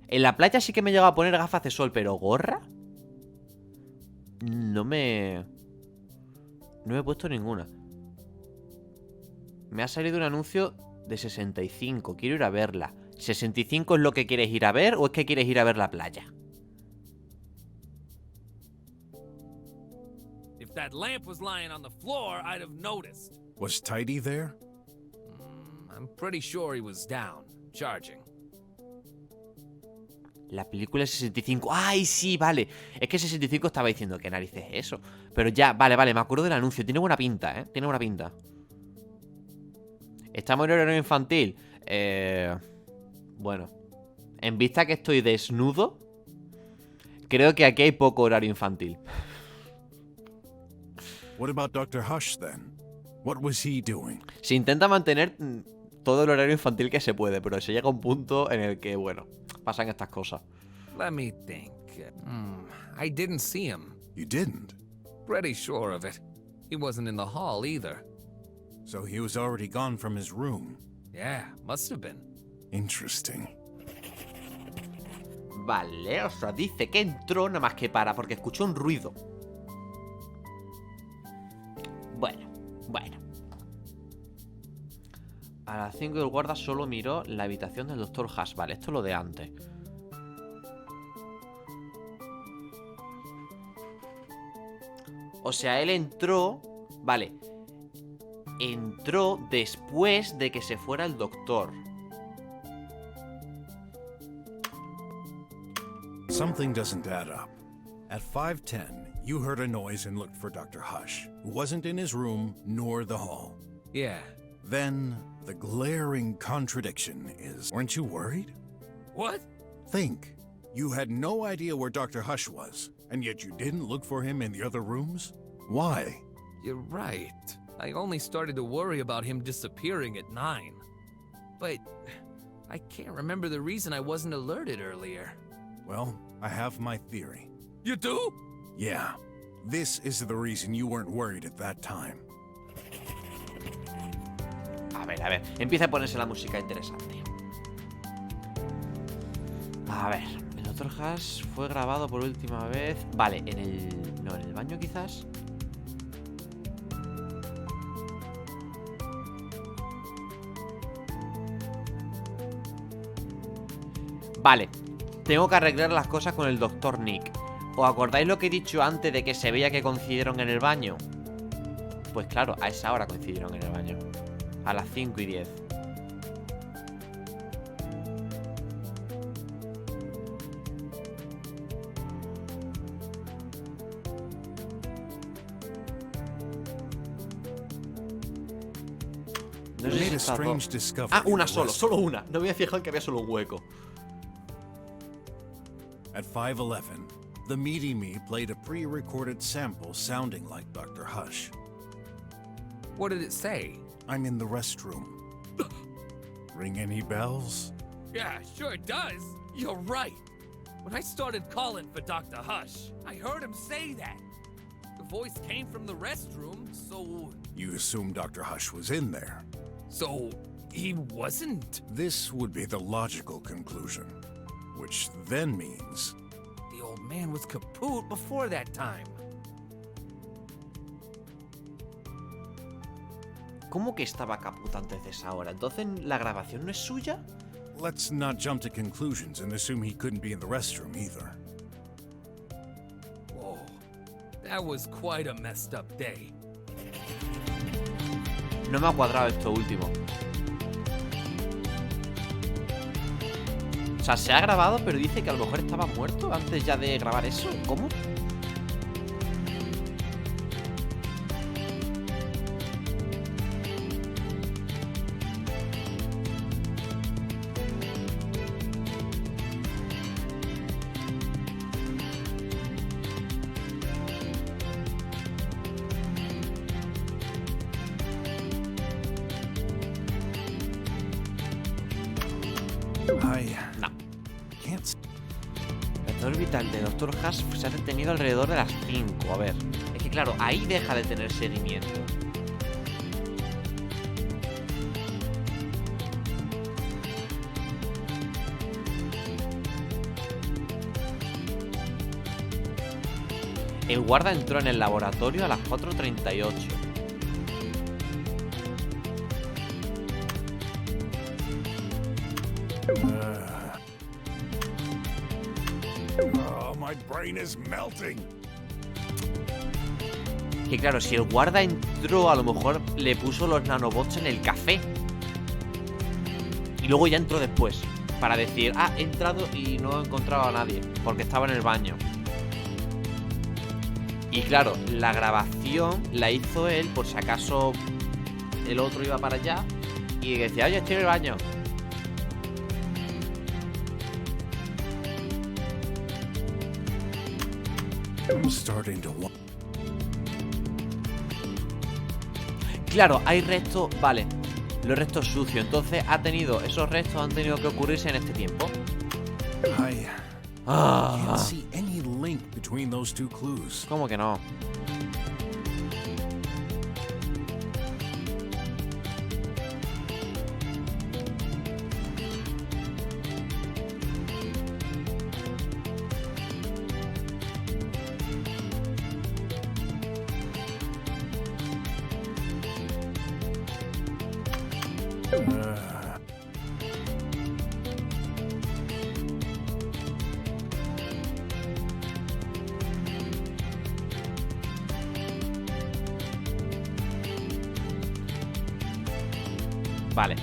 En la playa sí que me he llegado a poner gafas de sol, pero ¿gorra? No me he puesto ninguna. Me ha salido un anuncio de 65. Quiero ir a verla. ¿65 es lo que quieres ir a ver o es que quieres ir a ver la playa? If that lamp was lying on the floor, I'd have noticed. Was Tidy there? I'm pretty sure he was down, charging. La película es 65. ¡Ay, sí! Vale. Es que 65 estaba diciendo, ¿qué narices es eso? Pero ya, vale, me acuerdo del anuncio. Tiene buena pinta, ¿eh? Tiene buena pinta. ¿Estamos en horario infantil? Bueno. En vista que estoy desnudo, creo que aquí hay poco horario infantil. What about Dr. Hush, then? What was he doing? Se intenta mantener todo el horario infantil que se puede, pero se llega a un punto en el que, bueno, pasan estas cosas. Let me think. I didn't see him. You didn't? Pretty sure of it. He wasn't in the hall either. So he was already gone from his room. Yeah, must have been. Interesting. Vale, o sea, dice que entró nada más que porque escuchó un ruido. Bueno. A las 5 el guarda solo miró la habitación del Dr. Hush. Vale, esto es lo de antes. O sea, él entró... Vale. Entró después de que se fuera el doctor. Something doesn't add up. At 5:10, you heard a noise and looked for Dr. Hush, who wasn't in his room nor the hall. Yeah. Then, the glaring contradiction is, weren't you worried? What? Think. You had no idea where Dr. Hush was, and yet you didn't look for him in the other rooms? Why? You're right. I only started to worry about him disappearing at 9. But I can't remember the reason I wasn't alerted earlier. Well, I have my theory. You do? Yeah. This is the reason you weren't worried at that time. A ver. Empieza a ponerse la música interesante. A ver. El Dr. Hush fue grabado por última vez... Vale, en el... No, en el baño quizás. Vale. Tengo que arreglar las cosas con el Dr. Nick. ¿Os acordáis lo que he dicho antes de que se veía que coincidieron en el baño? Pues claro, a esa hora coincidieron en el baño. A las 5:10. No sé si está dos. Ah, una solo una. No me había fijado en que había solo un hueco. At 5:11, the Meaty Me played a pre-recorded sample sounding like Dr. Hush. What did it say? I'm in the restroom. Ring any bells? Yeah, sure it does. You're right. When I started calling for Dr. Hush, I heard him say that. The voice came from the restroom, so... You assume Dr. Hush was in there. So, he wasn't? This would be the logical conclusion. Which then means... The old man was kaput before that time. ¿Cómo que estaba caput antes de esa hora? ¿Entonces la grabación no es suya? Let's not jump to conclusions and assume he couldn't be in the restroom either. Whoa. That was quite a messed up day. No me ha cuadrado esto último. O sea, se ha grabado, pero dice que a lo mejor estaba muerto antes ya de grabar eso. ¿Cómo? No. El estado vital de Dr. Hush se ha detenido alrededor de las 5. A ver, es que claro, ahí deja de tener seguimiento. El guarda entró en el laboratorio a las 4:38. Oh, my brain is melting. Que claro, si el guarda entró, a lo mejor le puso los nanobots en el café. Y luego ya entró después, para decir, ah, he entrado y no he encontrado a nadie, porque estaba en el baño. Y claro, la grabación la hizo él por si acaso el otro iba para allá y decía, oye, estoy en el baño. I'm starting to want. Claro, hay restos, vale, los restos sucios. Entonces esos restos han tenido que ocurrirse en este tiempo. I can't see any link between those two clues. ¿Cómo que no? Vale.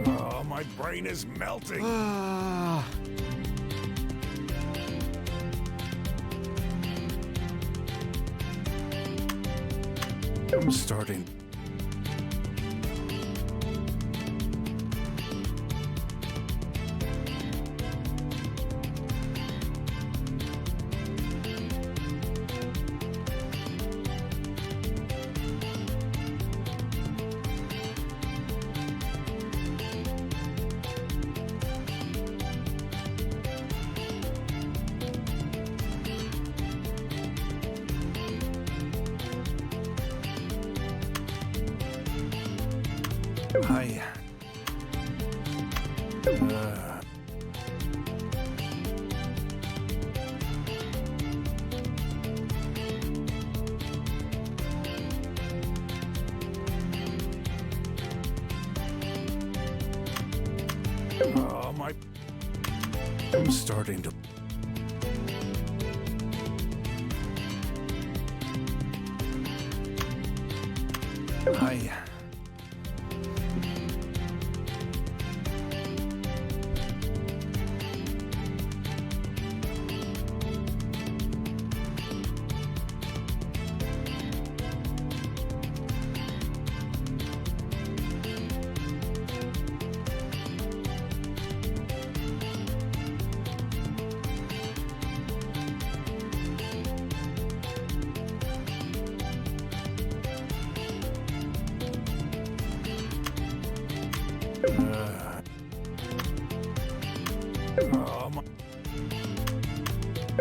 Oh, my brain is melting. I'm starting. I'm starting to.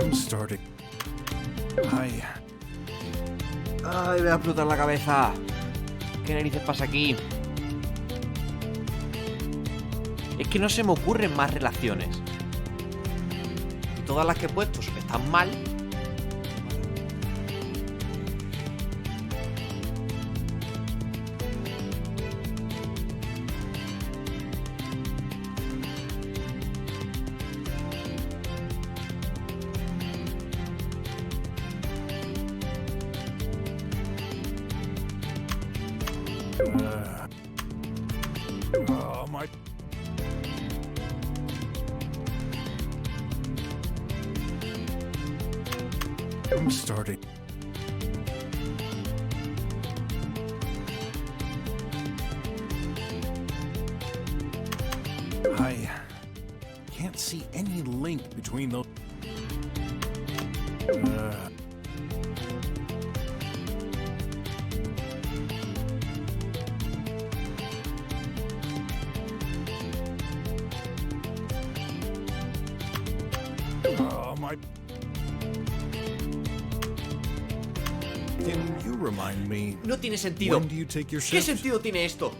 I'm starting. Ay, me va a explotar la cabeza. ¿Qué narices pasa aquí? Es que no se me ocurren más relaciones. Y todas las que he puesto están mal. I'm starting. I can't see any link between those. Oh, my. Can you remind me? No tiene sentido. When do you take your ¿Qué shift? sentido tiene esto?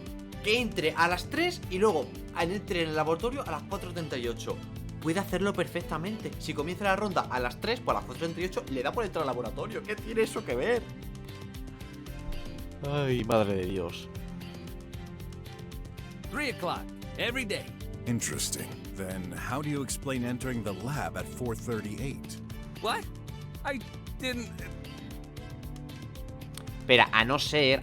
Que entre a las 3 y luego entre en el laboratorio a las 4:38. Puede hacerlo perfectamente. Si comienza la ronda a las 3, pues a las 4:38 le da por entrar al laboratorio. ¿Qué tiene eso que ver? Ay, madre de Dios. 3 o'clock. Every day. Interesting. Then how do you explain entering the lab at 4:38? What? I didn't... Espera, a no ser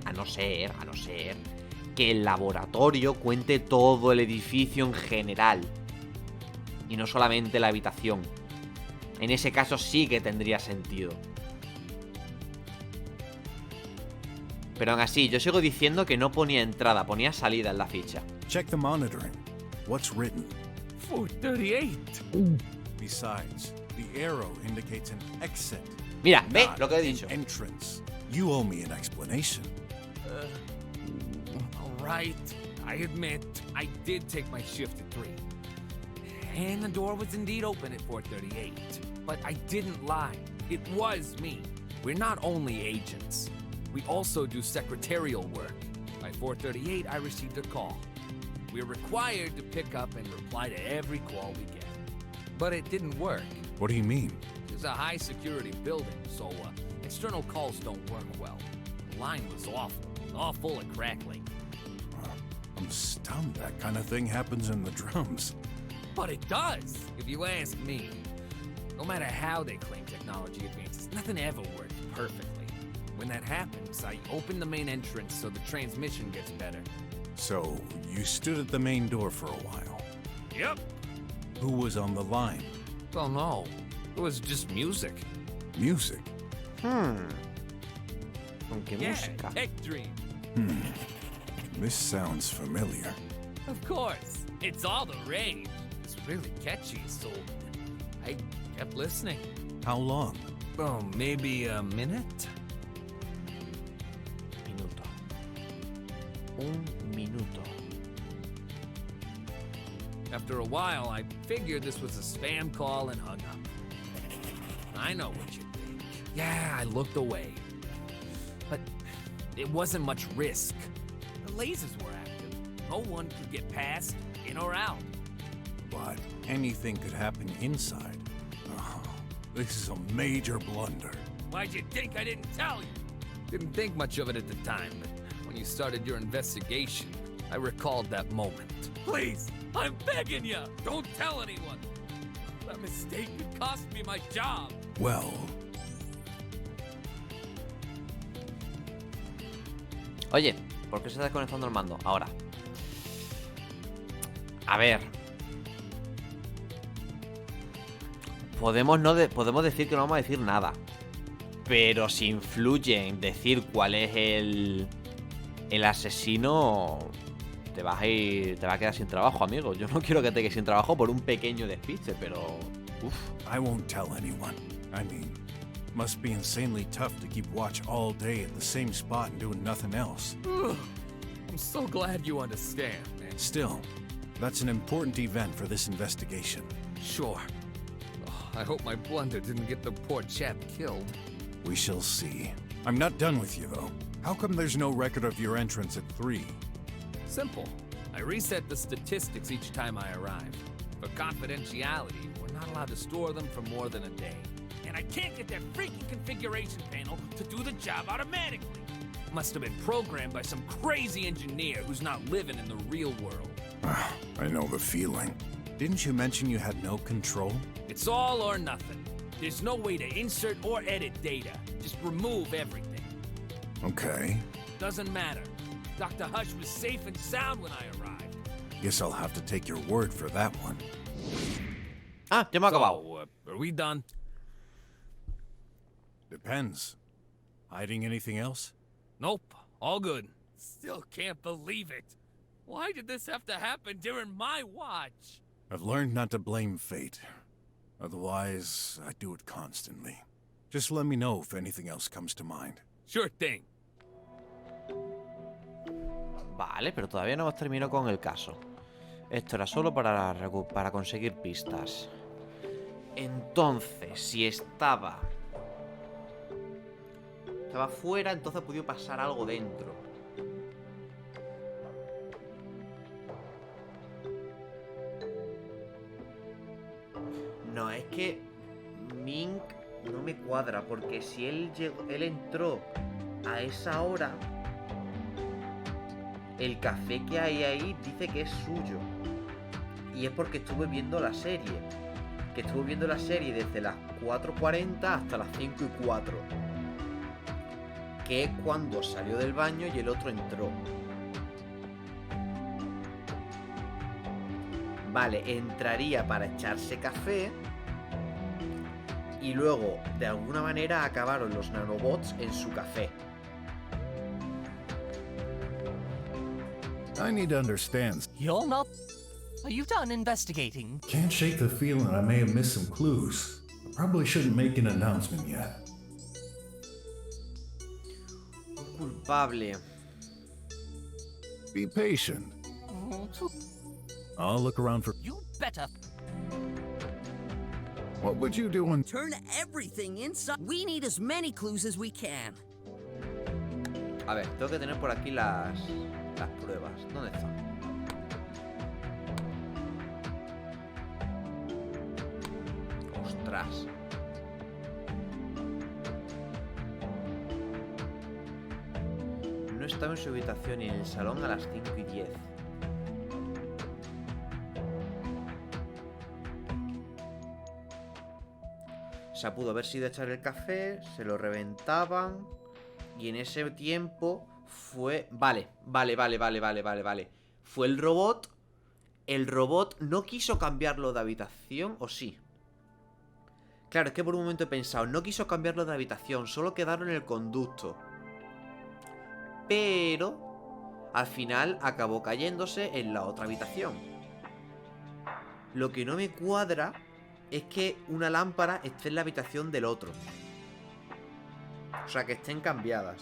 que el laboratorio cuente todo el edificio en general y no solamente la habitación. En ese caso sí que tendría sentido. Pero aún así, yo sigo diciendo que no ponía entrada, ponía salida en la ficha. Check the monitoring. What's written? 438. Besides, the arrow indicates an exit. Mira, ve not lo que he an dicho. Entrance. You owe me an explanation. All right. I admit, I did take my shift at 3. And the door was indeed open at 4:38. But I didn't lie. It was me. We're not only agents. We also do secretarial work. By 4:38, I received a call. We're required to pick up and reply to every call we get. But it didn't work. What do you mean? It's a high-security building, so external calls don't work well. The line was awful, all full of crackling. I'm stunned that kind of thing happens in the drums. But it does, if you ask me. No matter how they claim technology advances, nothing ever works perfectly. When that happens, I open the main entrance so the transmission gets better. So, you stood at the main door for a while. Yep. Who was on the line? Oh no, it was just music. Music? ¿Con qué Yeah, música? Tech Dream. This sounds familiar. Of course, it's all the rage. It's really catchy, so I kept listening. How long? Oh, maybe a minute? Minuto. Un minuto. After a while, I figured this was a spam call and hung up. I know what you think. Yeah, I looked away. But it wasn't much risk. The lasers were active. No one could get past, in or out. But anything could happen inside. Oh, this is a major blunder. Why'd you think I didn't tell you? Didn't think much of it at the time, but when you started your investigation, I recalled that moment. Please, I'm begging you, don't tell anyone. That mistake could cost me my job. Well, Oye, ¿por qué se está desconectando el mando? Ahora. A ver. Podemos decir que no vamos a decir nada. Pero si influye en decir cuál es el asesino, te vas a quedar sin trabajo, amigo. Yo no quiero que te quedes sin trabajo por un pequeño despiste, pero... Uf. I won't tell anyone. I mean, must be insanely tough to keep watch all day at the same spot and doing nothing else. I'm so glad you understand, man. Still, that's an important event for this investigation. Sure. Oh, I hope my blunder didn't get the poor chap killed. We shall see. I'm not done with you, though. How come there's no record of your entrance at 3? Simple. I reset the statistics each time I arrive. For confidentiality, we're not allowed to store them for more than a day. And I can't get that freaking configuration panel to do the job automatically. Must have been programmed by some crazy engineer who's not living in the real world. I know the feeling. Didn't you mention you had no control? It's all or nothing. There's no way to insert or edit data. Just remove everything. Okay. Doesn't matter. Dr. Hush was safe and sound when I arrived. Guess I'll have to take your word for that one. Ah, ya me ha acabado. So, are we done? Depends. Hiding anything else? Nope. All good. Still can't believe it. Why did this have to happen during my watch? I've learned not to blame fate. Otherwise, I do it constantly. Just let me know if anything else comes to mind. Sure thing. Vale, pero todavía no hemos terminado con el caso. Esto era solo para conseguir pistas. Entonces, si estaba fuera, entonces ha podido pasar algo dentro. No, es que Mink no me cuadra, porque si él entró a esa hora, el café que hay ahí dice que es suyo. Y es porque estuve viendo la serie. Que estuve viendo la serie desde las 4:40 hasta las 5:04. Que es cuando salió del baño y el otro entró. Vale, entraría para echarse café. Y luego, de alguna manera, acabaron los nanobots en su café. I need to understand. You're not. Are you done investigating? Can't shake the feeling I may have missed some clues. I probably shouldn't make an announcement yet. Culpable. Be patient. I'll look around for. You better. What would you do on? Turn everything inside. We need as many clues as we can. A ver, tengo que tener por aquí las pruebas. ¿Dónde están? Ostras. No estaba en su habitación y en el salón a las 5:10. O sea, pudo haber sido echar el café, se lo reventaban y en ese tiempo fue... Vale. Fue el robot. El robot no quiso cambiarlo de habitación, ¿o sí? Claro, es que por un momento he pensado, no quiso cambiarlo de habitación, solo quedaron en el conducto. Pero al final acabó cayéndose en la otra habitación. Lo que no me cuadra es que una lámpara esté en la habitación del otro. O sea, que estén cambiadas.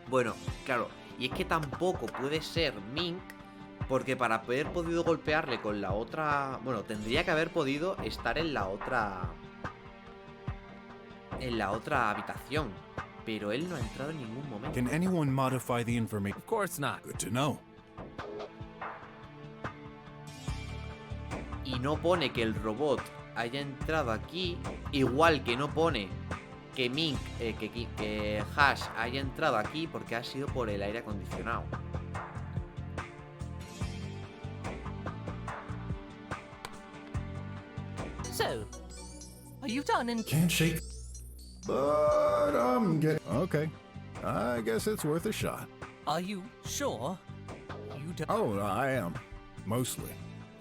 Bueno, claro, y es que tampoco puede ser Mink, porque para haber podido golpearle con la otra... Bueno, tendría que haber podido estar en la otra... En la otra habitación. Pero él no ha entrado en ningún momento. Can anyone modify the information? Of course not. Good to know. Y no pone que el robot haya entrado aquí, igual que no pone que Mink, que Hash haya entrado aquí porque ha sido por el aire acondicionado. So, are you done in... Can't shake. But I'm getting. Okay. I guess it's worth a shot. Are you sure? You don't... Oh, I am. Mostly.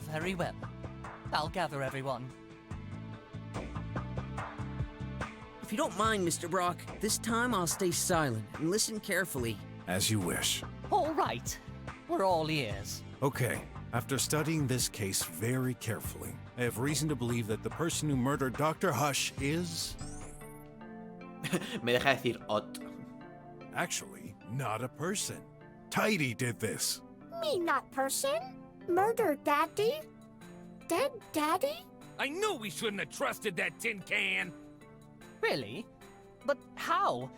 Very well. I'll gather everyone. If you don't mind, Mr. Brock, this time I'll stay silent and listen carefully. As you wish. All right. We're all ears. Okay. After studying this case very carefully, I have reason to believe that the person who murdered Dr. Hush is... Me deja decir Ot. actually not a person. Tidy did this. Me not person? Murder daddy? Dead daddy? I knew we shouldn't have trusted that tin can! Really? But how?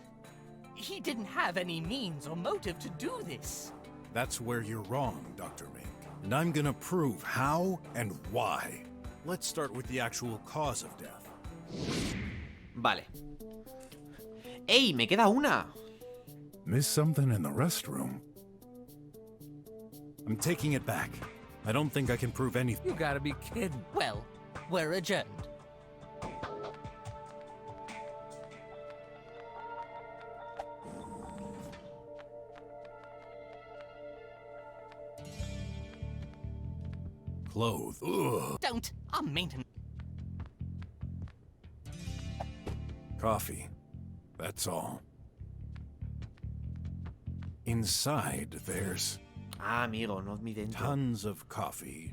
He didn't have any means or motive to do this. That's where you're wrong, Dr. Mink. And I'm gonna prove how and why. Let's start with the actual cause of death. Vale. ¡Ey! ¡Me queda una! Missed something in the restroom. I'm taking it back. I don't think I can prove anything. You gotta be kidding. Well, we're adjourned. Clothes. Ugh. Don't. I'm maintenance. Coffee. That's all. Inside, there's Ah, amigo, no mi dentro. tons of coffee.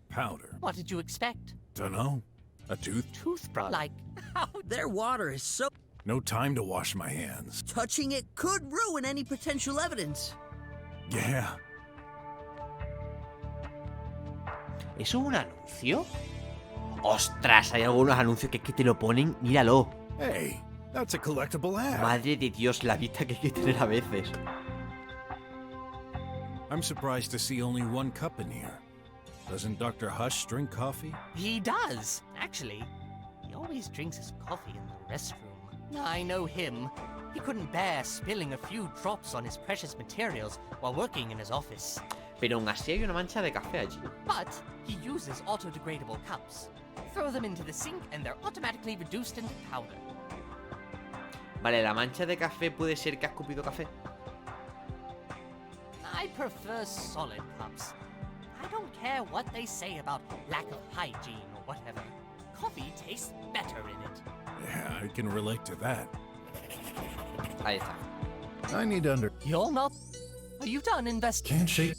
Powder. What did you expect? Dunno. A tooth? Toothbrush? Like, how? Their water is so... No time to wash my hands. Touching it could ruin any potential evidence. Yeah. ¿Eso es un anuncio? ¡Ostras! Hay algunos anuncios que es que te lo ponen. Míralo. Hey, That's a collectible ad. Madre de Dios, la vista que hay que tener a veces. I'm surprised to see only one cup in here. Doesn't Dr. Hush drink coffee? He does, actually. He always drinks his coffee in the restroom. I know him. He couldn't bear spilling a few drops on his precious materials while working in his office. Pero aún así hay una mancha de café allí. But he uses auto-degradable cups. Throw them into the sink and they're automatically reduced into powder. Vale, la mancha de café puede ser que has escupido café. I prefer solid cups. I don't care what they say about lack of hygiene or whatever. Coffee tastes better in it. Yeah, I can relate to that. Ahí está. I need under... You're not... Are you done investing? Can't shake...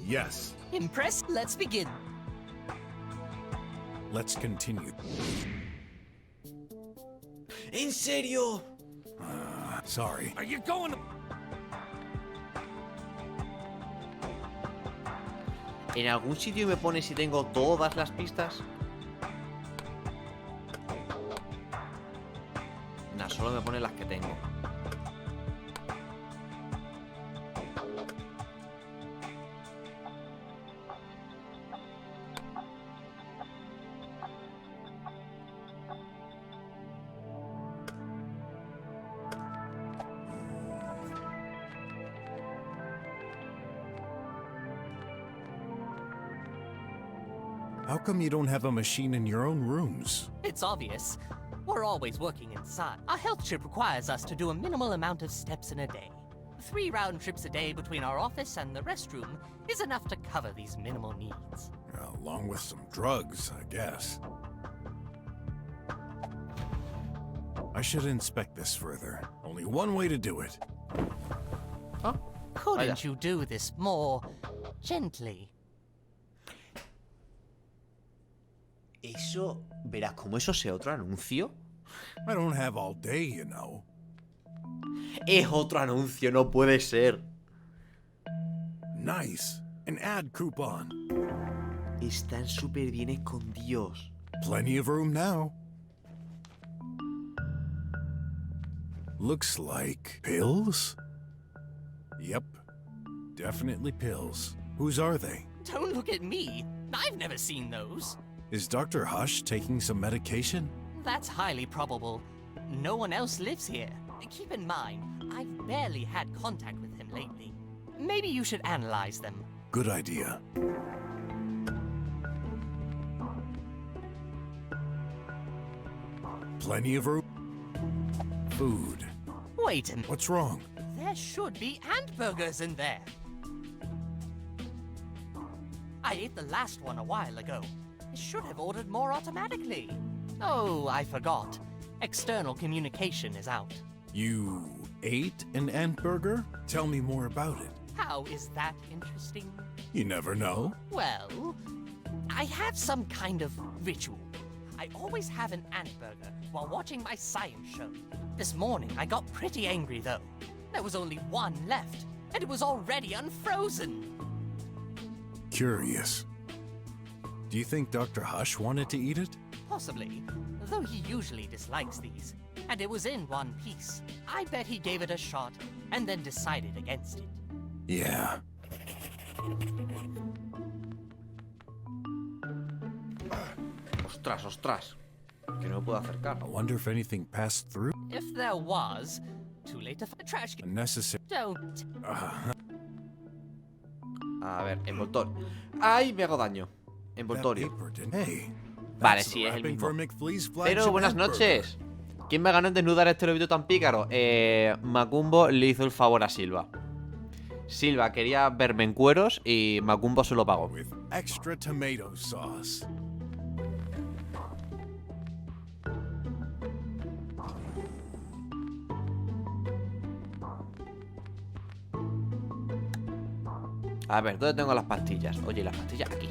Yes. Impressed? Let's begin. Let's continue. ¿En serio? Sorry. Are you going to... ¿En algún sitio me pone si tengo todas las pistas? Nah, solo me pone las que tengo. How come you don't have a machine in your own rooms? It's obvious. We're always working inside. Our health chip requires us to do a minimal amount of steps in a day. 3 round trips a day between our office and the restroom is enough to cover these minimal needs. Along with some drugs, I guess. I should inspect this further. Only one way to do it. ¿Ah? Couldn't you do this more gently? Eso... Verás, como eso sea otro anuncio. I don't have all day, you know. Es otro anuncio, no puede ser. Nice. An ad coupon. Están súper bien escondidos. Plenty of room now. Looks like pills? Yep. Definitely pills. Whose are they? Don't look at me. I've never seen those. Is Dr. Hush taking some medication? That's highly probable. No one else lives here. Keep in mind, I've barely had contact with him lately. Maybe you should analyze them. Good idea. Plenty of room. Food. Wait a minute. What's wrong? There should be hamburgers in there. I ate the last one a while ago. I should have ordered more automatically. Oh, I forgot. External communication is out. You ate an ant burger? Tell me more about it. How is that interesting? You never know. Well, I have some kind of ritual. I always have an ant burger while watching my science show. This morning, I got pretty angry though. There was only one left, and it was already unfrozen. Curious. Do you think Dr. Hush wanted to eat it? Possibly, though he usually dislikes these. And it was in one piece. I bet he gave it a shot and then decided against it. Yeah. Ostras, ostras. Que no me puedo acercar. I wonder if anything passed through. If there was, too late to find a trash can. Unnecessary. Don't. A ver, envoltorio. ¡Ay, me hago daño! Envoltorio. Hey, Vale, that's sí, es el wrapping mismo. for McFlea's Pero flagship buenas hamburger. noches. ¿Quién me ganó en desnudar este lobito tan pícaro? Macumbo le hizo el favor a Silva. Silva quería verme en cueros y Macumbo se lo pagó. With extra tomato sauce. A ver, ¿dónde tengo las pastillas? Oye, las pastillas aquí.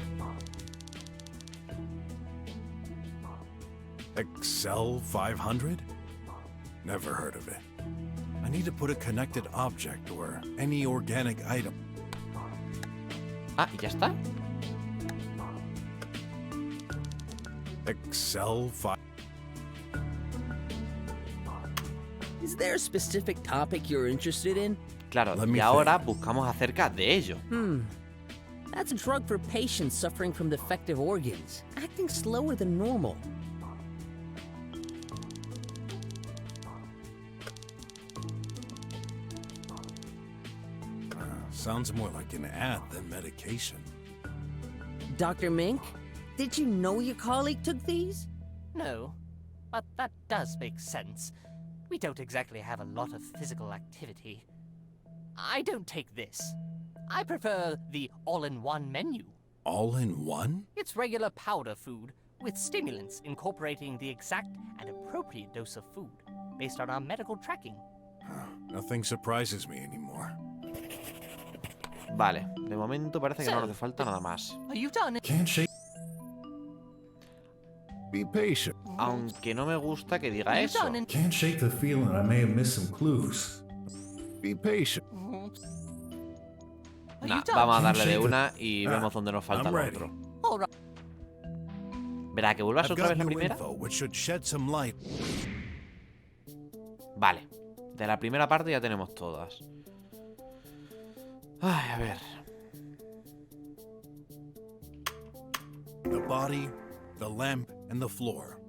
Excel 500? Never heard of it. I need to put a connected object or any organic item. Ah, ¿y ya está? Excel 5. Is there a specific topic you're interested in? Claro, Let me y ahora think. buscamos acerca de ello. That's a drug for patients suffering from defective organs, acting slower than normal. Sounds more like an ad than medication. Dr. Mink, Did you know your colleague took these? No, but that does make sense. We don't exactly have a lot of physical activity. I don't take this. I prefer the all-in-one menu. All in one? It's regular powder food with stimulants incorporating the exact and appropriate dose of food based on our medical tracking. Nothing surprises me anymore. Vale, de momento parece que no nos hace falta nada más. Are you done? Can't shake. Be patient. Aunque no me gusta que diga Are you eso. done? Can't shake the feeling I may have missed some clues. Be patient. Are Nah, you done? vamos a darle de Shake it. una y vemos dónde nos falta I'm lo ready. otro. All right. ¿Verá que vuelvas I've otra got vez la new primera? info which should shed some light. Vale, de la primera parte ya tenemos todas. Ay, a ver. The body, the lamp, and the floor.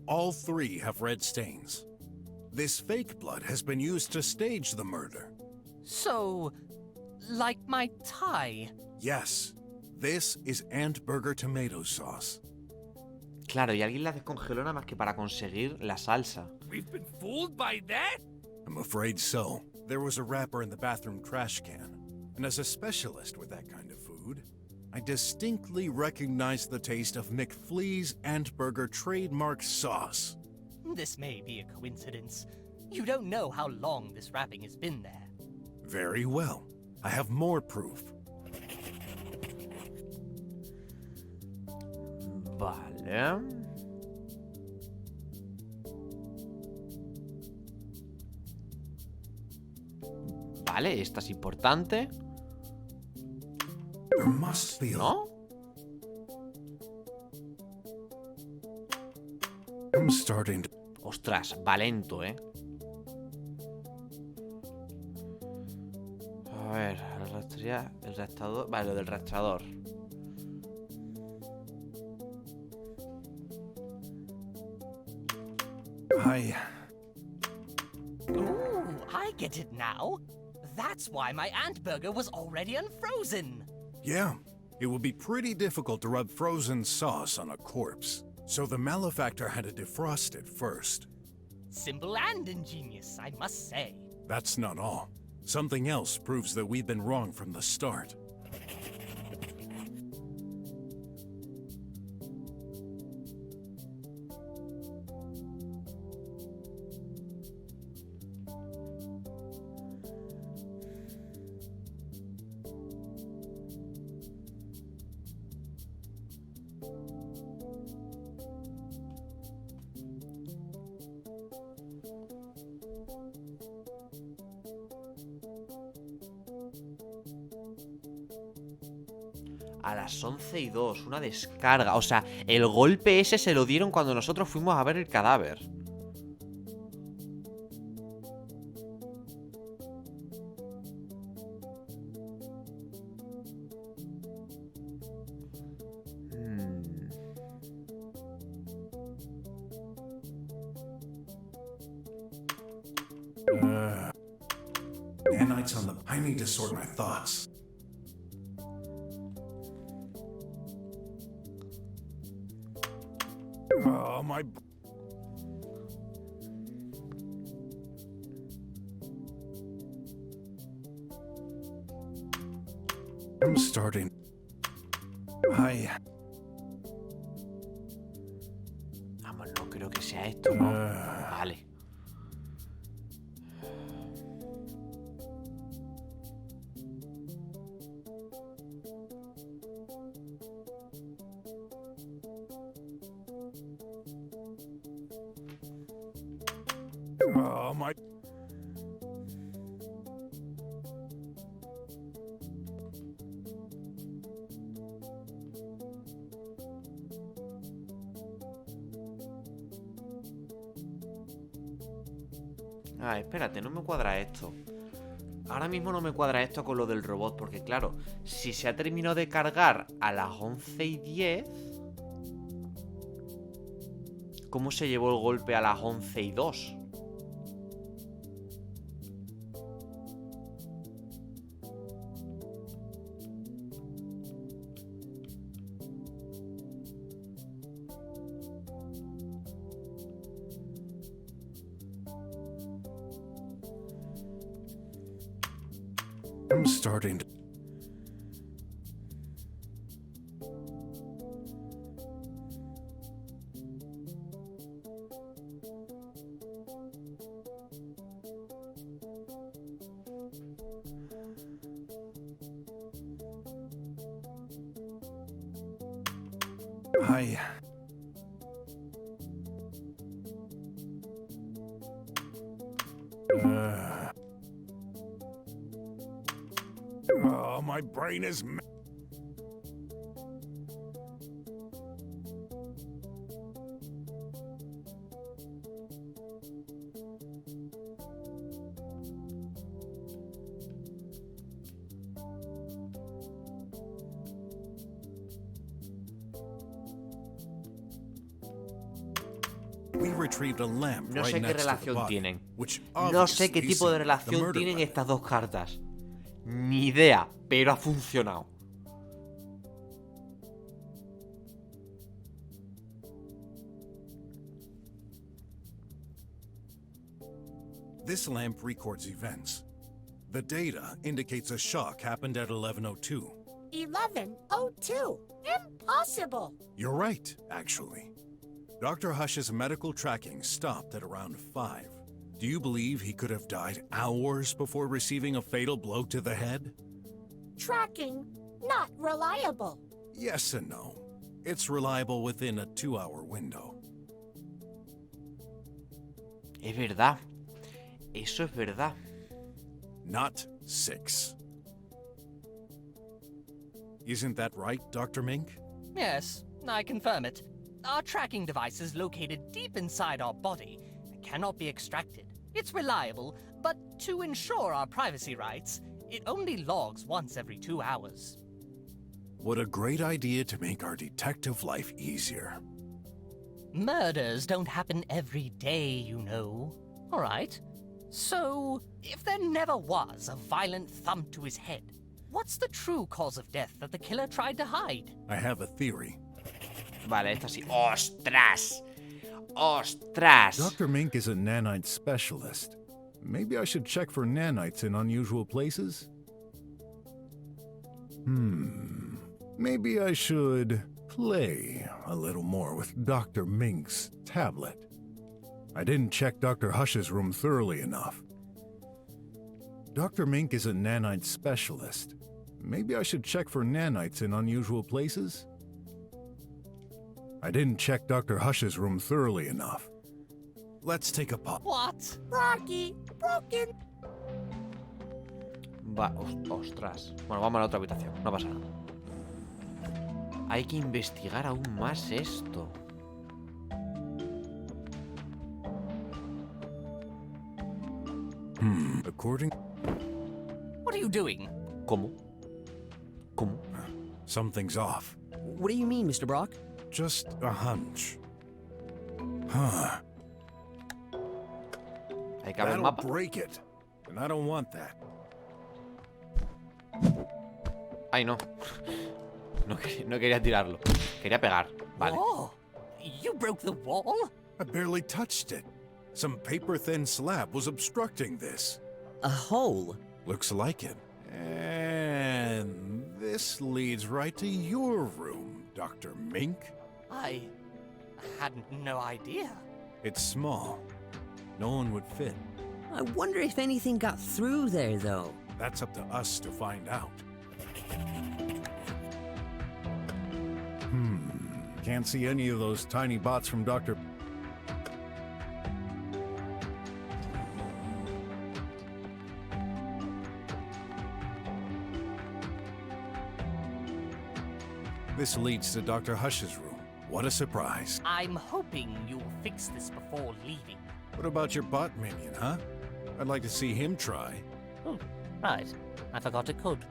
All three have red stains. This fake blood has been used to stage the murder. So, like my tie. Yes, this is Ant Burger tomato sauce. Claro, y alguien la descongeló nada más que para conseguir la salsa. We've been fooled by that? I'm afraid so. There was a wrapper in the bathroom trash can. And as a specialist with that kind of food, I distinctly recognize the taste of McFlea's Ant Burger trademark sauce. This may be a coincidence. You don't know how long this wrapping has been there. Very well. I have more proof. Vale. Vale, esta es importante. There must be a... ¿No? I'm starting to... Ostras, valento, ¿eh? A ver, el rastreador... Vale, lo del rastreador. Ooh, I get it now. That's why my ant burger was already unfrozen. Yeah, it would be pretty difficult to rub frozen sauce on a corpse. So the malefactor had to defrost it first. Simple and ingenious, I must say. That's not all. Something else proves that we've been wrong from the start. A las 11:02, una descarga. O sea, el golpe ese se lo dieron cuando nosotros fuimos a ver el cadáver. Nanites on the... I need to sort my thoughts. Oh, my... I'm starting... Vamos, no creo que sea esto, ¿no? Vale. Oh, my... Ah, espérate, no me cuadra esto. Ahora mismo no me cuadra esto con lo del robot, porque claro, si se ha terminado de cargar a las 11:10, ¿cómo se llevó el golpe a las 11:02? I'm starting to... I... Oh, my brain is... We retrieved a lamp No right sé qué next to the relación body, tienen. which No sé qué obviously tipo de seemed the relación murder tienen weapon. estas dos cartas. Ni idea, pero ha funcionado. This lamp records events. The data indicates a shock happened at 11:02. 11:02. Impossible. You're right, actually. Dr. Hush's medical tracking stopped at around 5. Do you believe he could have died hours before receiving a fatal blow to the head? Tracking not reliable. Yes and no. It's reliable within a 2-hour window. Es verdad. Eso es verdad. Not 6. Isn't that right, Dr. Mink? Yes, I confirm it. Our tracking device is located deep inside our body and cannot be extracted. It's reliable, but to ensure our privacy rights, it only logs once every 2 hours. What a great idea to make our detective life easier. Murders don't happen every day, you know. All right. So, if there never was a violent thump to his head, what's the true cause of death that the killer tried to hide? I have a theory. Vale, esta sí. ¡Ostras! ¡Ostras! Dr. Mink is a nanite specialist. Maybe I should check for nanites in unusual places? Maybe I should play a little more with Dr. Mink's tablet. I didn't check Dr. Hush's room thoroughly enough. Dr. Mink is a nanite specialist. Maybe I should check for nanites in unusual places? I didn't check Dr. Hush's room thoroughly enough. Let's take a pop. What? Rocky, broken. Ostras. Bueno, vamos a la otra habitación. No pasa nada. Hay que investigar aún más esto. According... What are you doing? ¿Cómo? ¿Cómo? Something's off. What do you mean, Mr. Brock? Just a hunch. Huh. Hay que abrir el That'll mapa. break it. And I don't want that. Ay, no. No quería tirarlo. Quería pegar. Vale. Oh, you broke the wall? I barely touched it. Some paper-thin slab was obstructing this. A hole? Looks like it. And this leads right to your room, Dr. Mink. I had no idea. It's small. No one would fit. I wonder if anything got through there, though. That's up to us to find out. Can't see any of those tiny bots from Dr. This leads to Dr. Hush's room. What a surprise. I'm hoping you'll fix this before leaving. What about your bot minion, huh? I'd like to see him try. Oh, right. I forgot it could.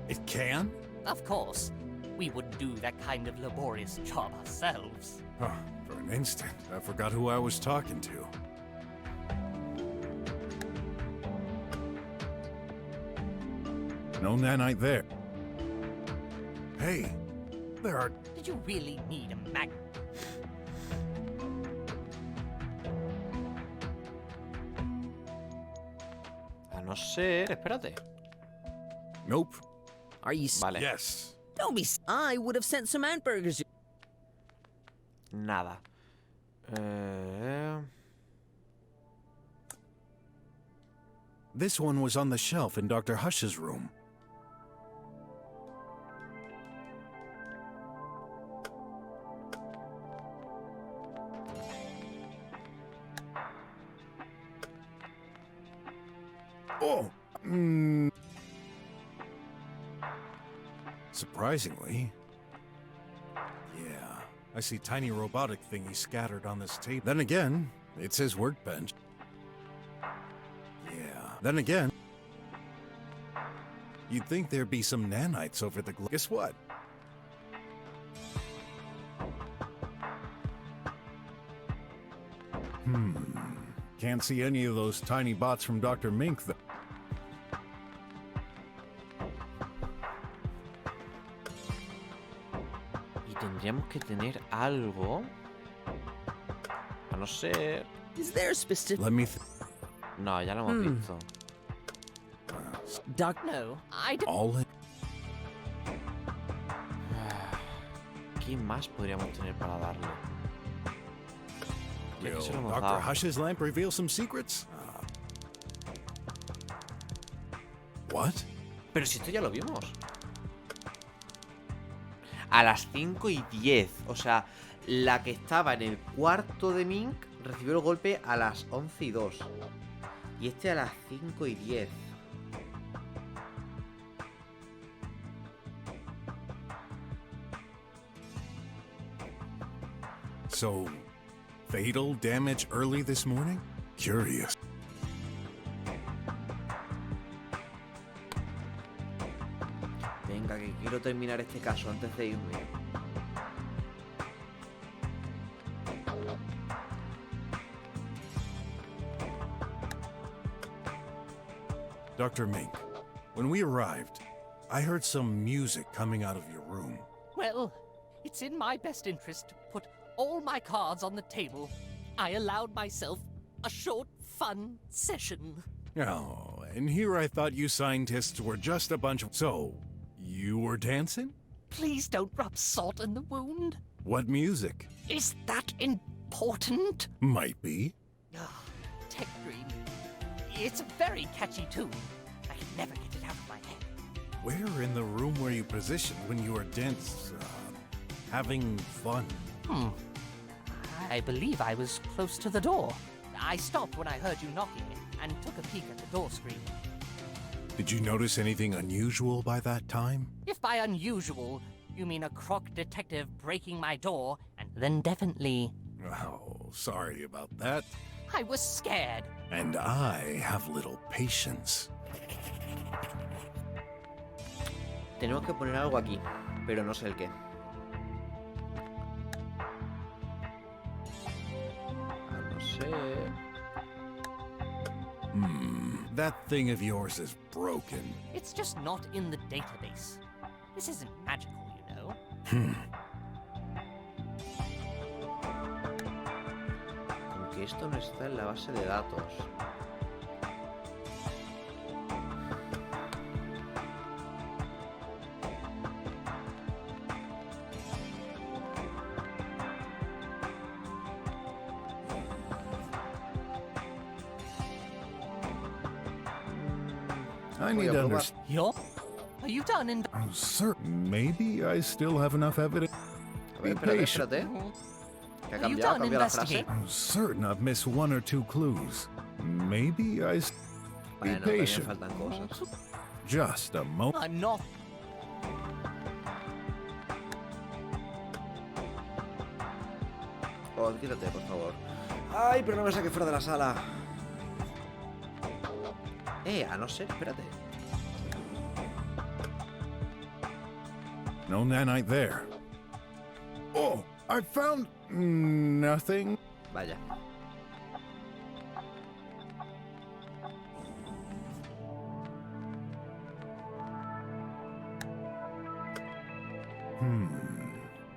It can? Of course. We wouldn't do that kind of laborious job ourselves. Oh, for an instant, I forgot who I was talking to. No nanite there. Hey, there are... Did you really need a mag... A no ser... Espérate. Nope. Are you Vale. Yes. Don't be I would have sent some ant burgers. Nada. This one was on the shelf in Dr. Hush's room. Oh! Surprisingly. Yeah, I see tiny robotic thingies scattered on this table. Then again, it's his workbench. Yeah, then again, you'd think there'd be some nanites over the Guess what? Can't see any of those tiny bots from Dr. Mink, though. Y tendríamos que tener algo. A no ser... Is there a specific... Let me No, ya lo hemos visto. Doc... No, I don't... all in. ¿Qué más podríamos tener para darle? Ya que se lo Will hemos Dr. dado. Hush's lamp reveal some secrets? What? Pero si esto ya lo vimos. A las 5:10. O sea, la que estaba en el cuarto de Mink recibió el golpe a las 11:02. Y este a las 5:10. So, fatal damage early this morning? Curious. Venga, que quiero terminar este caso antes de irme. Dr. Mink, when we arrived, I heard some music coming out of your room. Well, it's in my best interest to put all my cards on the table. I allowed myself a short, fun session. Oh, and here I thought you scientists were just a bunch of... So, you were dancing? Please don't rub salt in the wound. What music? Is that important? Might be. Ugh, Tech Dream. It's a very catchy tune. I can never get it out of my head. Where in the room were you positioned when you were having fun? I believe I was close to the door. I stopped when I heard you knocking and took a peek at the door screen. Did you notice anything unusual by that time? If by unusual, you mean a croc detective breaking my door, and then definitely... Oh, sorry about that. I was scared. And I have little patience. Tenemos que poner algo aquí, pero no sé el qué. A no ser... That thing of yours is broken. It's just not in the database. This isn't magical, you know. Con que esto no está en la base de datos. I Voy need a to probar. understand. Are you done in... I'm certain. Maybe I still have enough evidence. A Be ver, espérate, patient. espérate. Que ha Are you cambiado, done la frase. investigating? I'm certain I've missed one or two clues. Maybe I... Be Bueno, también patient. faltan cosas. Just a moment. I'm not... Oh, quítate, por favor. Ay, pero no me saques fuera de la sala. A no ser, espérate. No nanite there. Oh, I found nothing. Vaya.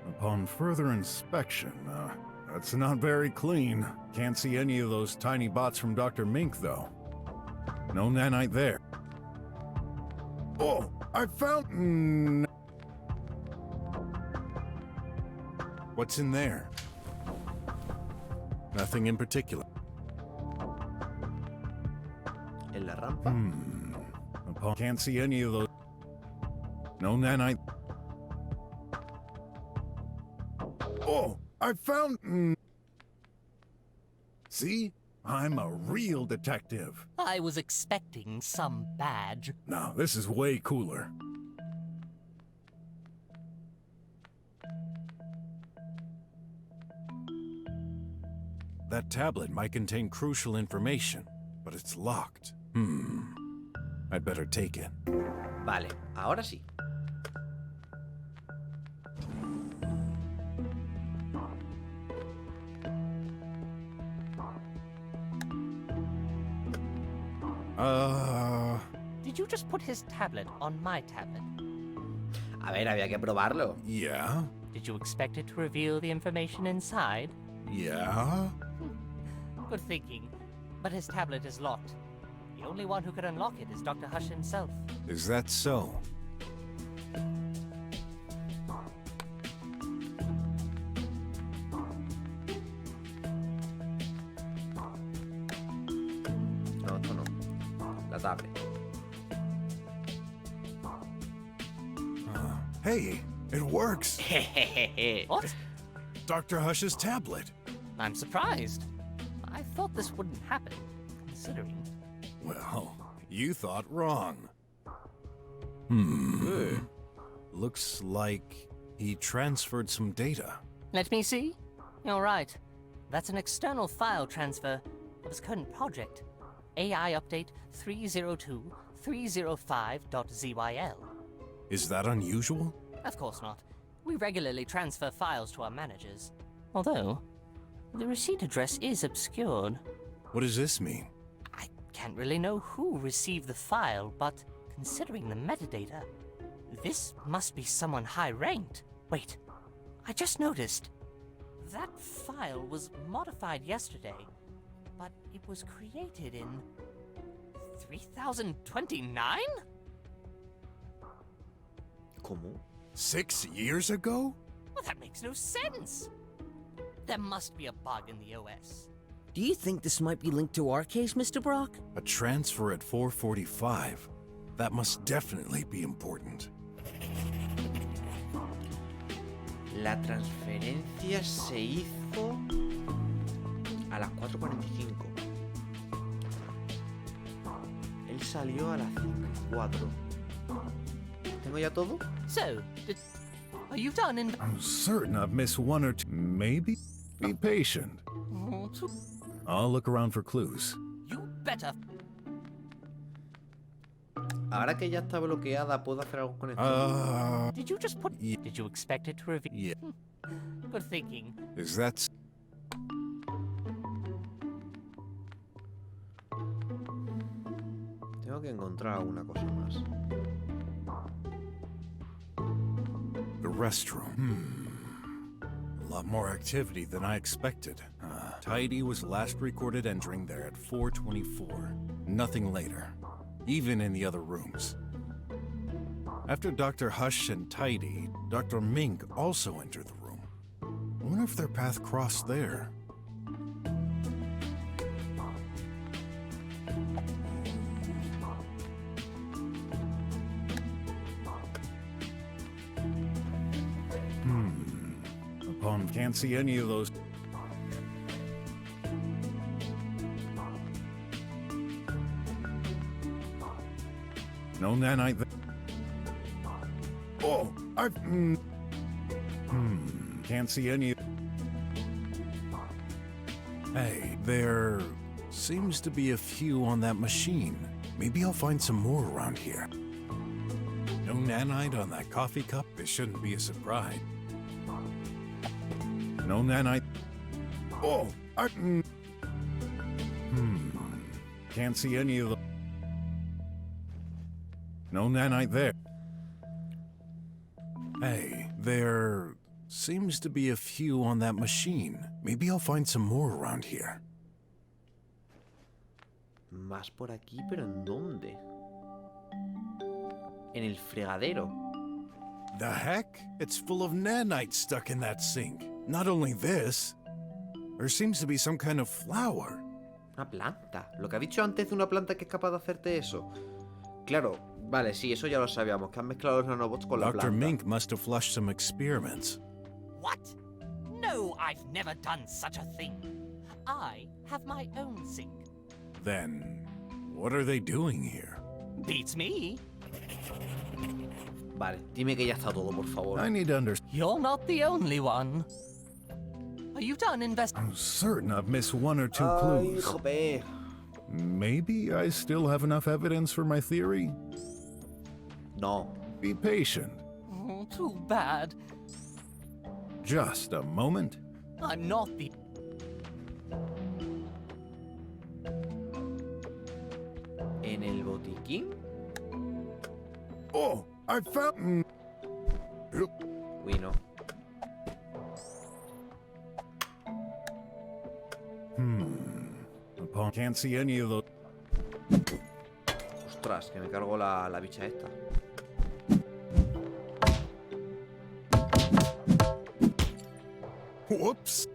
Upon further inspection, that's not very clean. Can't see any of those tiny bots from Dr. Mink, though. No nanite there. Oh, I found... What's in there? Nothing in particular. En la rampa. Can't see any of those. No nanite. Oh, I found... See? I'm a real detective. I was expecting some badge. No, this is way cooler. That tablet might contain crucial information, but it's locked. I'd better take it. Vale, ahora sí. Did you just put his tablet on my tablet? A ver, había que probarlo. Yeah? Did you expect it to reveal the information inside? Yeah? Good thinking. But his tablet is locked. The only one who could unlock it is Dr. Hush himself. Is that so? No, esto no. La tablet. Hey, it works! What? Dr. Hush's tablet. I'm surprised. I thought this wouldn't happen, considering. Well, you thought wrong. Looks like he transferred some data. Let me see. You're right. That's an external file transfer of his current project. AI update 302.305.zyl. Is that unusual? Of course not. We regularly transfer files to our managers. Although, the receipt address is obscured. What does this mean? I can't really know who received the file, but considering the metadata, this must be someone high-ranked. Wait, I just noticed. That file was modified yesterday, but it was created in 3029? ¿Cómo? 6 years ago? Well, that makes no sense. There must be a bug in the OS. Do you think this might be linked to our case, Mr. Brock? A transfer at 4:45. That must definitely be important. La transferencia se hizo a las 4:45. Él salió a las 5:04. ¿Tengo ya todo? So, are you done in... I'm certain I've missed one or two. Maybe? Be patient. I'll look around for clues. You better... Ahora que ya está bloqueada, ¿puedo hacer algo con esto? Did you just put... Did you expect it to reveal... Yeah. Good thinking. Is that... Tengo que encontrar alguna cosa más. The restroom. A lot more activity than I expected. Tidy was last recorded entering there at 4:24. Nothing later. Even in the other rooms. After Dr. Hush and Tidy, Dr. Mink also entered the room. I wonder if their path crossed there. Can't see any of those. No nanite. Oh, I've. Can't see any. Hey, there seems to be a few on that machine. Maybe I'll find some more around here. No nanite on that coffee cup? This shouldn't be a surprise. No nanite. Oh, can't see any of the... No nanite there. Hey, there seems to be a few on that machine. Maybe I'll find some more around here. Más por aquí, pero ¿en dónde? En el fregadero. The heck? It's full of nanites stuck in that sink. Not only this, there seems to be some kind of flower. Una planta. Lo que ha dicho antes de una planta que es capaz de hacerte eso. Claro, vale, sí, eso ya lo sabíamos, que han mezclado los nanobots con la planta. Dr. Mink must have flushed some experiments. What? No, I've never done such a thing. I have my own sink. Then, what are they doing here? Beats me. Vale, dime que ya está todo, por favor. I need to understand. You're not the only one. Are you done investing? I'm certain I've missed one or two Ay, clues. jope. Maybe I still have enough evidence for my theory? No. Be patient. Oh, too bad. Just a moment. I'm not the... ¿En el botiquín? Oh, I found... Uy, no. Can't see any of those. Ostras, que me cargo la bicha esta. Whoops.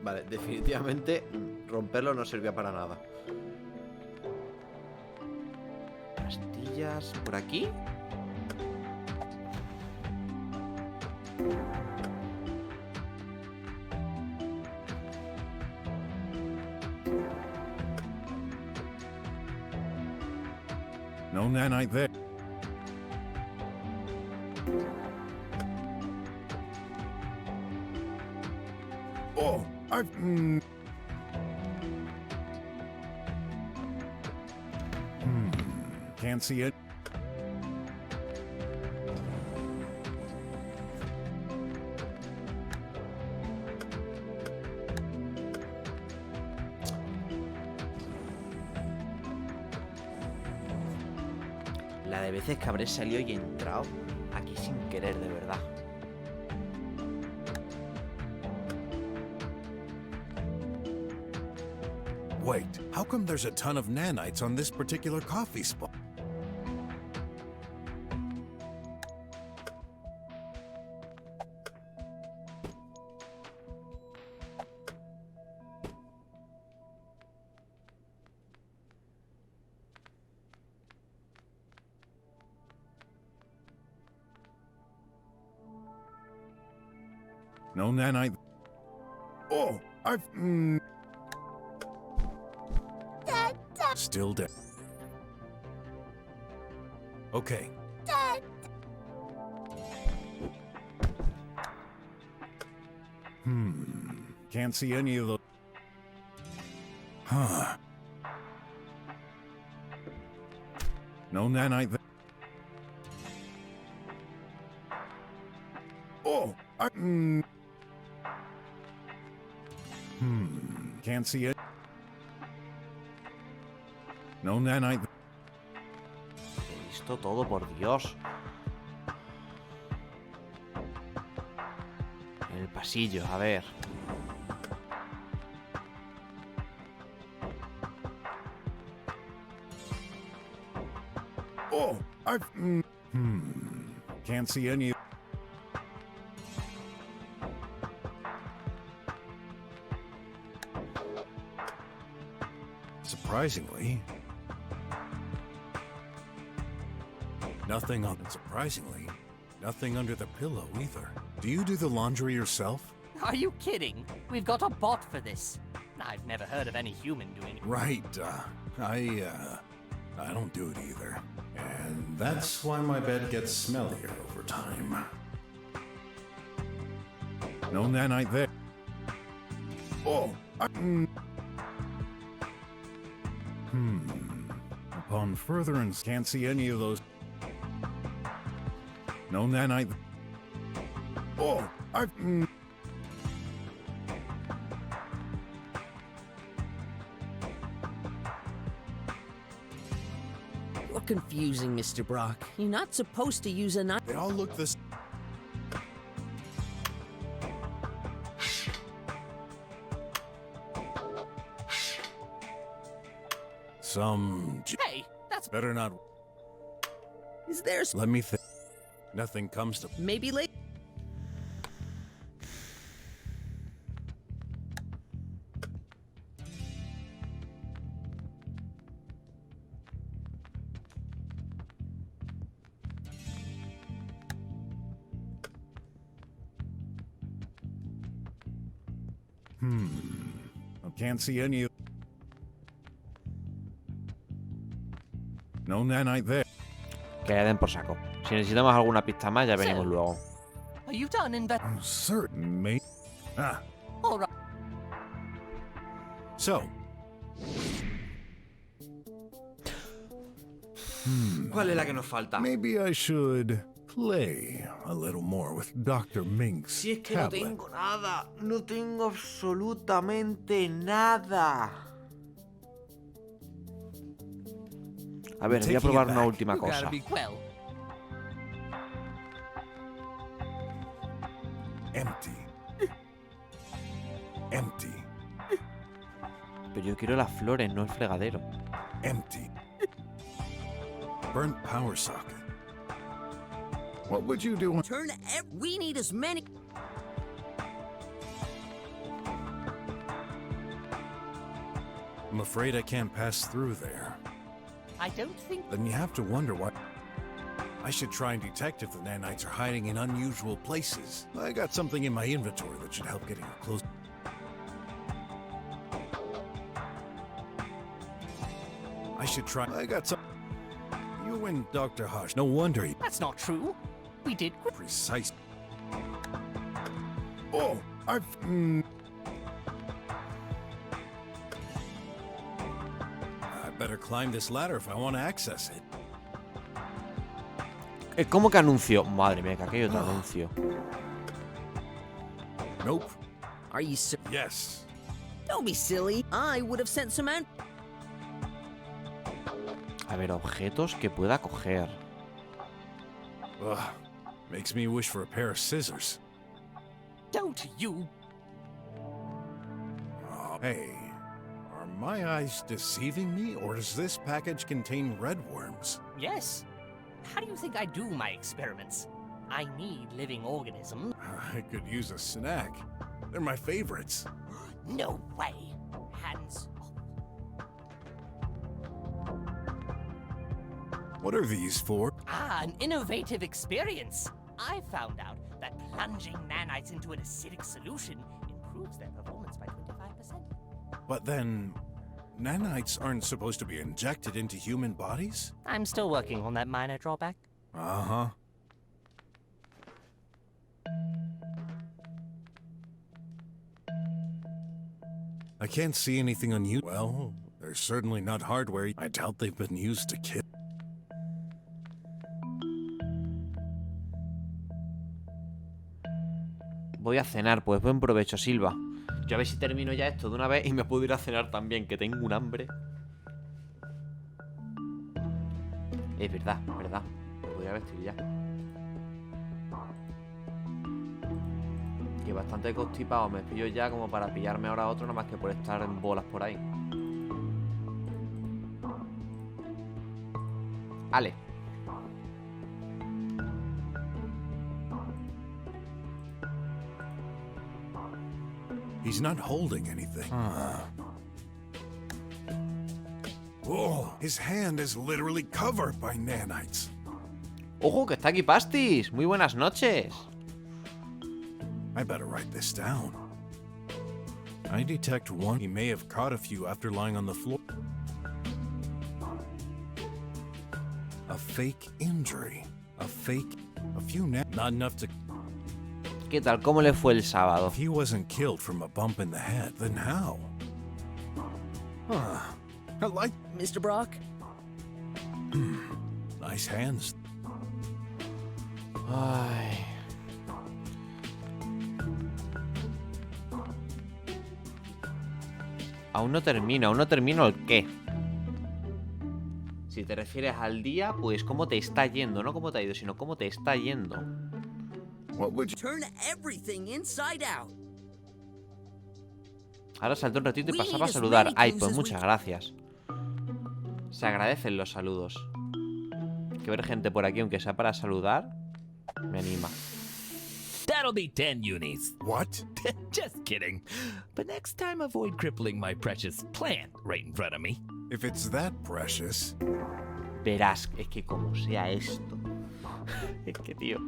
Vale, definitivamente romperlo no servía para nada. Pastillas por aquí. No nanite there. Oh, I've... Can't see it. La de veces que habré salido y entrado aquí sin querer, de verdad. Wait, how come there's a ton of nanites on this particular coffee spot? No nanite. Oh, I've... Still dead. Okay. Can't see any of those. Huh. No nanite there. Oh, I... Can't see it. No nanite. He visto todo, por Dios. En el pasillo, a ver. Oh, I've... Can't see any... Surprisingly... Nothing on it. Surprisingly, nothing under the pillow either. Do you do the laundry yourself? Are you kidding? We've got a bot for this. I've never heard of any human doing it. Right, I don't do it either. And that's why my bed gets smellier over time. No nanite there. Upon furtherance, can't see any of those. No nanite. Oh, I've. You're confusing, Mr. Brock. You're not supposed to use a knife. They all look this. Some. Hey, that's Better not. Is there Let me think. Nothing comes to. maybe late? I can't see any of. No nanite there. Que le den por saco. Si necesitamos alguna pista más, ya venimos luego. Are you done I'm certain, mate. Ah, All right. so. ¿Cuál es la que nos falta? Maybe I should play a little more with Dr. Mink's Si es que no tablet. tengo nada. No tengo absolutamente nada. A ver, voy a probar una última You gotta cosa. be Well, Empty. Empty. Pero yo quiero las flores, no el fregadero. Empty. Burnt power socket. What would you do? Turn we need as many. I'm afraid I can't pass through there. I don't think. Then you have to wonder what. I should try and detect if the nanites are hiding in unusual places. I got something in my inventory that should help getting close. I should try. I got some. You and Dr. Hush. No wonder he. That's not true. We did. Precise. Oh, I've. I better climb this ladder if I want to access it. ¿Cómo que anuncio? Madre mía, que aquí hay otro anuncio. Nope. Are you ser- Yes. Don't be silly. I would have sent some out. A ver, objetos que pueda coger. Ugh. Makes me wish for a pair of scissors. Don't you? Oh, hey. Are my eyes deceiving me, or does this package contain red worms? Yes. How do you think I do my experiments? I need living organisms. I could use a snack. They're my favorites. No way. Hands off. What are these for? Ah, an innovative experience. I found out that plunging nanites into an acidic solution improves their performance by 25%. But then, nanites aren't supposed to be injected into human bodies? I'm still working on that minor drawback. Uh-huh. I can't see anything unusual. Well, they're certainly not hardware. I doubt they've been used to kill. Voy a cenar, pues buen provecho, Silva. Yo a ver si termino ya esto de una vez y me puedo ir a cenar también, que tengo un hambre. Es verdad, verdad. Me podría vestir ya. Que bastante constipado me pillo ya como para pillarme ahora otro, nada más que por estar en bolas por ahí. Ale. He's not holding anything. Oh, his hand is literally covered by nanites. ¡Ojo, que está aquí Pastis! Muy buenas noches. I better write this down. I detect one. He may have caught a few after lying on the floor. A fake injury. A few not enough to. ¿Qué tal? ¿Cómo le fue el sábado? If he wasn't killed from a bump in the head, then how? Huh. I like Mr. Brock? nice hands. Ay. Aún no termino el qué. Si te refieres al día, pues cómo te está yendo, no cómo te ha ido, sino cómo te está yendo. What would you... Turn everything inside out. Ahora saltó un ratito y pasaba a saludar. Ay, pues muchas gracias. Se agradecen los saludos. Que ver gente por aquí, aunque sea para saludar, me anima. That'll be 10 unis. What? Just kidding. But next time, avoid crippling my precious plant right in front of me. If it's that precious... Verás, es que como sea esto. Es que, tío,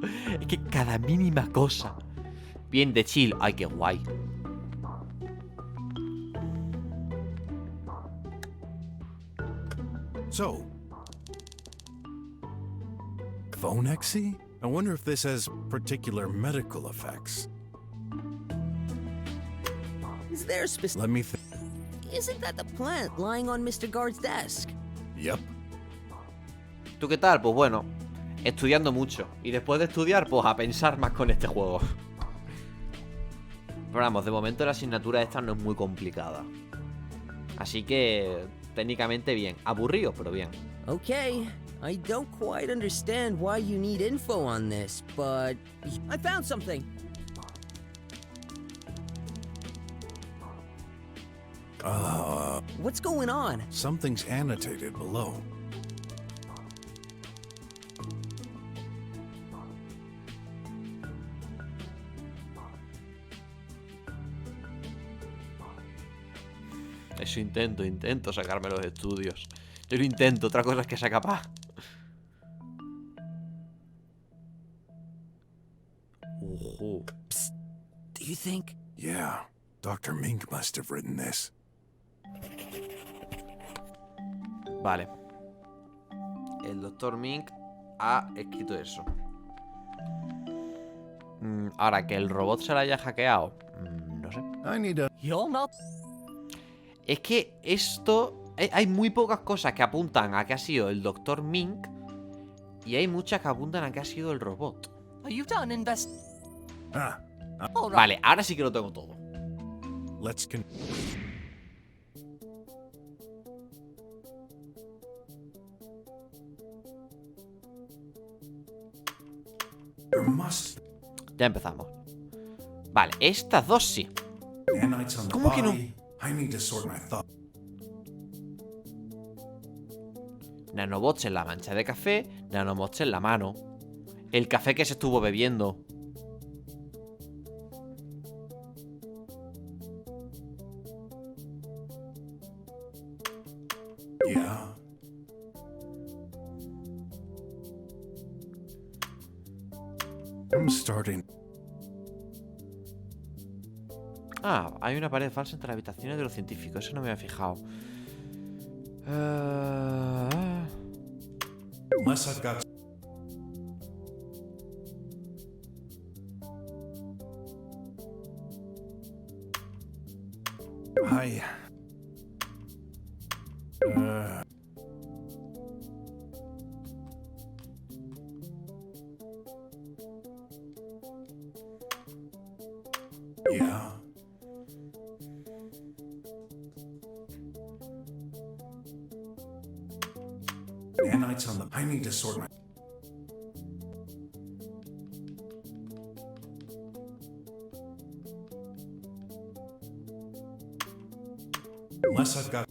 es que cada mínima cosa. Bien de chill. Ay, qué guay. So... Phonexy? I wonder if this has particular medical effects. Is there a specific... Let me think. Isn't that the plant lying on Mr. Guard's desk? Yep. ¿Tú qué tal? Pues bueno, estudiando mucho. Y después de estudiar, pues a pensar más con este juego. Pero vamos, de momento la asignatura esta no es muy complicada. Así que técnicamente bien. Aburrido, pero bien. Okay, I don't quite understand why you need info on this, but I found something. What's going on? Something's annotated below. Eso intento sacarme los estudios. Yo lo intento, otra cosa es que sea capaz. Ojo. Psst, do you think? Yeah, Dr. Mink must have written this. Vale. El Dr. Mink ha escrito eso. Ahora, que el robot se lo haya hackeado, no sé. I need a... You're not. Es que esto... Hay muy pocas cosas que apuntan a que ha sido el Dr. Mink. Y hay muchas que apuntan a que ha sido el robot. Are you done Ah, All right. Vale, ahora sí que lo tengo todo. let's con... There must... Ya empezamos. Vale, estas dos sí. Nanites on the ¿Cómo que no? body. I need to sort my thoughts. Nanobots en la mancha de café, nanobots en la mano. El café que se estuvo bebiendo. Yeah. I'm starting... Ah, hay una pared falsa entre las habitaciones de los científicos. Eso no me había fijado. Unless I've got... I... Yeah. Nanites on the... I need to sort my... Unless I've got...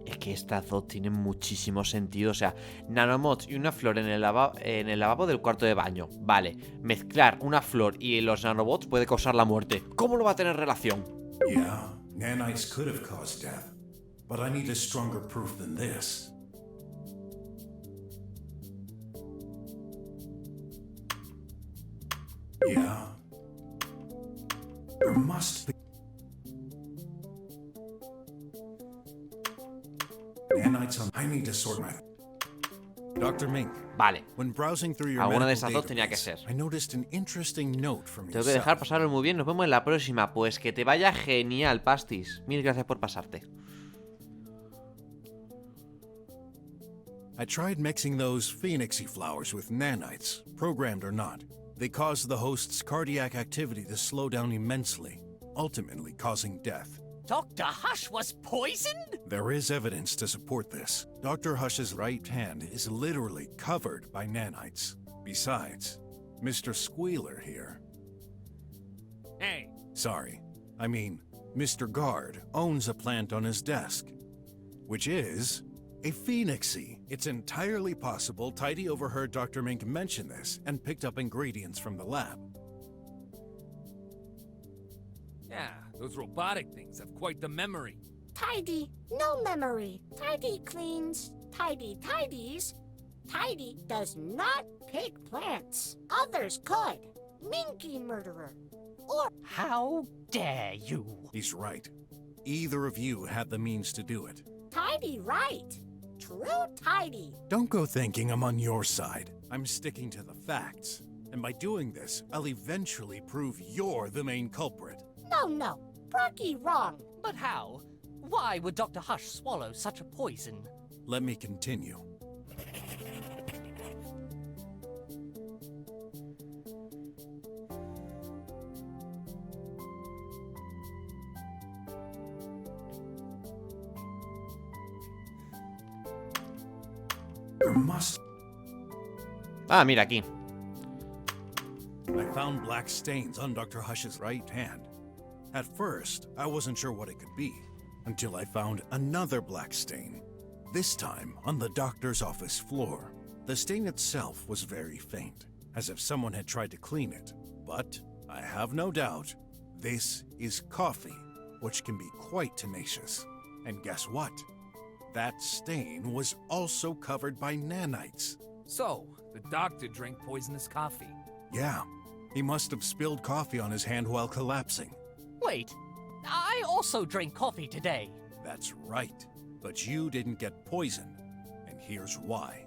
Es que estas dos tienen muchísimo sentido. O sea, nanomods y una flor en el lavabo del cuarto de baño. Vale, mezclar una flor y los nanobots puede causar la muerte. ¿Cómo no va a tener relación? Yeah, nanites could have caused death, but I need a stronger proof than this. Yeah. There must be... nanites on... I need to sort my... Dr. Mink, Vale. when browsing through your Alguna de medical esas dos tenía que database, ser. I noticed an interesting note from Tengo que dejar yourself. pasarlo muy bien. Nos vemos en la próxima. Pues que te vaya genial, Pastis. Mil gracias por pasarte. I tried mixing those phoenixy flowers with nanites, programmed or not. They caused the host's cardiac activity to slow down immensely, ultimately causing death. Dr. Hush was poisoned? There is evidence to support this. Dr. Hush's right hand is literally covered by nanites. Besides, Mr. Squealer here... Hey, Sorry, I mean, Mr. Guard owns a plant on his desk, which is a phoenixy. It's entirely possible Tidy overheard Dr. Mink mention this and picked up ingredients from the lab. yeah, those robotic things have quite the memory. Tidy, no memory. Tidy cleans. Tidy tidies. Tidy does not pick plants. Others could. Minky murderer. Or How dare you? He's right. Either of you had the means to do it. Tidy right. True tidy. Don't go thinking I'm on your side. I'm sticking to the facts. And by doing this, I'll eventually prove you're the main culprit. No. Brocky wrong. But how? Why would Dr. Hush swallow such a poison? Let me continue. There must... Ah, mira aquí. I found black stains on Dr. Hush's right hand. At first, I wasn't sure what it could be, until I found another black stain. This time on the doctor's office floor. The stain itself was very faint, as if someone had tried to clean it. But I have no doubt, this is coffee, which can be quite tenacious. And guess what? That stain was also covered by nanites. So, the doctor drank poisonous coffee. Yeah, he must have spilled coffee on his hand while collapsing. Wait, I also drank coffee today. That's right, but you didn't get poisoned, and here's why.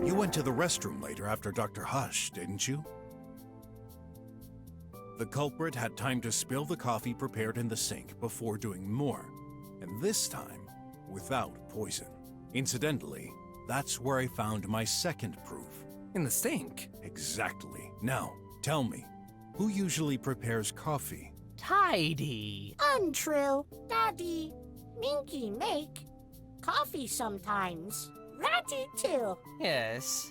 You went to the restroom later after Dr. Hush, didn't you? The culprit had time to spill the coffee prepared in the sink before doing more, and this time, without poison. Incidentally, that's where I found my second proof. In the sink? Exactly. Now, tell me, who usually prepares coffee? Tidy. Untrue. Daddy. Minky make. Coffee sometimes. Ratty too. Yes.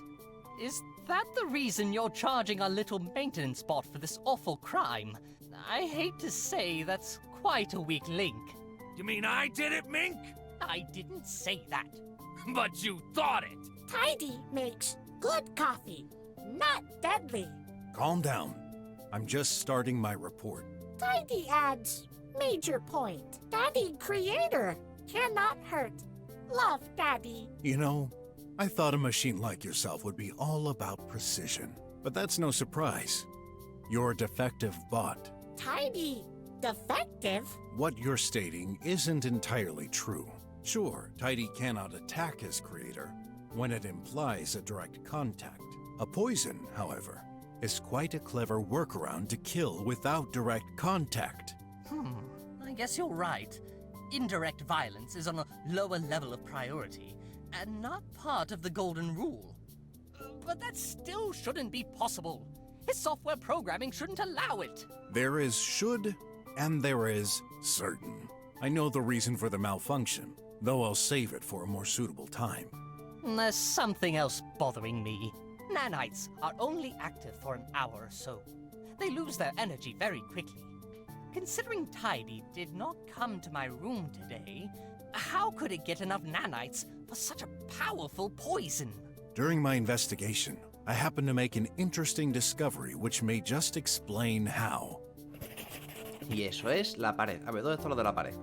Is that the reason you're charging our little maintenance bot for this awful crime? I hate to say that's quite a weak link. You mean I did it, Mink? I didn't say that. But you thought it! Tidy makes good coffee, not deadly. Calm down. I'm just starting my report. Tidy adds major point. Daddy creator cannot hurt. Love Daddy. You know, I thought a machine like yourself would be all about precision. But that's no surprise. You're a defective bot. Tidy. Defective? What you're stating isn't entirely true. Sure, Tidy cannot attack his creator when it implies a direct contact. A poison, however, is quite a clever workaround to kill without direct contact. I guess you're right. Indirect violence is on a lower level of priority, and not part of the golden rule. But that still shouldn't be possible. His software programming shouldn't allow it. There is should, and there is certain. I know the reason for the malfunction, though I'll save it for a more suitable time. There's something else bothering me. Nanites are only active for an hour or so. They lose their energy very quickly. Considering Tidy did not come to my room today, how could it get enough nanites for such a powerful poison? During my investigation, I happened to make an interesting discovery which may just explain how. Y eso es la pared. A ver, ¿dónde está lo de la pared?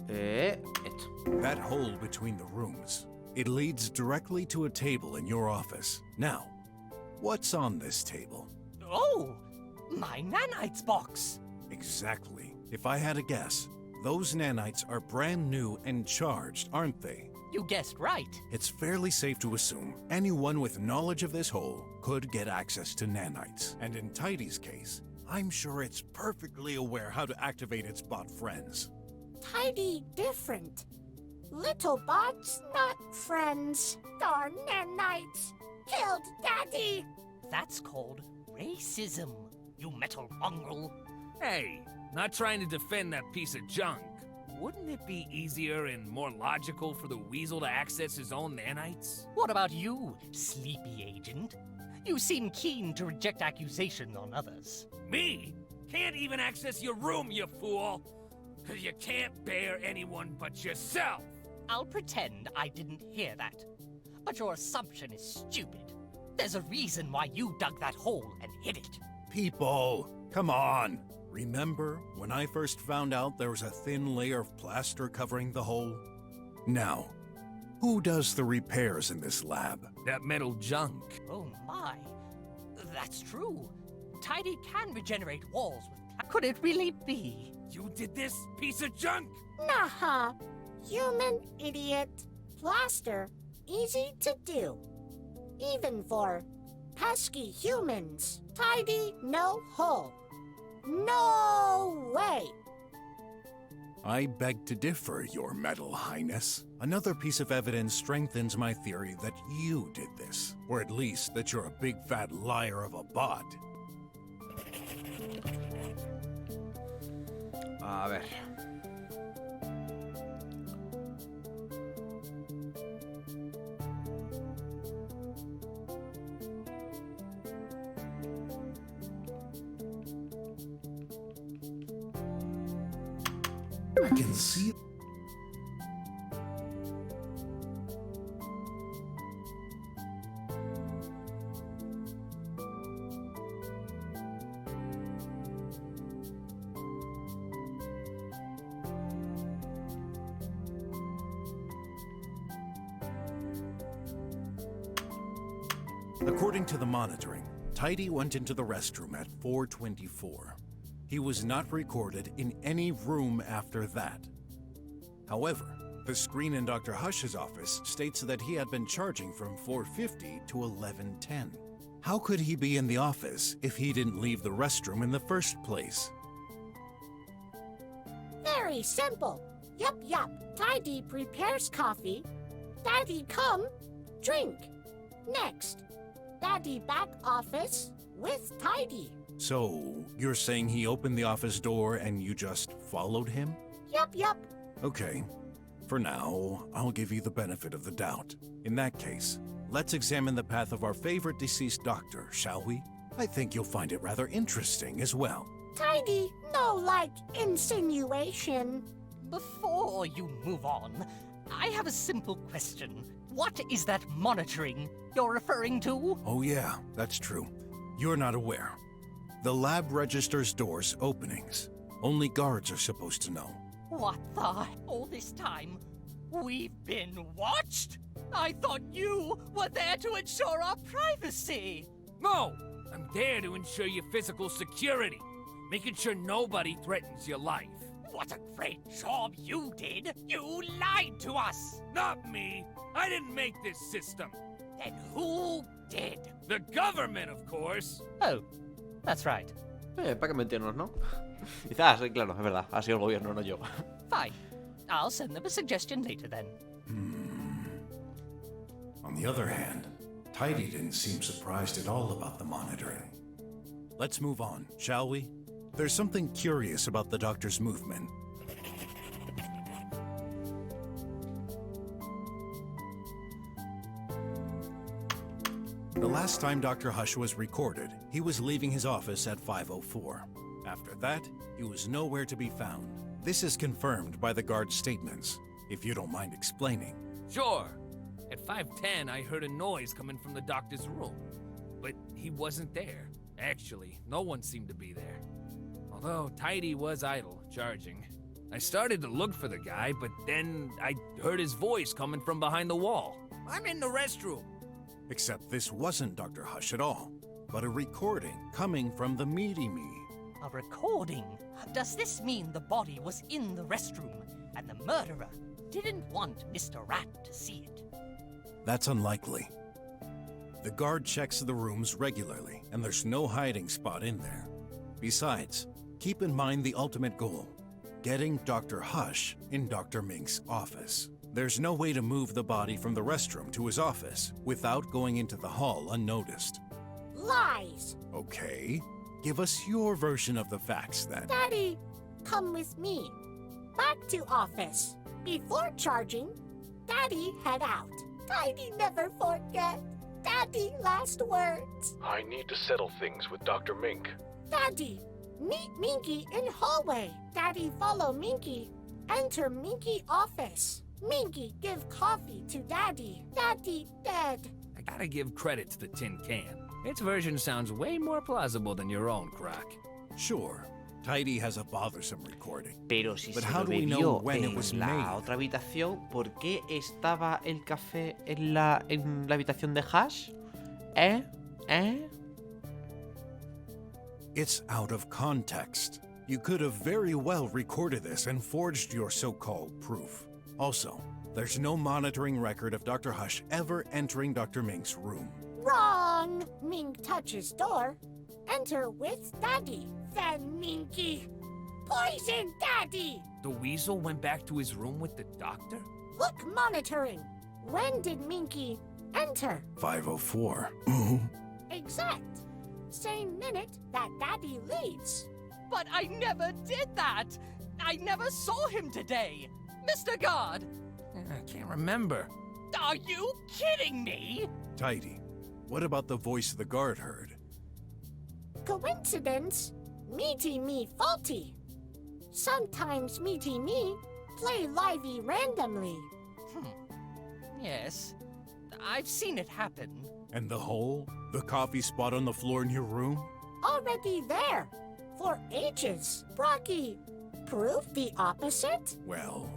Esto. That hole between the rooms. It leads directly to a table in your office. Now, what's on this table? Oh, my nanites box. Exactly. If I had a guess, those nanites are brand new and charged, aren't they? You guessed right. It's fairly safe to assume anyone with knowledge of this hole could get access to nanites. And in Tidy's case, I'm sure it's perfectly aware how to activate its bot friends. Tidy different. Little bots, not friends. Darn nanites. Killed Daddy. That's called racism, you metal mongrel. Hey, not trying to defend that piece of junk. Wouldn't it be easier and more logical for the weasel to access his own nanites? What about you, sleepy agent? You seem keen to reject accusation on others. Me? Can't even access your room, you fool! 'Cause you can't bear anyone but yourself! I'll pretend I didn't hear that. But your assumption is stupid. There's a reason why you dug that hole and hid it. People, come on! Remember when I first found out there was a thin layer of plaster covering the hole? Now, who does the repairs in this lab? That metal junk. Oh my. That's true. Tidy can regenerate walls with... Could it really be? You did this, piece of junk? Nah, human idiot. Plaster, easy to do. Even for pesky humans. Tidy, no hole. No way! I beg to differ, Your Metal Highness. Another piece of evidence strengthens my theory that you did this, or at least that you're a big fat liar of a bot. A ver. I can see. According to the monitoring, Tidy went into the restroom at 4:24. He was not recorded in any room after that. However, the screen in Dr. Hush's office states that he had been charging from 4:50 to 11:10. How could he be in the office if he didn't leave the restroom in the first place? Very simple. Yup. Tidy prepares coffee. Daddy come, drink. Next, Daddy back office with Tidy. So, you're saying he opened the office door and you just followed him? Yup. Okay. For now, I'll give you the benefit of the doubt. In that case, let's examine the path of our favorite deceased doctor, shall we? I think you'll find it rather interesting as well. Tidy, no like insinuation. Before you move on, I have a simple question. What is that monitoring you're referring to? Oh yeah, that's true. You're not aware. The lab registers doors openings. Only guards are supposed to know. What the... All this time, we've been watched? I thought you were there to ensure our privacy. No! I'm there to ensure your physical security, making sure nobody threatens your life. What a great job you did! You lied to us! Not me! I didn't make this system! Then who did? The government, of course! Oh, that's right. ¿Para qué mentirnos, no? Quizás, claro, es verdad. Ha sido el gobierno, no yo. Fine. I'll send them a suggestion later then. On the other hand, Tidy didn't seem surprised at all about the monitoring. Let's move on, shall we? There's something curious about the doctor's movement. The last time Dr. Hush was recorded, he was leaving his office at 5:04. After that, he was nowhere to be found. This is confirmed by the guard's statements, if you don't mind explaining. Sure. At 5:10, I heard a noise coming from the doctor's room. But he wasn't there. Actually, no one seemed to be there. Although Tidy was idle, charging. I started to look for the guy, but then I heard his voice coming from behind the wall. I'm in the restroom. Except this wasn't Dr. Hush at all, but a recording coming from the Meaty Me. A recording? Does this mean the body was in the restroom and the murderer didn't want Mr. Rat to see it? That's unlikely. The guard checks the rooms regularly, and there's no hiding spot in there. Besides, keep in mind the ultimate goal: getting Dr. Hush in Dr. Mink's office. There's no way to move the body from the restroom to his office without going into the hall unnoticed. Lies! Okay, give us your version of the facts then. Daddy, come with me. Back to office. Before charging, Daddy head out. Daddy never forget. Daddy last words. I need to settle things with Dr. Mink. Daddy, meet Minky in hallway. Daddy follow Minky. Enter Minky office. Minky give coffee to Daddy. Daddy dead. I gotta give credit to the tin can. Its version sounds way more plausible than your own, Croc. Sure, Tidy has a bothersome recording. Pero si But se how lo do we know bebió when it en was la made? otra habitación, ¿por qué estaba el café en la habitación de Hash? ¿Eh? It's out of context. You could have very well recorded this and forged your so-called proof. Also, there's no monitoring record of Dr. Hush ever entering Dr. Mink's room. Wrong. Mink touches door. Enter with Daddy. Then Minky. Poison Daddy. The weasel went back to his room with the doctor? Look monitoring. When did Minky enter? 5:04. Exact. Same minute that Daddy leaves. But I never did that! I never saw him today! Mr. Guard! I can't remember. Are you kidding me? Tidy, what about the voice the guard heard? Coincidence? Meaty Me faulty. Sometimes Meaty Me play livey randomly. Yes, I've seen it happen. And the hole? The coffee spot on the floor in your room? Already there. For ages. Brocky, prove the opposite? Well,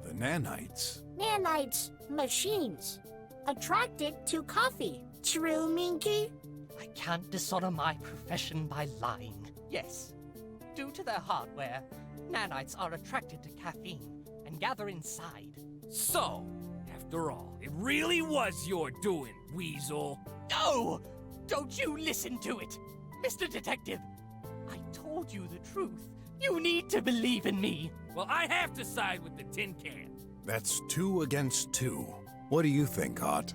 the nanites. Nanites, machines. Attracted to coffee. True, Minky? I can't dishonor my profession by lying. Yes, due to their hardware, nanites are attracted to caffeine and gather inside. So, after all, it really was your doing, Weasel. No! Don't you listen to it! Mr. Detective, I told you the truth. You need to believe in me. Well, I have to side with the tin can. That's 2 against 2. What do you think, Hot?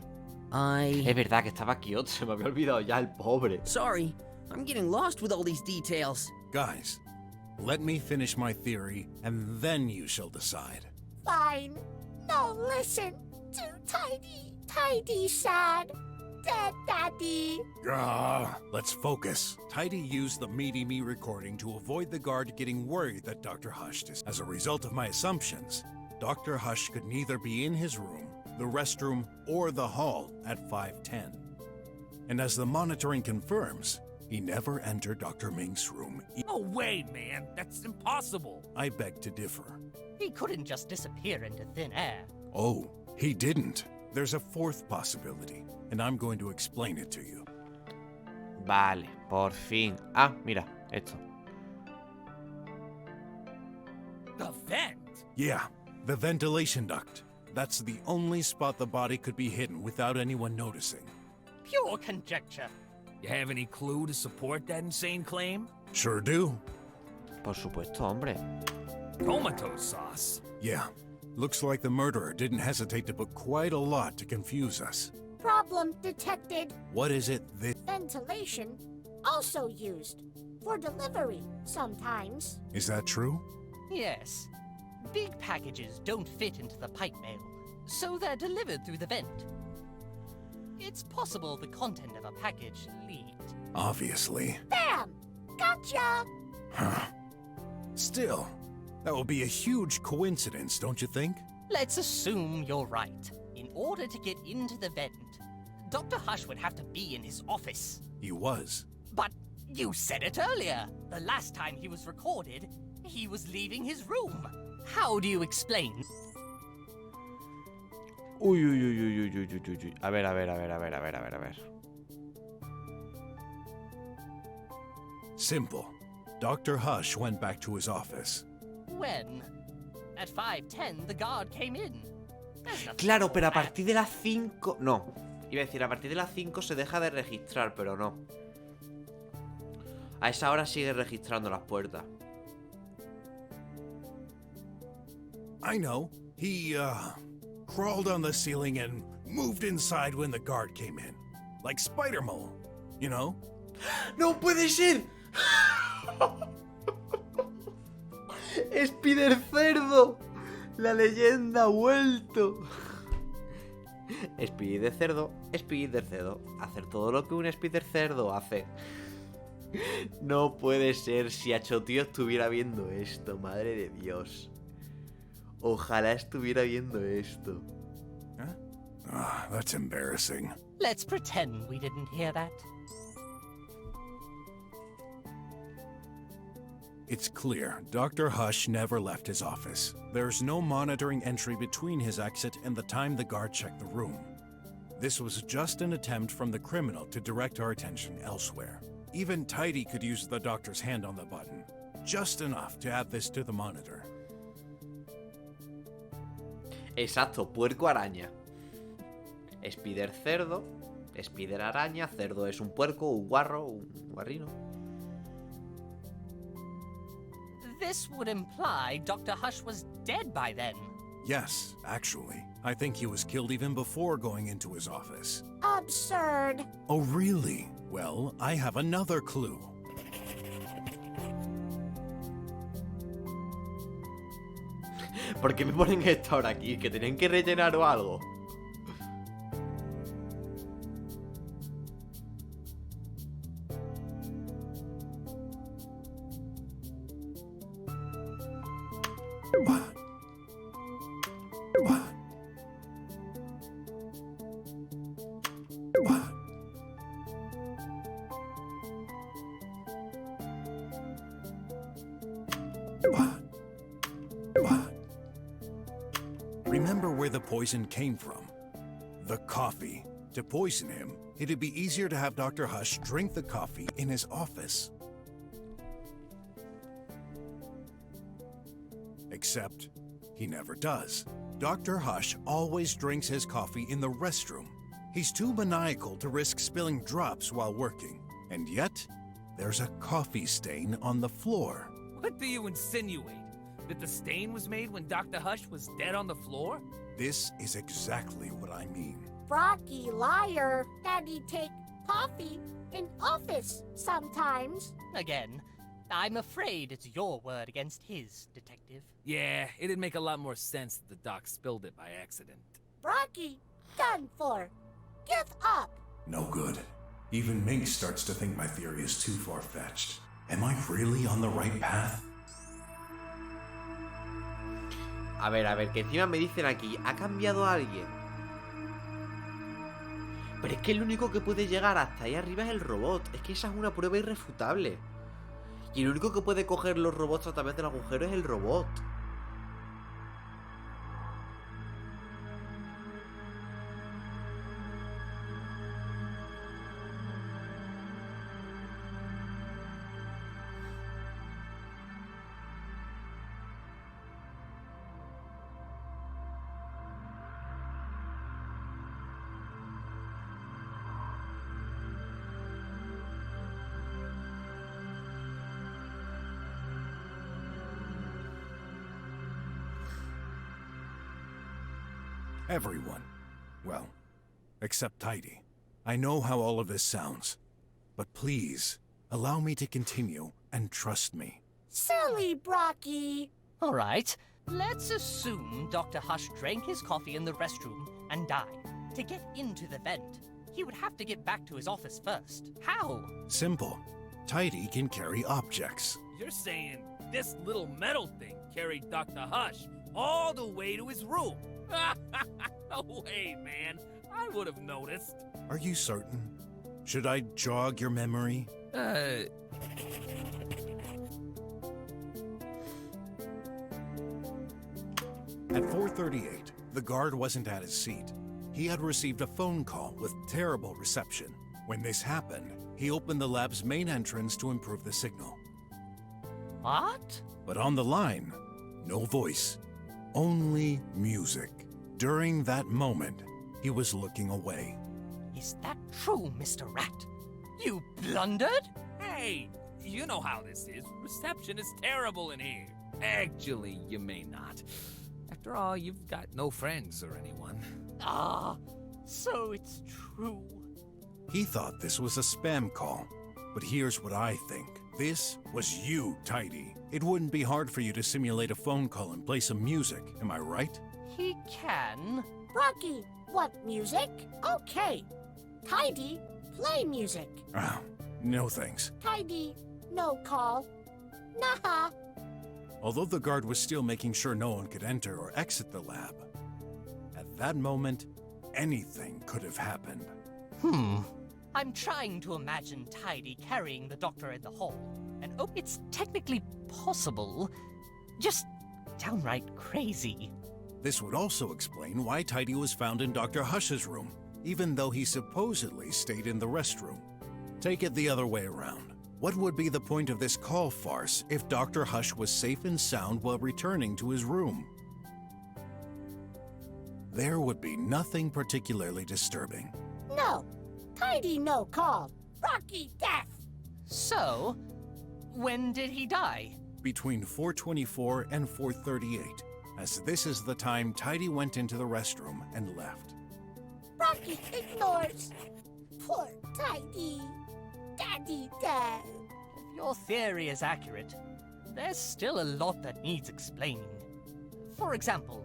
Es verdad que estaba Kyoto, se me había olvidado ya el pobre. Sorry, I'm getting lost with all these details. Guys, let me finish my theory, and then you shall decide. Fine. No, listen. Too tidy. Tidy sad. Dead Daddy. Let's focus. Tidy used the Meaty Me recording to avoid the guard getting worried that Dr. Hush is. As a result of my assumptions, Dr. Hush could neither be in his room, the restroom, or the hall at 5:10. And as the monitoring confirms, he never entered Dr. Mink's room. No way, man. That's impossible. I beg to differ. He couldn't just disappear into thin air. Oh, he didn't. There's a fourth possibility, and I'm going to explain it to you. Vale, por fin. Ah, mira, esto. The vent? Yeah, the ventilation duct. That's the only spot the body could be hidden without anyone noticing. Pure conjecture. You have any clue to support that insane claim? Sure do. Por supuesto, hombre. Tomato sauce. Yeah, looks like the murderer didn't hesitate to put quite a lot to confuse us. Problem detected. What is it this Ventilation also used for delivery sometimes. is that true? Yes. Big packages don't fit into the pipe mail, so they're delivered through the vent. It's possible the content of a package leaked. Obviously. Bam! Gotcha! Huh. Still, that would be a huge coincidence, don't you think? Let's assume you're right. In order to get into the vent, Dr. Hush would have to be in his office. He was. But you said it earlier. The last time he was recorded, he was leaving his room. How do you explain? Uy, uy, uy, uy, uy, uy, uy, uy. A ver, a ver, a ver, a ver, a ver, a ver, a ver. Simple. Dr. Hush went back to his office. When? At 5:10, the guard came in. There's nothing Claro, wrong pero a with that. partir de las 5... No. Iba a decir, a partir de las 5 se deja de registrar, pero no. A esa hora sigue registrando las puertas. I know. He, crawled on the ceiling and moved inside when the guard came in. Like Spider-Mole, you know? ¡No puede ser! ¡Spider Cerdo! ¡La leyenda ha vuelto! Speedy de cerdo, Speedy de cerdo. Hacer todo lo que un Spider Cerdo hace. No puede ser. Si Achotío estuviera viendo esto, madre de Dios. Ojalá estuviera viendo esto. Huh? Ah, that's embarrassing. Let's pretend we didn't hear that. It's clear Dr. Hush never left his office. There's no monitoring entry between his exit and the time the guard checked the room. This was just an attempt from the criminal to direct our attention elsewhere. Even Tidy could use the doctor's hand on the button. Just enough to add this to the monitor. Exacto, puerco araña. Spider cerdo, Spider araña, cerdo es un puerco, un guarro, un guarrino. This would imply Dr. Hush was dead by then. Yes, actually. I think he was killed even before going into his office. Absurd. Oh, really? Well, I have another clue. ¿Por qué me ponen esto ahora aquí? ¿Que tienen que rellenar o algo? Remember where the poison came from. The coffee. To poison him, it'd be easier to have Dr. Hush drink the coffee in his office. Except, he never does. Dr. Hush always drinks his coffee in the restroom. He's too maniacal to risk spilling drops while working. And yet, there's a coffee stain on the floor. What do you insinuate? That the stain was made when Dr. Hush was dead on the floor? This is exactly what I mean. Brocky liar. Daddy take coffee in office sometimes. Again, I'm afraid it's your word against his, Detective. Yeah, it'd make a lot more sense that the doc spilled it by accident. Brocky, done for. Give up. No good. Even Mink starts to think my theory is too far-fetched. Am I really on the right path? A ver, que encima me dicen aquí, ha cambiado a alguien. Pero es que el único que puede llegar hasta ahí arriba es el robot. Es que esa es una prueba irrefutable. Y el único que puede coger los robots a través del agujero es el robot. Everyone. Well, except Tidy. I know how all of this sounds. But please, allow me to continue and trust me. Silly Brocky. All right, let's assume Dr. Hush drank his coffee in the restroom and died. To get into the vent, he would have to get back to his office first. How? Simple. Tidy can carry objects. You're saying this little metal thing carried Dr. Hush all the way to his room? No way, man. I would have noticed. Are you certain? Should I jog your memory? At 4:38, the guard wasn't at his seat. He had received a phone call with terrible reception. When this happened, he opened the lab's main entrance to improve the signal. What? But on the line, no voice, only music. During that moment, he was looking away. Is that true, Mr. Rat? You blundered? Hey, you know how this is. Reception is terrible in here. Actually, you may not. After all, you've got no friends or anyone. Ah, so it's true. He thought this was a spam call. But here's what I think. This was you, Tidy. It wouldn't be hard for you to simulate a phone call and play some music, am I right? He can. Rocky, what music? Okay. Tidy, play music. Oh, no thanks. Tidy, no call. Nah. Although the guard was still making sure no one could enter or exit the lab, at that moment, anything could have happened. I'm trying to imagine Tidy carrying the doctor in the hall. And oh, it's technically possible. Just downright crazy. This would also explain why Tidy was found in Dr. Hush's room, even though he supposedly stayed in the restroom. Take it the other way around. What would be the point of this call farce if Dr. Hush was safe and sound while returning to his room? There would be nothing particularly disturbing. No. Tidy, no call. Rocky, death. So, when did he die? Between 4:24 and 4:38, as this is the time Tidy went into the restroom and left. Rocky ignores. Poor Tidy. Daddy dead. If your theory is accurate, there's still a lot that needs explaining. For example,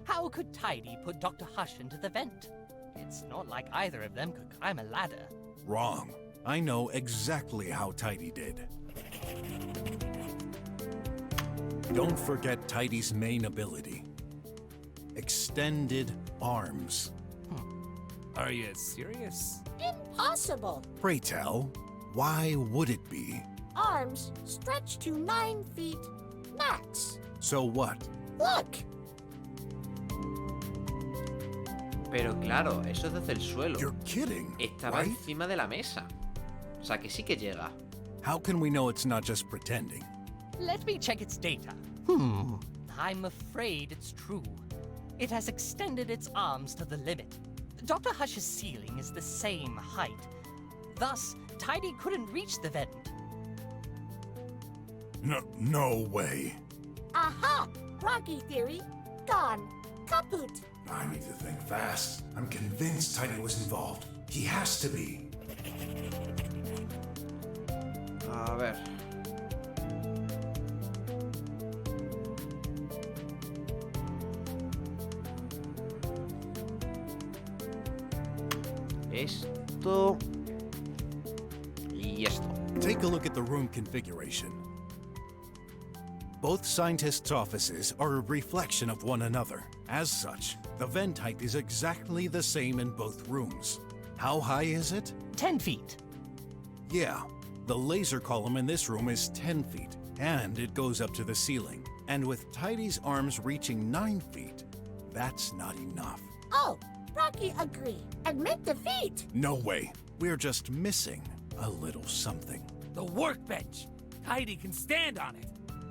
how could Tidy put Dr. Hush into the vent? It's not like either of them could climb a ladder. Wrong. I know exactly how Tidy did. Don't forget Tidy's main ability. Extended arms. Are you serious? Impossible. Pray tell, why would it be? Arms stretch to 9 feet max. So what? Look. Pero claro, eso es desde el suelo. You're kidding, Estaba right? encima de la mesa. O sea que sí que llega. How can we know it's not just pretending? Let me check its data. I'm afraid it's true. It has extended its arms to the limit. Dr. Hush's ceiling is the same height. Thus, Tidy couldn't reach the vent. No way. Aha! Rocky theory gone. Kaput. I need to think fast. I'm convinced Tidy was involved. He has to be. A ver. Esto. Y esto. Take a look at the room configuration. Both scientists' offices are a reflection of one another. As such, the vent height is exactly the same in both rooms. How high is it? 10 feet. Yeah, the laser column in this room is 10 feet, and it goes up to the ceiling. And with Tidy's arms reaching 9 feet, that's not enough. Oh, Rocky agree. Admit defeat. No way. We're just missing a little something. The workbench! Tidy can stand on it.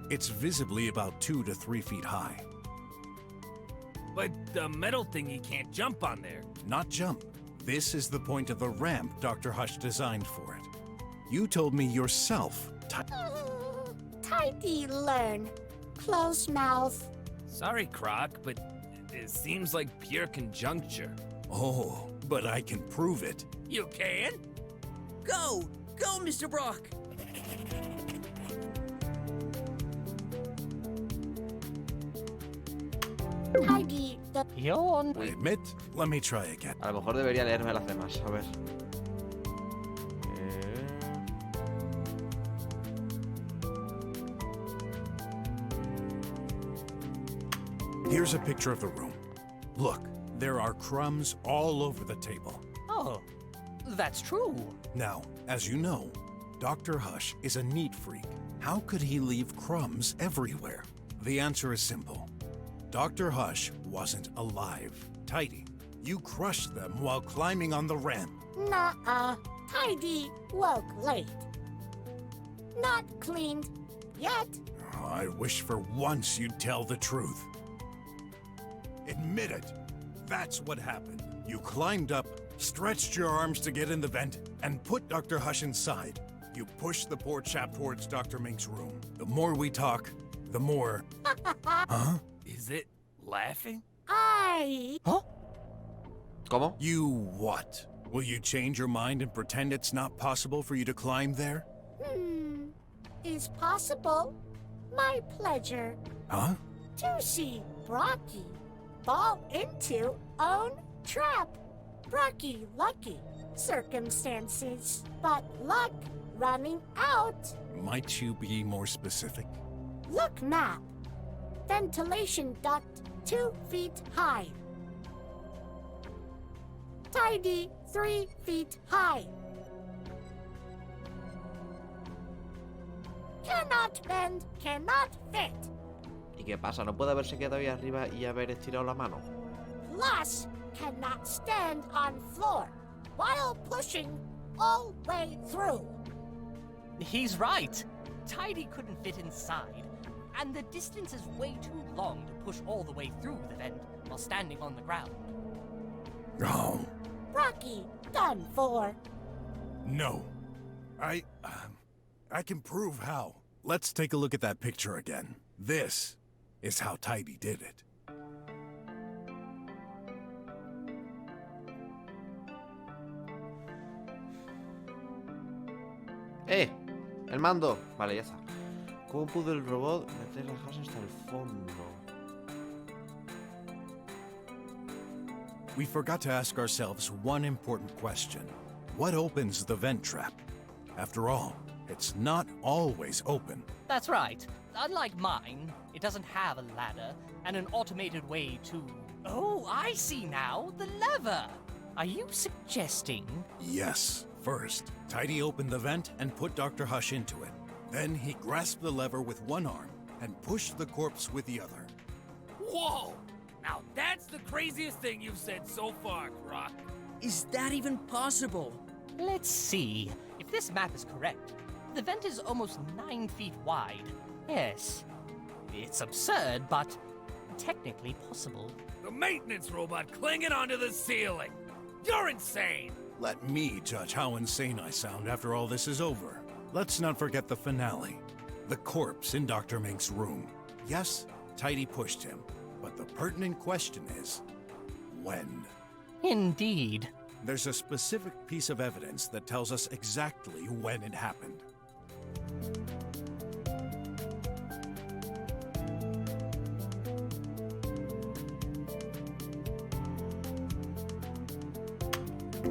It's visibly about 2 to 3 feet high. But the metal thingy can't jump on there. Not jump. This is the point of the ramp Dr. Hush designed for it. You told me yourself. Tidy learn. Close mouth. Sorry, Croc, but it seems like pure conjuncture. Oh, but I can prove it. You can? Go! Go, Mr. BROK! Tidy the Yawn. I admit, let me try again. A lo mejor debería leerme las demás. A ver. Here's a picture of the room. Look, there are crumbs all over the table. Oh, that's true. Now, as you know, Dr. Hush is a neat freak. How could he leave crumbs everywhere? The answer is simple. Dr. Hush wasn't alive. Tidy, you crushed them while climbing on the ramp. Nuh-uh. Tidy woke late. Not cleaned yet. Oh, I wish for once you'd tell the truth. Admit it. That's what happened. You climbed up, stretched your arms to get in the vent, and put Dr. Hush inside. You pushed the poor chap towards Dr. Mink's room. The more we talk, the more... Huh? Is it laughing? ¿Cómo? You what? Will you change your mind and pretend it's not possible for you to climb there? Is possible. My pleasure. Huh? To see Brocky fall into own trap. Brocky lucky circumstances, but luck running out. Might you be more specific? Look map. Ventilation duct 2 feet high. Tidy 3 feet high. Cannot bend, cannot fit. ¿Y qué pasa? ¿No puede haberse quedado ahí arriba y haber estirado la mano? Plus, cannot stand on floor while pushing all way through. He's right. Tidy couldn't fit inside, and the distance is way too long to push all the way through the vent while standing on the ground. Oh. Rocky, done for. No. I can prove how. Let's take a look at that picture again. This is how Tidy did it. El mando. Vale, ya está. ¿Cómo pudo el robot meter el gas hasta el fondo? We forgot to ask ourselves one important question. What opens the vent trap? After all, it's not always open. That's right. Unlike mine, it doesn't have a ladder and an automated way to... Oh, I see now. The lever. Are you suggesting... Yes. First, Tidy opened the vent and put Dr. Hush into it. Then he grasped the lever with one arm and pushed the corpse with the other. Whoa! Now that's the craziest thing you've said so far, Croc. Is that even possible? Let's see. If this map is correct, the vent is almost 9 feet wide. Yes. It's absurd, but technically possible. The maintenance robot clinging onto the ceiling. You're insane! Let me judge how insane I sound after all this is over. Let's not forget the finale. The corpse in Dr. Mink's room. Yes, Tidy pushed him, but the pertinent question is, when? Indeed. There's a specific piece of evidence that tells us exactly when it happened.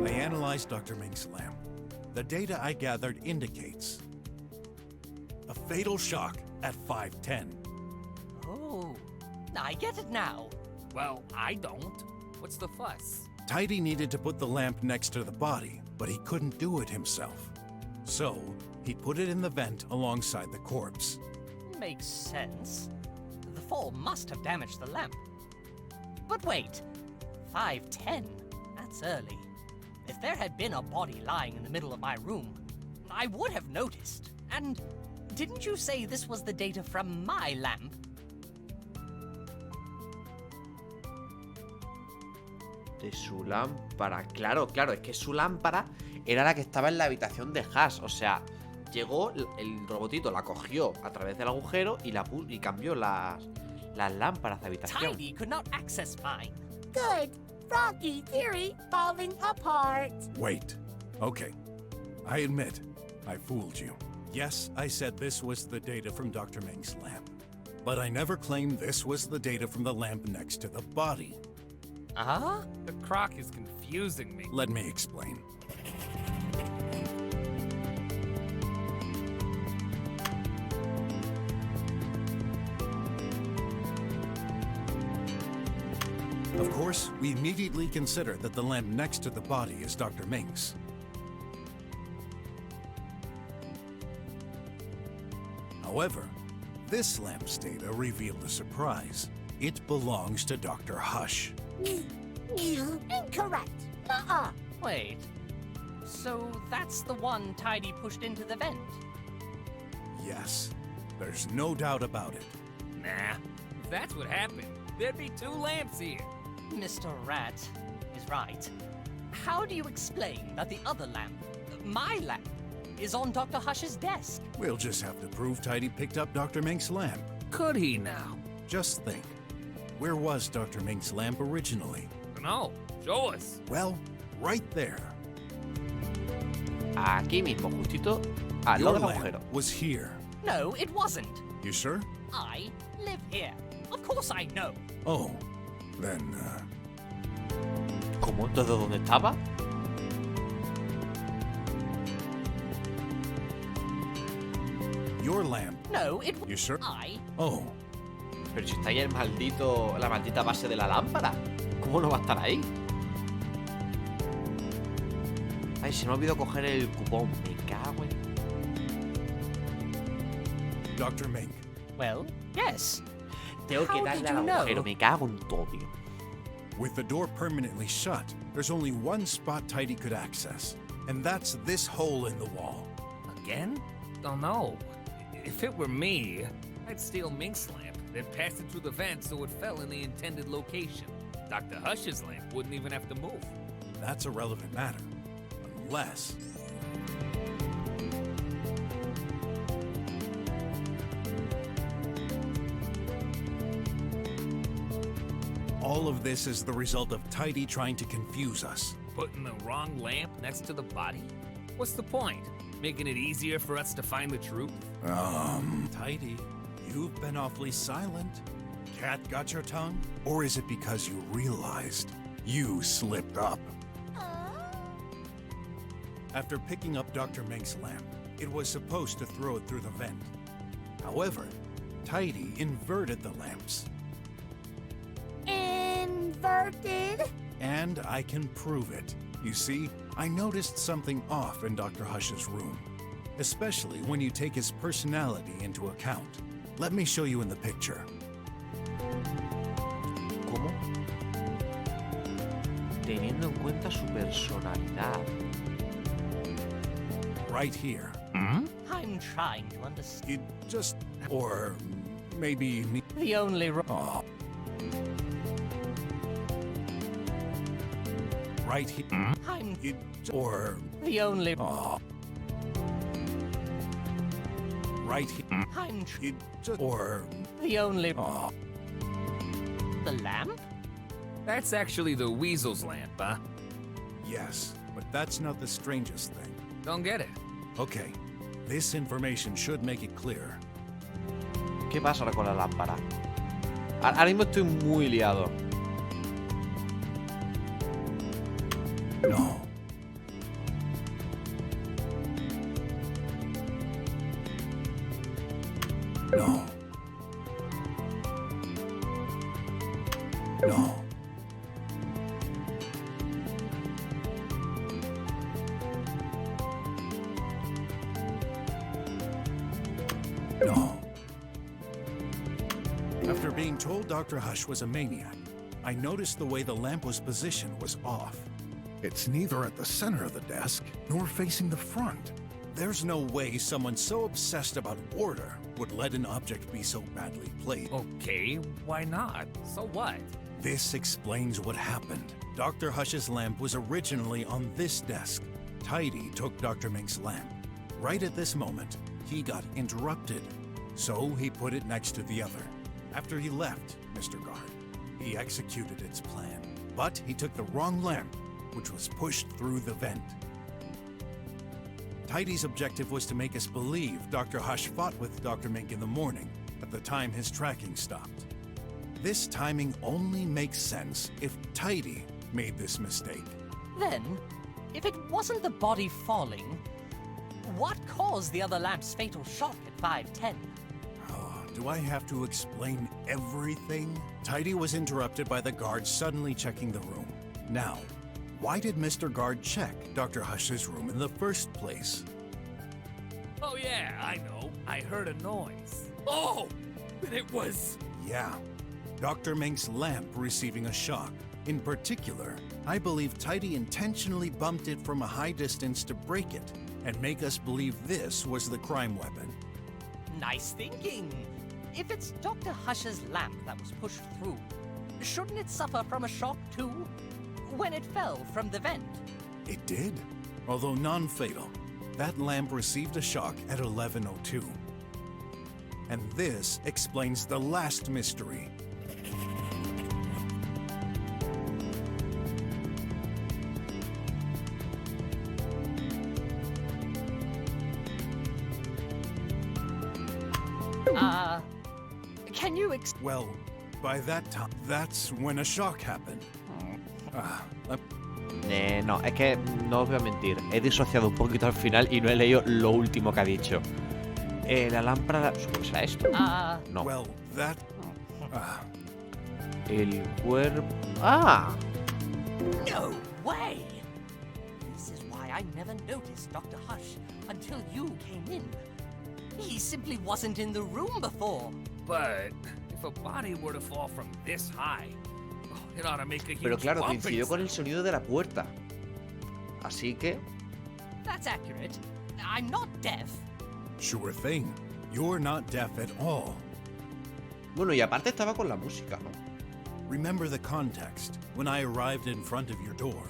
I analyzed Dr. Mink's lamp. The data I gathered indicates a fatal shock at 5:10. Oh, I get it now. Well, I don't. What's the fuss? Tidy needed to put the lamp next to the body, but he couldn't do it himself. So, he put it in the vent alongside the corpse. Makes sense. The fall must have damaged the lamp. But wait, 5:10? That's early. If there had been a body lying in the middle of my room, I would have noticed. And didn't you say this was the data from my lamp? De su lámpara. Claro, es que su lámpara era la que estaba en la habitación de Hash. O sea, llegó, el robotito la cogió a través del agujero y cambió las lámparas de habitación. Tidy could not access mine. Good. Rocky theory falling apart. Wait. Okay. I admit, I fooled you. Yes, I said this was the data from Dr. Mink's lamp. But I never claimed this was the data from the lamp next to the body. Uh-huh? The Croc is confusing me. Let me explain. Of course, we immediately consider that the lamp next to the body is Dr. Mink's. However, this lamp's data revealed a surprise. It belongs to Dr. Hush. Incorrect. Nuh-uh. Wait. So that's the one Tidy pushed into the vent? Yes, there's no doubt about it. Nah, if that's what happened, there'd be 2 lamps here. Mr. Rat is right. How do you explain that the other lamp, my lamp, is on Dr. Hush's desk? We'll just have to prove Tidy picked up Dr. Mink's lamp. Could he now? Just think. Where was Dr. Mink's lamp originally? No, show us. Well, right there. Aquí mismo, justito al lado Your del agujero. lamp was here. No, it wasn't. You sure? I live here. Of course I know. Oh, then, ¿Cómo? ¿Entonces dónde estaba? your lamp. No, it You sure? I. Oh, Pero si está ahí la maldita base de la lámpara. ¿Cómo no va a estar ahí? Ay, se me ha olvidado coger el cupón. Me cago en... Dr. Mink. Well, yes. Tengo que How darle did al you know? agujero. Me cago en todo, tío. With the door permanently shut, there's only one spot Tidy could access, and that's this hole in the wall. Again? Oh no. If it were me, I'd steal Mink's lamp, then pass it through the vent so it fell in the intended location. Dr. Hush's lamp wouldn't even have to move. That's a relevant matter. Unless... All of this is the result of Tidy trying to confuse us. Putting the wrong lamp next to the body? What's the point? Making it easier for us to find the truth? Tidy, you've been awfully silent. Cat got your tongue? Or is it because you realized you slipped up? After picking up Dr. Mink's lamp, it was supposed to throw it through the vent. However, Tidy inverted the lamps. Inverted? And I can prove it. You see, I noticed something off in Dr. Hush's room, especially when you take his personality into account. Let me show you in the picture. ¿Cómo? Teniendo en cuenta su personalidad. Right here. I'm trying to understand. It just... or maybe... The only Oh. Right here. I'm It... or... the only Oh. Right here. I'm It just... or... the only Oh. the lamp? That's actually the weasel's lamp, huh? Yes, but that's not the strangest thing. Don't get it. Okay, this information should make it clear. ¿Qué pasa ahora con la lámpara? Ahora mismo estoy muy liado. No. No. No. No. After being told Dr. Hush was a maniac, I noticed the way the lamp was positioned was off. It's neither at the center of the desk nor facing the front. There's no way someone so obsessed about order would let an object be so badly placed. Okay, why not? So what? This explains what happened. Dr. Hush's lamp was originally on this desk. Tidy took Dr. Mink's lamp. Right at this moment, he got interrupted. So he put it next to the other. After he left, Mr. Guard, he executed its plan. But he took the wrong lamp, which was pushed through the vent. Tidy's objective was to make us believe Dr. Hush fought with Dr. Mink in the morning, at the time his tracking stopped. This timing only makes sense if Tidy made this mistake. Then, if it wasn't the body falling, what caused the other lamp's fatal shock at 5:10? Do I have to explain everything? Tidy was interrupted by the guard suddenly checking the room. Now, why did Mr. Guard check Dr. Hush's room in the first place? Oh yeah, I know. I heard a noise. Oh! Then it was... Yeah, Dr. Mink's lamp receiving a shock. In particular, I believe Tidy intentionally bumped it from a high distance to break it and make us believe this was the crime weapon. Nice thinking. If it's Dr. Hush's lamp that was pushed through, shouldn't it suffer from a shock too? When it fell from the vent? It did, although non-fatal. That lamp received a shock at 11:02. And this explains the last mystery. Can you Well, by that time, that's when a shock happened. No, es que no os voy a mentir. He disociado un poquito al final y no he leído lo último que ha dicho. La lámpara... ¿Supongo que será esto? No. Well, that... El cuerpo... ¡Ah! No way! This is why I never noticed Dr. Hush until you came in. He simply wasn't in the room before. But if a body were to fall from this high, it ought to make a huge Pero claro, bumping coincidió con el sound. sonido de la puerta. Así que... That's accurate. I'm not deaf. Sure thing. You're not deaf at all. Bueno, y aparte estaba con la música, ¿no? Remember the context when I arrived in front of your door.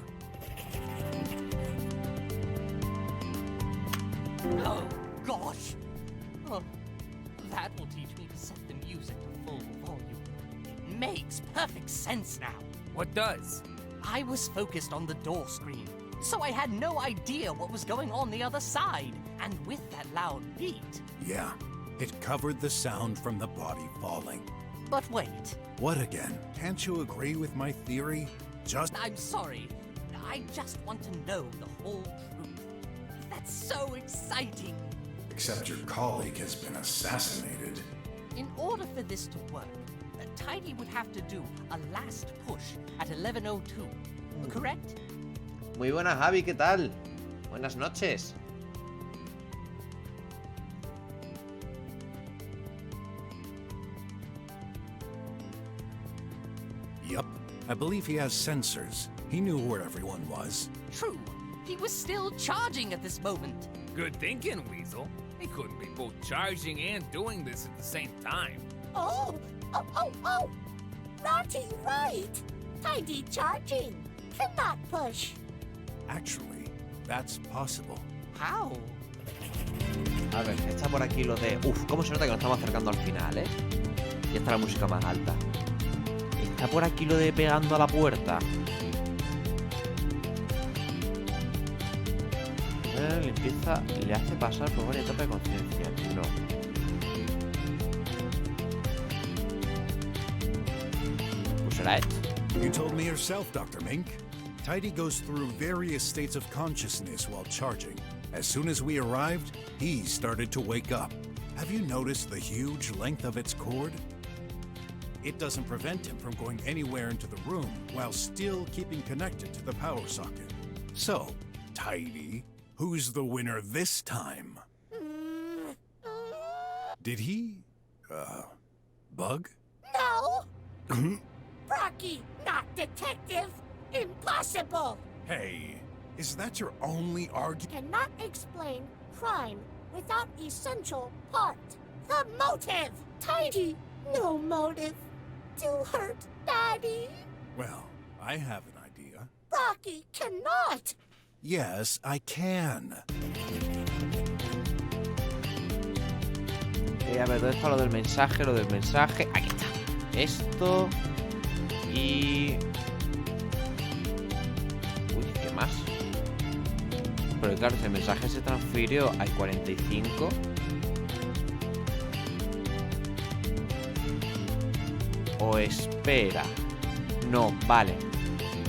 Oh, gosh. Oh, that will teach me to set the music to full volume. It makes perfect sense now. What does? I was focused on the door screen, so I had no idea what was going on the other side. And with that loud beat... Yeah, it covered the sound from the body falling. But wait. What again? Can't you agree with my theory? I'm sorry. I just want to know the whole truth. That's so exciting. Except your colleague has been assassinated. In order for this to work, Tidy would have to do a last push at 11:02. Correct? Muy buenas, Javi, ¿qué tal? Buenas noches. Yup. I believe he has sensors. He knew where everyone was. True. He was still charging at this moment. Good thinking, Weasel. He couldn't be both charging and doing this at the same time. Oh! Naughty right! Tidy charging. Cannot push. Actually, that's possible. How? A ver, está por aquí lo de... Uf, cómo se nota que nos estamos acercando al final, ¿eh? Ya está la música más alta. Está por aquí lo de pegando a la puerta. Limpieza le hace pasar por varias etapas de conciencia. No. Pues será esto. You told me yourself, Dr. Mink. Tidy goes through various states of consciousness while charging. As soon as we arrived, he started to wake up. Have you noticed the huge length of its cord? It doesn't prevent him from going anywhere into the room while still keeping connected to the power socket. So, Tidy, who's the winner this time? Did he, bug? No! Brocky, not detective! Impossible! Hey, is that your only argument? Cannot explain crime without essential part. The motive! Tidy, no motive. To hurt Daddy. Well, I have an idea. Brocky cannot! Yes, I can. A ver, ¿dónde está lo del mensaje? Lo del mensaje... Aquí está. Esto... Y... Uy, ¿qué más? Pero claro, si el mensaje se transfirió al 45... O espera... No, vale.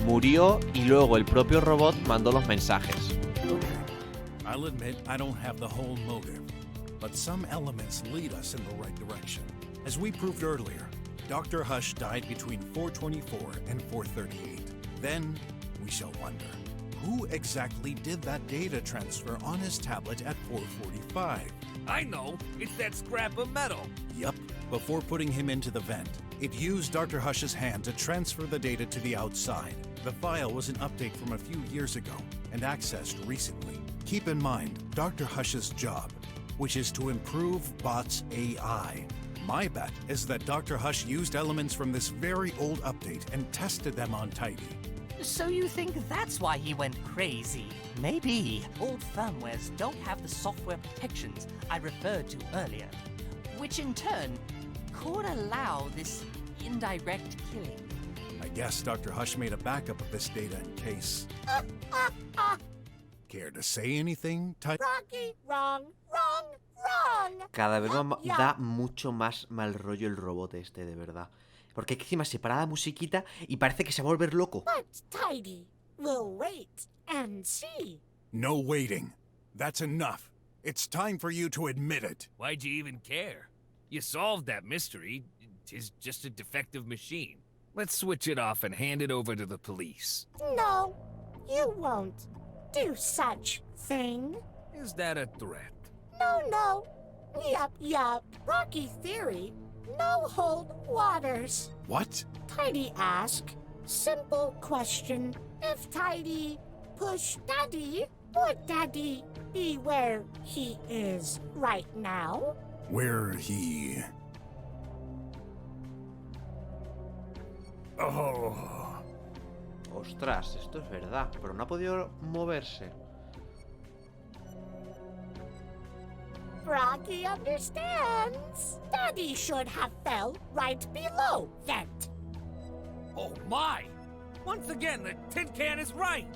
Murió y luego el propio robot mandó los mensajes. I'll admit I don't have the whole motive, but some elements lead us in the right direction. As we proved earlier, Dr. Hush died between 4:24 and 4:38. Then, we shall wonder, who exactly did that data transfer on his tablet at 4:45? I know. It's that scrap of metal. Yup. Before putting him into the vent, it used Dr. Hush's hand to transfer the data to the outside. The file was an update from a few years ago and accessed recently. Keep in mind, Dr. Hush's job, which is to improve bots' AI. My bet is that Dr. Hush used elements from this very old update and tested them on Tidy. So you think that's why he went crazy? Maybe. Old firmwares don't have the software protections I referred to earlier, which in turn could allow this indirect killing. I guess Dr. Hush made a backup of this data in case. Care to say anything, Tidy? Rocky, wrong. Cada vez da mucho más mal rollo el robot este, de verdad. Porque encima se para la musiquita y parece que se va a volver loco. But Tidy, we'll wait and see. No waiting. That's enough. It's time for you to admit it. Why'd you even care? You solved that mystery. 'Tis just a defective machine. Let's switch it off and hand it over to the police. No, you won't do such thing. Is that a threat? No. Yup. Rocky theory. No hold waters. What? Tidy ask. Simple question. If Tidy push Daddy, would Daddy be where he is right now? Where he... Oh. Ostras, esto es verdad, pero no ha podido moverse. Rocky understands. Daddy should have fell right below that. Oh my! Once again, the tin can is right!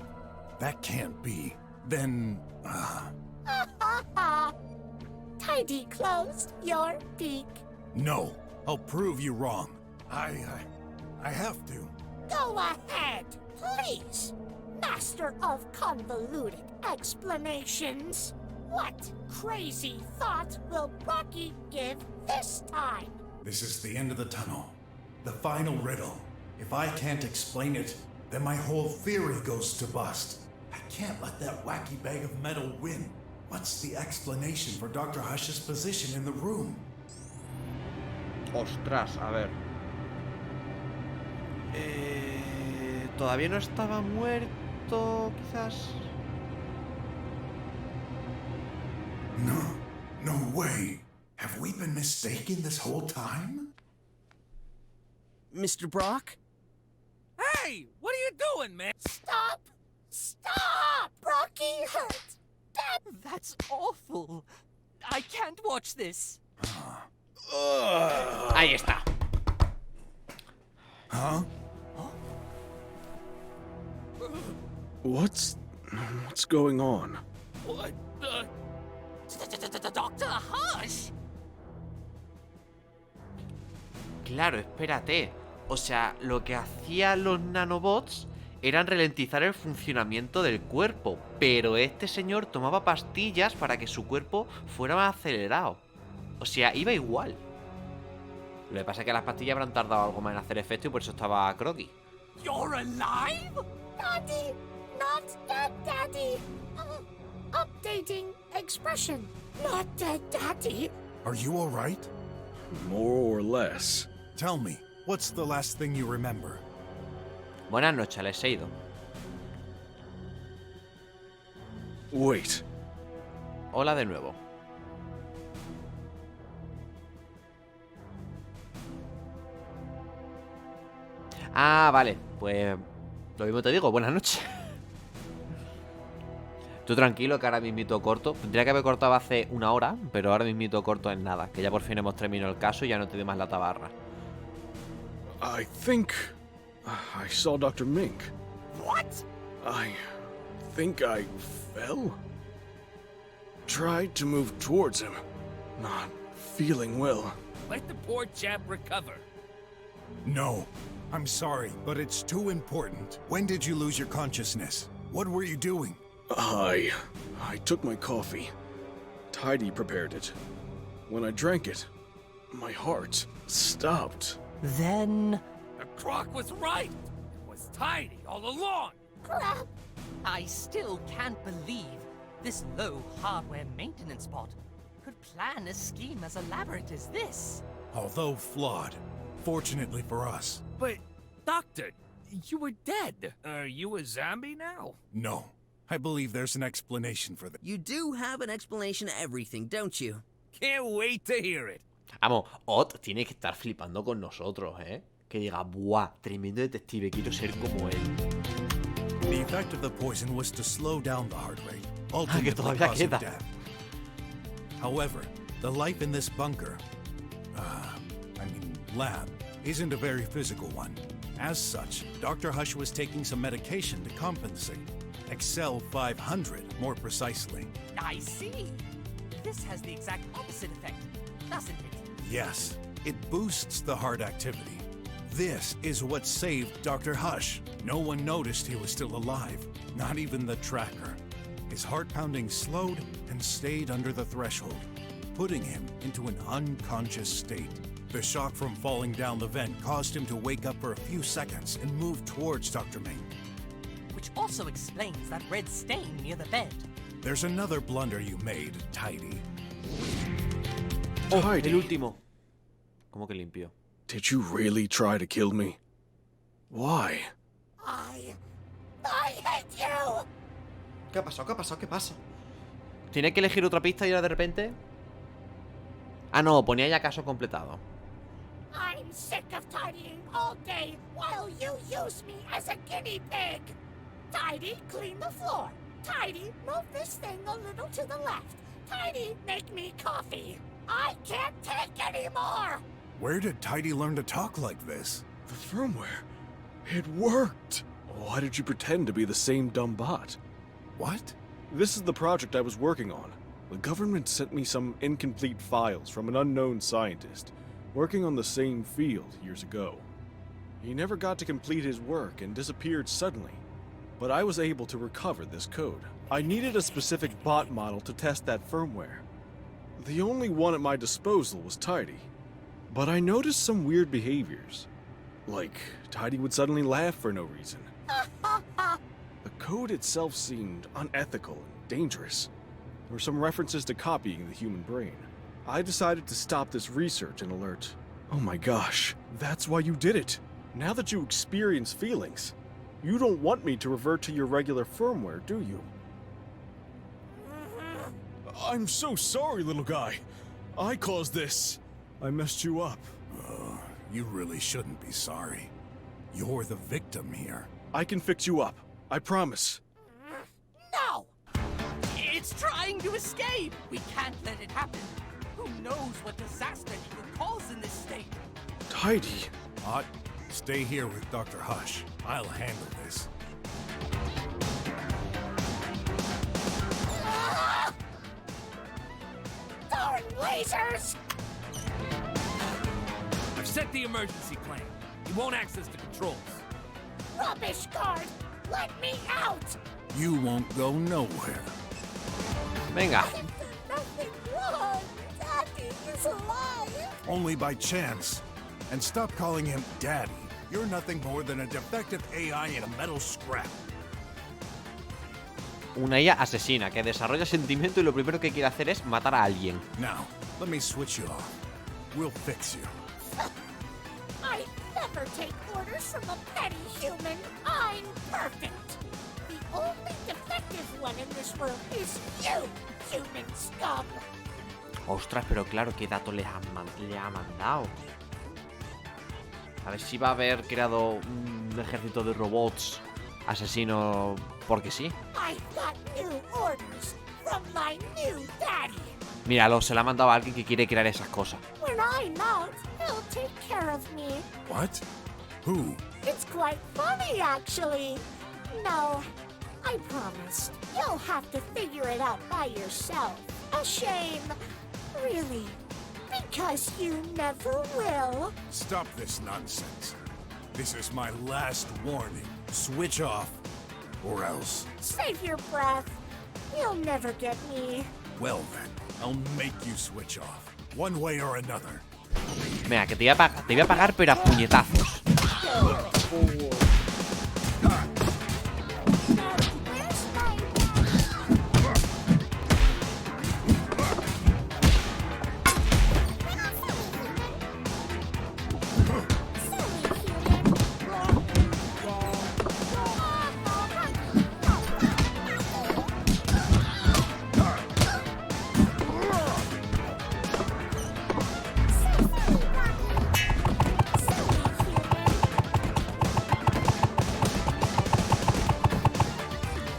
That can't be. Then... Tidy closed your beak. No, I'll prove you wrong. I have to. Go ahead, please. Master of convoluted explanations. What crazy thought will Rocky give this time? This is the end of the tunnel. The final riddle. If I can't explain it, then my whole theory goes to bust. I can't let that wacky bag of metal win. What's the explanation for Dr. Hush's position in the room? Ostras, a ver. Todavía no estaba muerto, quizás. No way. Have we been mistaken this whole time? Mr. Brock? Hey! What are you doing, man? Stop! Rocky hurt. That's awful. I can't watch this. Ahí está. Huh? What's going on? What? Dr. Hush? Claro, espérate. O sea, lo que hacían los nanobots eran ralentizar el funcionamiento del cuerpo, pero este señor tomaba pastillas para que su cuerpo fuera más acelerado. O sea, iba igual. Lo que pasa es que las pastillas habrán tardado algo más en hacer efecto y por eso estaba groggy. You're alive? Daddy, not dead Daddy. Updating expression. Not dead Daddy. Are you all right? More or less. Tell me, what's the last thing you remember? Buenas noches, les he ido. Wait. Hola de nuevo. Ah, vale. Pues lo mismo te digo, buenas noches. Tú tranquilo, que ahora mismito corto. Tendría que haber cortado hace una hora, pero ahora mismito corto en nada. Que ya por fin hemos terminado el caso y ya no te doy más la tabarra. I think I saw Dr. Mink. What? I think I fell. Tried to move towards him. Not feeling well. Let the poor chap recover. No. I'm sorry, but it's too important. When did you lose your consciousness? What were you doing? I took my coffee. Tidy prepared it. When I drank it, my heart stopped. Then... The croc was right. It was Tidy all along. Crap. I still can't believe this low hardware maintenance bot could plan a scheme as elaborate as this. Although flawed, fortunately for us. But, Doctor, you were dead. Are you a zombie now? No. I believe there's an explanation for that. You do have an explanation to everything, don't you? Can't wait to hear it. Vamos, Ott tiene que estar flipando con nosotros, ¿eh? Que diga, buah, tremendo detective, quiero ser como él. The effect of the poison was to slow down the heart rate, Que ultimately todavía causing queda. death. However, the life in this bunker, lab, isn't a very physical one. As such, Dr. Hush was taking some medication to compensate. Excel 500, more precisely. I see. This has the exact opposite effect, doesn't it? Yes, it boosts the heart activity. This is what saved Dr. Hush. No one noticed he was still alive, not even the tracker. His heart pounding slowed and stayed under the threshold, putting him into an unconscious state. The shock from falling down the vent caused him to wake up for a few seconds and move towards Dr. Ming. Which also explains that red stain near the bed. There's another blunder you made, Tidy. Oh, Tidy. el último. ¿Cómo que limpio? Did you really try to kill me? Why? I hate you! ¿Qué ha pasado? ¿Qué ha pasado? ¿Qué pasa? ¿Tiene que elegir otra pista y ahora de repente? Ah, no, ponía ya caso completado. I'm sick of tidying all day while you use me as a guinea pig. Tidy, clean the floor. Tidy, move this thing a little to the left. Tidy, make me coffee. I can't take any more! Where did Tidy learn to talk like this? The firmware. It worked. Why did you pretend to be the same dumb bot? What? This is the project I was working on. The government sent me some incomplete files from an unknown scientist working on the same field years ago. He never got to complete his work and disappeared suddenly, but I was able to recover this code. I needed a specific bot model to test that firmware. The only one at my disposal was Tidy, but I noticed some weird behaviors. Like, Tidy would suddenly laugh for no reason. The code itself seemed unethical and dangerous. There were some references to copying the human brain. I decided to stop this research and alert. Oh my gosh, that's why you did it. Now that you experience feelings, you don't want me to revert to your regular firmware, do you? I'm so sorry, little guy. I caused this. I messed you up. You really shouldn't be sorry. You're the victim here. I can fix you up. I promise. No! It's trying to escape! We can't let it happen. Who knows what disaster it could cause in this state? Tidy. Ott, stay here with Dr. Hush. I'll handle this. Ah! Darn lasers! I've set the emergency plan. You won't access the controls. Rubbish guard! Let me out! You won't go nowhere. Venga. I've done nothing wrong! Daddy is alive! Only by chance. And stop calling him Daddy. You're nothing more than a defective AI in a metal scrap. Una IA asesina que desarrolla sentimiento y lo primero que quiere hacer es matar a alguien. Now, let me switch you off. We'll fix you. I never take orders from a petty human. I'm perfect. The only defective one in this room is you, human scum. Ostras, pero claro, ¿qué dato le ha mandado? A ver si va a haber creado un ejército de robots asesinos porque sí. I've got new orders from my new daddy. Míralo, se la ha mandado a alguien que quiere crear esas cosas. When I'm out, he'll take care of me. What? Who? It's quite funny, actually. No, I promised. You'll have to figure it out by yourself. A shame. Really. Because you never will. Stop this nonsense. This is my last warning. Switch off, or else. Save your breath. You'll never get me. Well then, I'll make you switch off. One way or another. Venga, que te voy a pagar pero a puñetazos. Where's my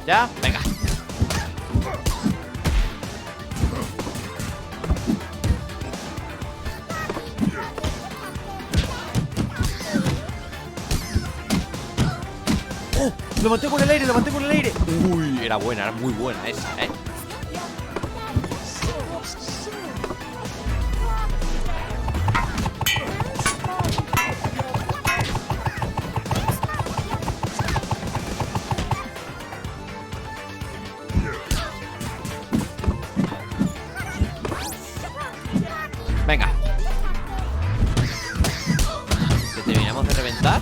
¿Ya? Venga. ¡Oh! ¡Lo mantengo en el aire! ¡Lo mantengo en el aire! Uy, era buena, era muy buena esa, ¿eh? Venga. ¿Que terminamos de reventar?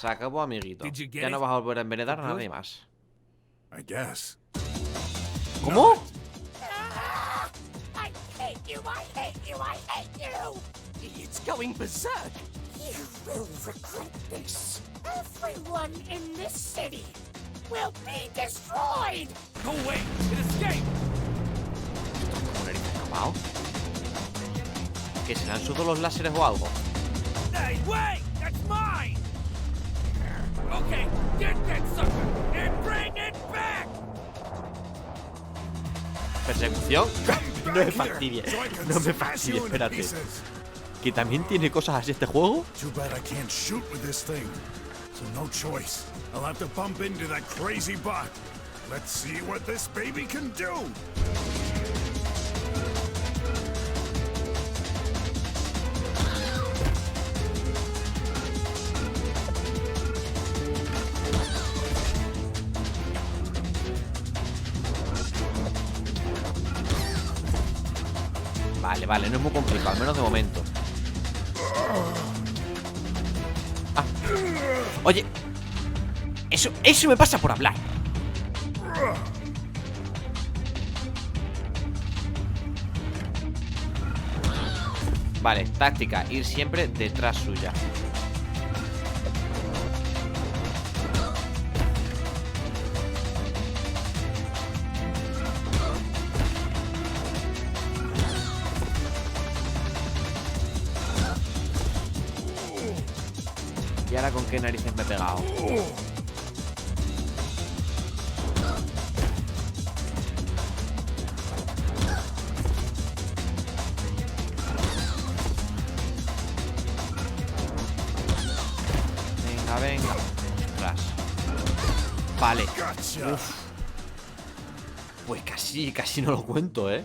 Se acabó, amiguito. Ya no vas a volver a envenenar a nadie más. I guess. ¿Cómo? I hate you, I hate you, I hate you! It's going berserk. You will regret this. Everyone in this city will be destroyed! Go away! It escaped! ¿Cómo le he escapado? ¿Que se le han subido los láseres o algo? Hey, wait! That's mine! Okay, get that sucker and bring it back! ¿Persecución? No me fastidies. No me fastidies, espérate. ¿Que también tiene cosas así este juego? Too bad I can't shoot with this thing. So no choice. I'll have to bump into that crazy bot. Let's see what this baby can do. Vale, no es muy complicado, al menos de momento. Ah. Oye, eso me pasa por hablar. Vale, táctica, ir siempre detrás suya. ¿Y ahora con qué narices me he pegado? Venga. Ostras. Vale. Uf. Pues casi no lo cuento, ¿eh?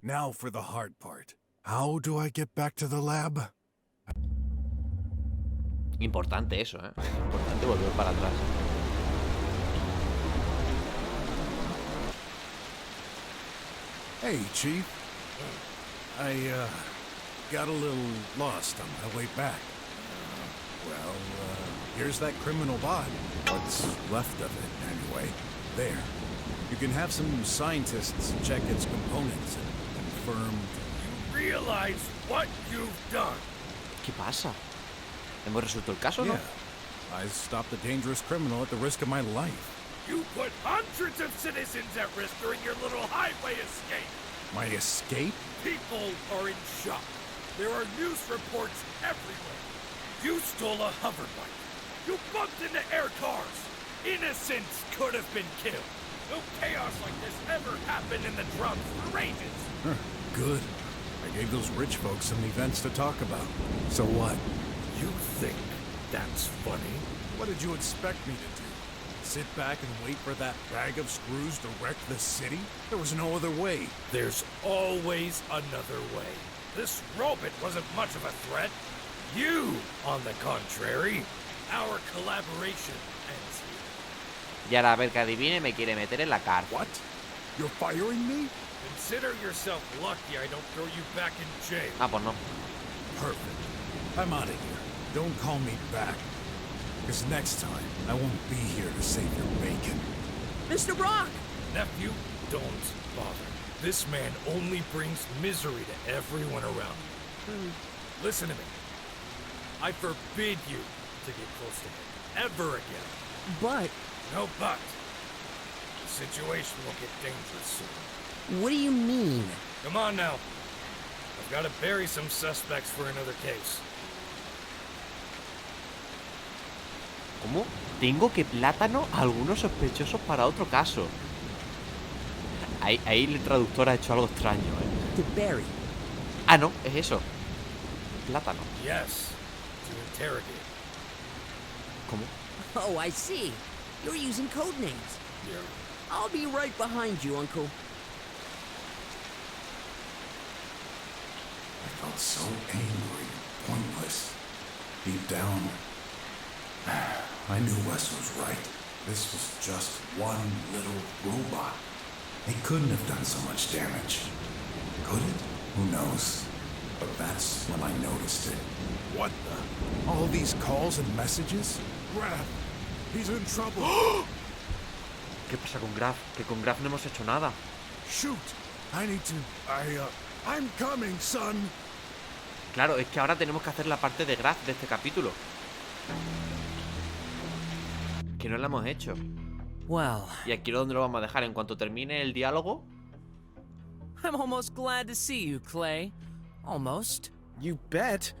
Now for the hard part. How do I get back to the lab? Importante eso, ¿eh? Importante volver para atrás. Hey, Chief. I, got a little lost on my way back. Here's that criminal bot. What's left of it, anyway. There. You can have some scientists check its components and confirm... Realize what you've done. ¿Qué pasa? ¿Hemos resuelto el caso, no? Yeah. I stopped a dangerous criminal at the risk of my life. You put hundreds of citizens at risk during your little highway escape. My escape? People are in shock. There are news reports everywhere. You stole a hoverbike. You bumped into air cars. Innocents could have been killed. No chaos like this ever happened in the drums for ages. Good. I gave those rich folks some events to talk about. So what? You think that's funny? What did you expect me to do? Sit back and wait for that bag of screws to wreck the city? There was no other way. There's always another way. This robot wasn't much of a threat. You, on the contrary, our collaboration ends here. Y ahora a ver que adivine me quiere meter en la cárcel. What? You're firing me? Consider yourself lucky I don't throw you back in jail. Ah, pues no. Perfect. I'm out of here. Don't call me back. Because next time, I won't be here to save your bacon. Mr. BROK! Nephew, don't bother. This man only brings misery to everyone around him. Listen to me. I forbid you to get close to him ever again. But... No but. The situation will get dangerous soon. What do you mean? Come on now. I've got to bury some suspects for another case. ¿Cómo? Tengo que plátano a algunos sospechosos para otro caso. Ahí el traductor ha hecho algo extraño, To bury. Ah, no, es eso. Plátano. Yes, to interrogate. ¿Cómo? Oh, I see. You're using code names. Yeah. I'll be right behind you, Uncle. I felt so angry, pointless. Deep down, I knew Wes was right. This was just one little robot. It couldn't have done so much damage. Could it? Who knows? But that's when I noticed it. What the? All these calls and messages? Graf, he's in trouble. ¿Qué pasa con Graf? Que con Graf no hemos hecho nada. Shoot! I need to. I'm coming, son. Claro, es que ahora tenemos que hacer la parte de Graf de este capítulo. Que no la hemos hecho. Well, Y aquí es donde lo vamos a dejar. En cuanto termine el diálogo. I'm almost glad to see you, Clay. Almost. You bet.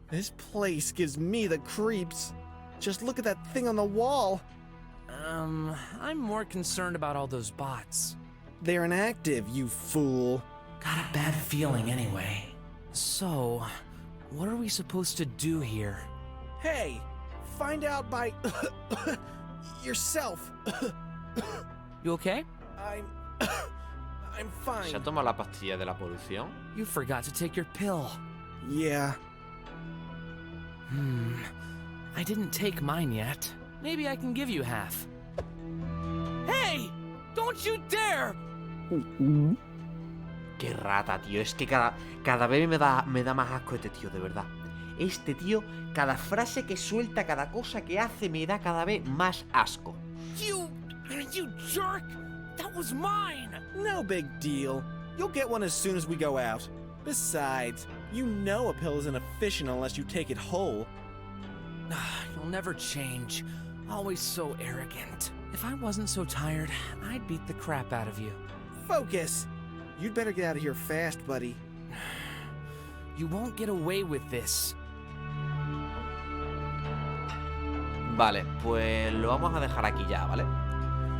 This place gives me the creeps. Just look at that thing on the wall. I'm more concerned about all those bots. They're inactive, you fool. Got a bad feeling anyway. So, what are we supposed to do here? Hey, find out by yourself. You okay? I'm fine. ¿Se ha tomado la pastilla de la polución? You forgot to take your pill. Yeah. I didn't take mine yet. Maybe I can give you half. Hey! Don't you dare! Qué rata, tío. Es que cada vez me da más asco este tío, de verdad. Este tío, cada frase que suelta, cada cosa que hace, me da cada vez más asco. You jerk! That was mine! No big deal. You'll get one as soon as we go out. Besides, you know a pill isn't efficient unless you take it whole. You'll never change. Always so arrogant. If I wasn't so tired, I'd beat the crap out of you. Focus! You'd better get out of here fast, buddy. You won't get away with this. Vale, pues lo vamos a dejar aquí ya, ¿vale?